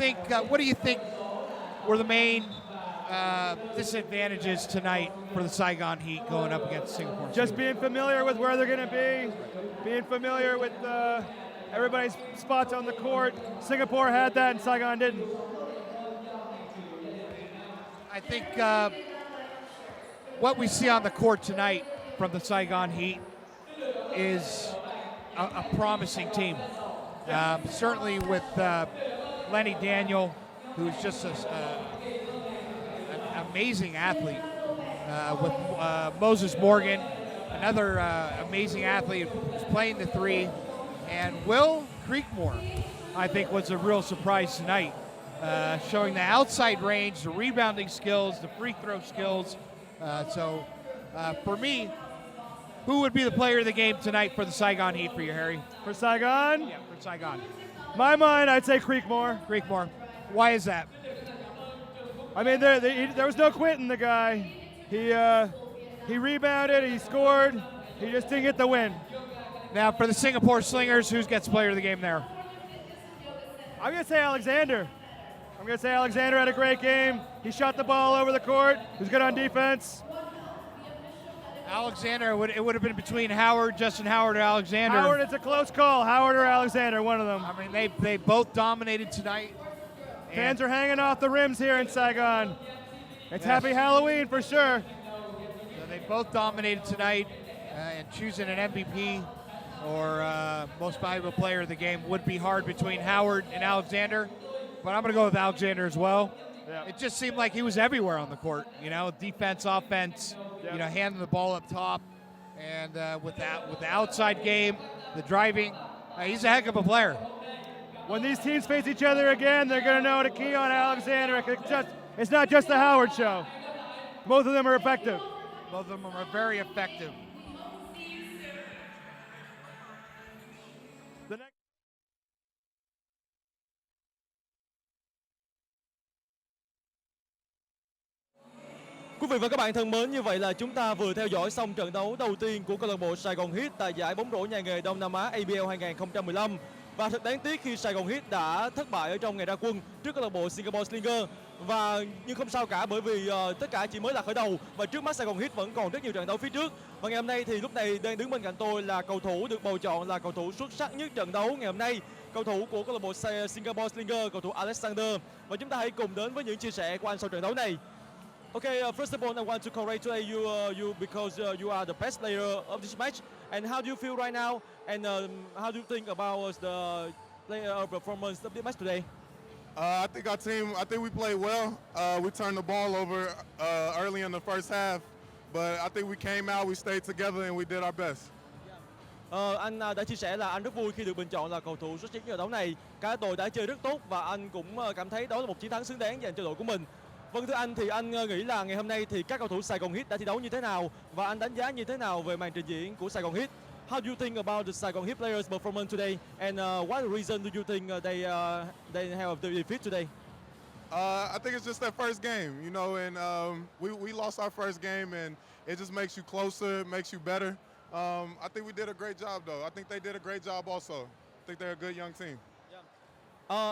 [SPEAKER 3] think were the main disadvantages tonight for the Saigon Heat going up against Singapore?
[SPEAKER 1] Just being familiar with where they're going to be, being familiar with everybody's spots on the court. Singapore had that and Saigon didn't.
[SPEAKER 3] I think what we see on the court tonight from the Saigon Heat is a promising team. Certainly with Lenny Daniel, who's just an amazing athlete. With Moses Morgan, another amazing athlete who's playing the three. And Will Creekmore, I think, was a real surprise tonight, showing the outside range, the rebounding skills, the free throw skills. So for me, who would be the player of the game tonight for the Saigon Heat for you, Harry?
[SPEAKER 1] For Saigon?
[SPEAKER 3] Yeah, for Saigon.
[SPEAKER 1] My mind, I'd say Creekmore.
[SPEAKER 3] Creekmore. Why is that?
[SPEAKER 1] I mean, there was no quitting the guy. He rebounded, he scored, he just didn't get the win.
[SPEAKER 3] Now, for the Singapore Slingers, who gets player of the game there?
[SPEAKER 1] I'm going to say Alexander. I'm going to say Alexander had a great game. He shot the ball over the court. He was good on defense.
[SPEAKER 3] Alexander, it would have been between Justin Howard or Alexander.
[SPEAKER 1] Howard, it's a close call. Howard or Alexander, one of them.
[SPEAKER 3] I mean, they both dominated tonight.
[SPEAKER 1] Fans are hanging off the rims here in Saigon. It's Happy Halloween for sure.
[SPEAKER 3] So they both dominated tonight, and choosing an MVP or most valuable player of the game would be hard between Howard and Alexander, but I'm going to go with Alexander as well.
[SPEAKER 1] Yeah.
[SPEAKER 3] It just seemed like he was everywhere on the court, defense, offense, handing the ball up top, and with the outside game, the driving, he's a heck of a player.
[SPEAKER 1] When these teams face each other again, they're going to know to key on Alexander. It's not just the Howard show. Both of them are effective.
[SPEAKER 3] Both of them are very effective.
[SPEAKER 4] Quý vị và các bạn thân mến, như vậy là chúng ta vừa theo dõi xong trận đấu đầu tiên của câu lạc bộ Saigon Heat tại giải bóng rổ nhà nghề Đông Nam Á ABL 2015. Và thật đáng tiếc khi Saigon Heat đã thất bại ở trong ngày ra quân trước câu lạc bộ Singapore Slingers. Nhưng không sao cả, bởi vì tất cả chỉ mới là khởi đầu và trước mắt Saigon Heat vẫn còn rất nhiều trận đấu phía trước. Và ngày hôm nay thì lúc này đang đứng bên cạnh tôi là cầu thủ được bầu chọn là cầu thủ xuất sắc nhất trận đấu ngày hôm nay, cầu thủ của câu lạc bộ Singapore Slingers, cầu thủ Alexander. Và chúng ta hãy cùng đến với những chia sẻ của anh sau trận đấu này. Okay, first of all, I want to congratulate you because you are the best player of this match. And how do you feel right now? And how do you think about the player performance of the match today?
[SPEAKER 7] I think we played well. We turned the ball over early in the first half, but I think we came out, we stayed together, and we did our best.
[SPEAKER 4] Anh đã chia sẻ là anh rất vui khi được bình chọn là cầu thủ xuất sắc nhất trận đấu này. Cả đội đã chơi rất tốt và anh cũng cảm thấy đó là một chiến thắng xứng đáng dành cho đội của mình. Vâng, thưa anh, thì anh nghĩ là ngày hôm nay thì các cầu thủ Saigon Heat đã thi đấu như thế nào và anh đánh giá như thế nào về màn trình diễn của Saigon Heat? How do you think about the Saigon Heat players' performance today, and what reason do you think they have the defeat today?
[SPEAKER 7] I think it's just that first game, you know, and we lost our first game, and it just makes you closer, makes you better. I think we did a great job, though. I think they did a great job also. I think they're a good young team.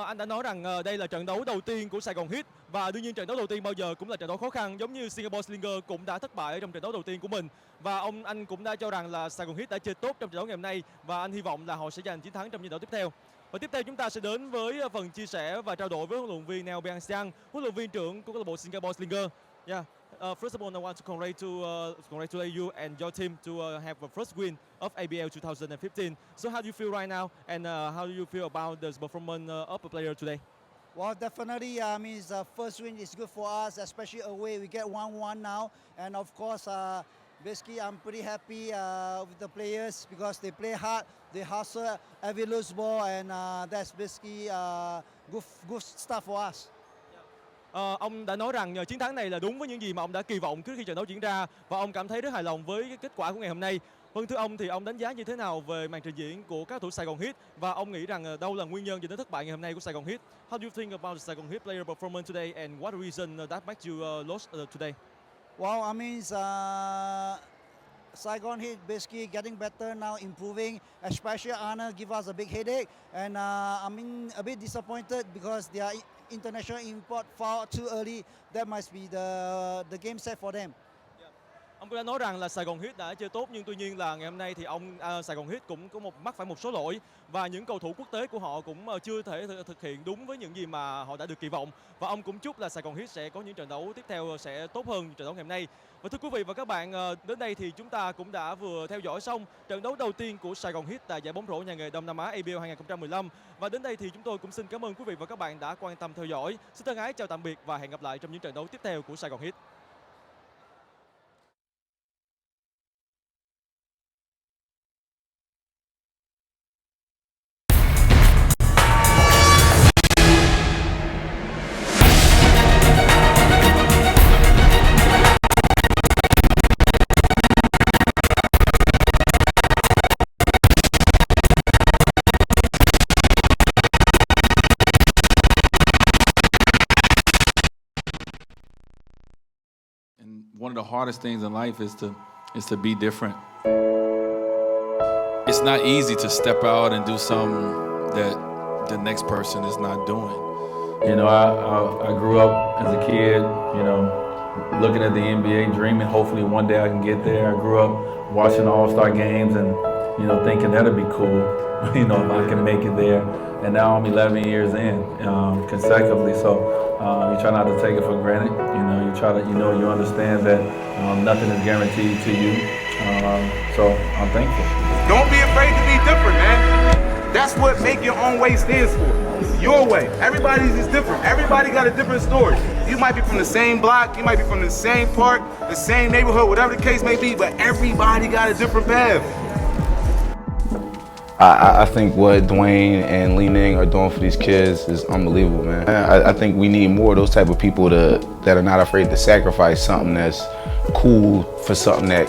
[SPEAKER 4] Anh đã nói rằng đây là trận đấu đầu tiên của Saigon Heat và đương nhiên trận đấu đầu tiên bao giờ cũng là trận đấu khó khăn, giống như Singapore Slingers cũng đã thất bại trong trận đấu đầu tiên của mình, và anh cũng đã cho rằng là Saigon Heat đã chơi tốt trong trận đấu ngày hôm nay và anh hy vọng là họ sẽ giành chiến thắng trong trận đấu tiếp theo. Và tiếp theo chúng ta sẽ đến với phần chia sẻ và trao đổi với huấn luyện viên Neo Beng Siang, huấn luyện viên trưởng của câu lạc bộ Singapore Slingers. Yeah. First of all, I want to congratulate you and your team to have the first win of ABL 2015. So how do you feel right now, and how do you feel about the performance of the player today?
[SPEAKER 5] Well, definitely, the first win is good for us, especially away. We get 1-1 now, and of course, basically, I'm pretty happy with the players because they play hard, they hustle every loose ball, and that's basically good stuff for us.
[SPEAKER 4] Ông đã nói rằng chiến thắng này là đúng với những gì mà ông đã kỳ vọng trước khi trận đấu diễn ra, và ông cảm thấy rất hài lòng với cái kết quả của ngày hôm nay. Vâng, thưa ông, thì ông đánh giá như thế nào về màn trình diễn của các thủ Saigon Heat, và ông nghĩ rằng đâu là nguyên nhân dẫn đến thất bại ngày hôm nay của Saigon Heat? How do you think about the Saigon Heat player performance today, and what reason that makes you lost today?
[SPEAKER 5] Well, Saigon Heat basically getting better now, improving. Especially Anna give us a big headache, and a bit disappointed because their international import foul too early. That must be the game set for them.
[SPEAKER 4] Ông cũng đã nói rằng là Saigon Heat đã chơi tốt, nhưng tuy nhiên là ngày hôm nay thì Saigon Heat cũng có mắc phải một số lỗi, và những cầu thủ quốc tế của họ cũng chưa thể thực hiện đúng với những gì mà họ đã được kỳ vọng, và ông cũng chúc là Saigon Heat sẽ có những trận đấu tiếp theo sẽ tốt hơn trận đấu ngày hôm nay. Và thưa quý vị và các bạn, đến đây thì chúng ta cũng đã vừa theo dõi xong trận đấu đầu tiên của Saigon Heat tại giải bóng rổ nhà nghề Đông Nam Á ABL 2015, và đến đây thì chúng tôi cũng xin cảm ơn quý vị và các bạn đã quan tâm theo dõi. Xin thân ái chào tạm biệt và hẹn gặp lại trong những trận đấu tiếp theo của Saigon Heat.
[SPEAKER 8] One of the hardest things in life is to be different. It's not easy to step out and do something that the next person is not doing.
[SPEAKER 9] You know, I grew up as a kid, you know, looking at the NBA, dreaming hopefully one day I can get there. I grew up watching All-Star games and, you know, thinking that'd be cool, you know, if I can make it there. And now I'm 11 years in consecutively, so you try not to take it for granted. You know, you understand that nothing is guaranteed to you. So I'm thankful.
[SPEAKER 10] Don't be afraid to be different, man. That's what Make Your Own Way stands for. Your way. Everybody's is different. Everybody got a different story. You might be from the same block, you might be from the same park, the same neighborhood, whatever the case may be, but everybody got a different path.
[SPEAKER 11] I think what Dwayne and Li Ning are doing for these kids is unbelievable, man. I think we need more of those type of people that are not afraid to sacrifice something that's cool for something that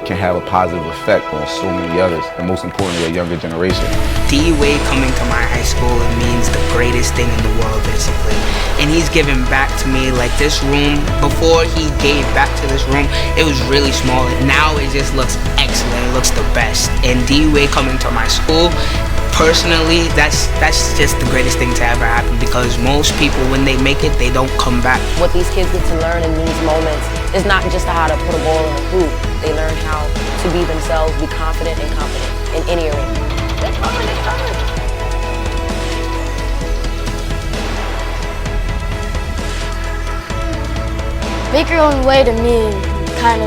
[SPEAKER 11] can have a positive effect on so many others, and most importantly, a younger generation.
[SPEAKER 12] D-Wade coming to my high school, it means the greatest thing in the world, basically. And he's giving back to me, like this room, before he gave back to this room, it was really small. Now it just looks excellent, it looks the best. And D-Wade coming to my school, personally, that's just the greatest thing to ever happen, because most people, when they make it, they don't come back.
[SPEAKER 13] What these kids get to learn in these moments is not just how to put a ball in a hoop. They learn how to be themselves, be confident and competent in any arena. It's fun, it's fun.
[SPEAKER 14] Make your own way to me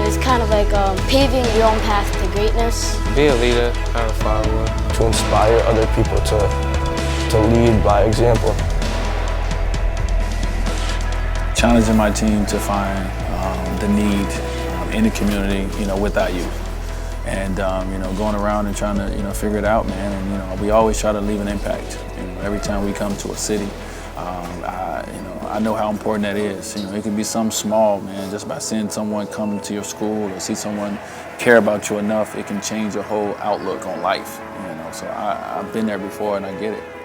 [SPEAKER 14] is kind of like paving your own path to greatness.
[SPEAKER 15] Be a leader, kind of follower.
[SPEAKER 16] To inspire other people to lead by example.
[SPEAKER 15] Challenging my team to find the need in the community, you know, with that youth. And, you know, going around and trying to, you know, figure it out, man. And, you know, we always try to leave an impact. You know, every time we come to a city, I know how important that is. You know, it can be something small, man, just by seeing someone come to your school or see someone care about you enough, it can change your whole outlook on life. You know, so I've been there before and I get it.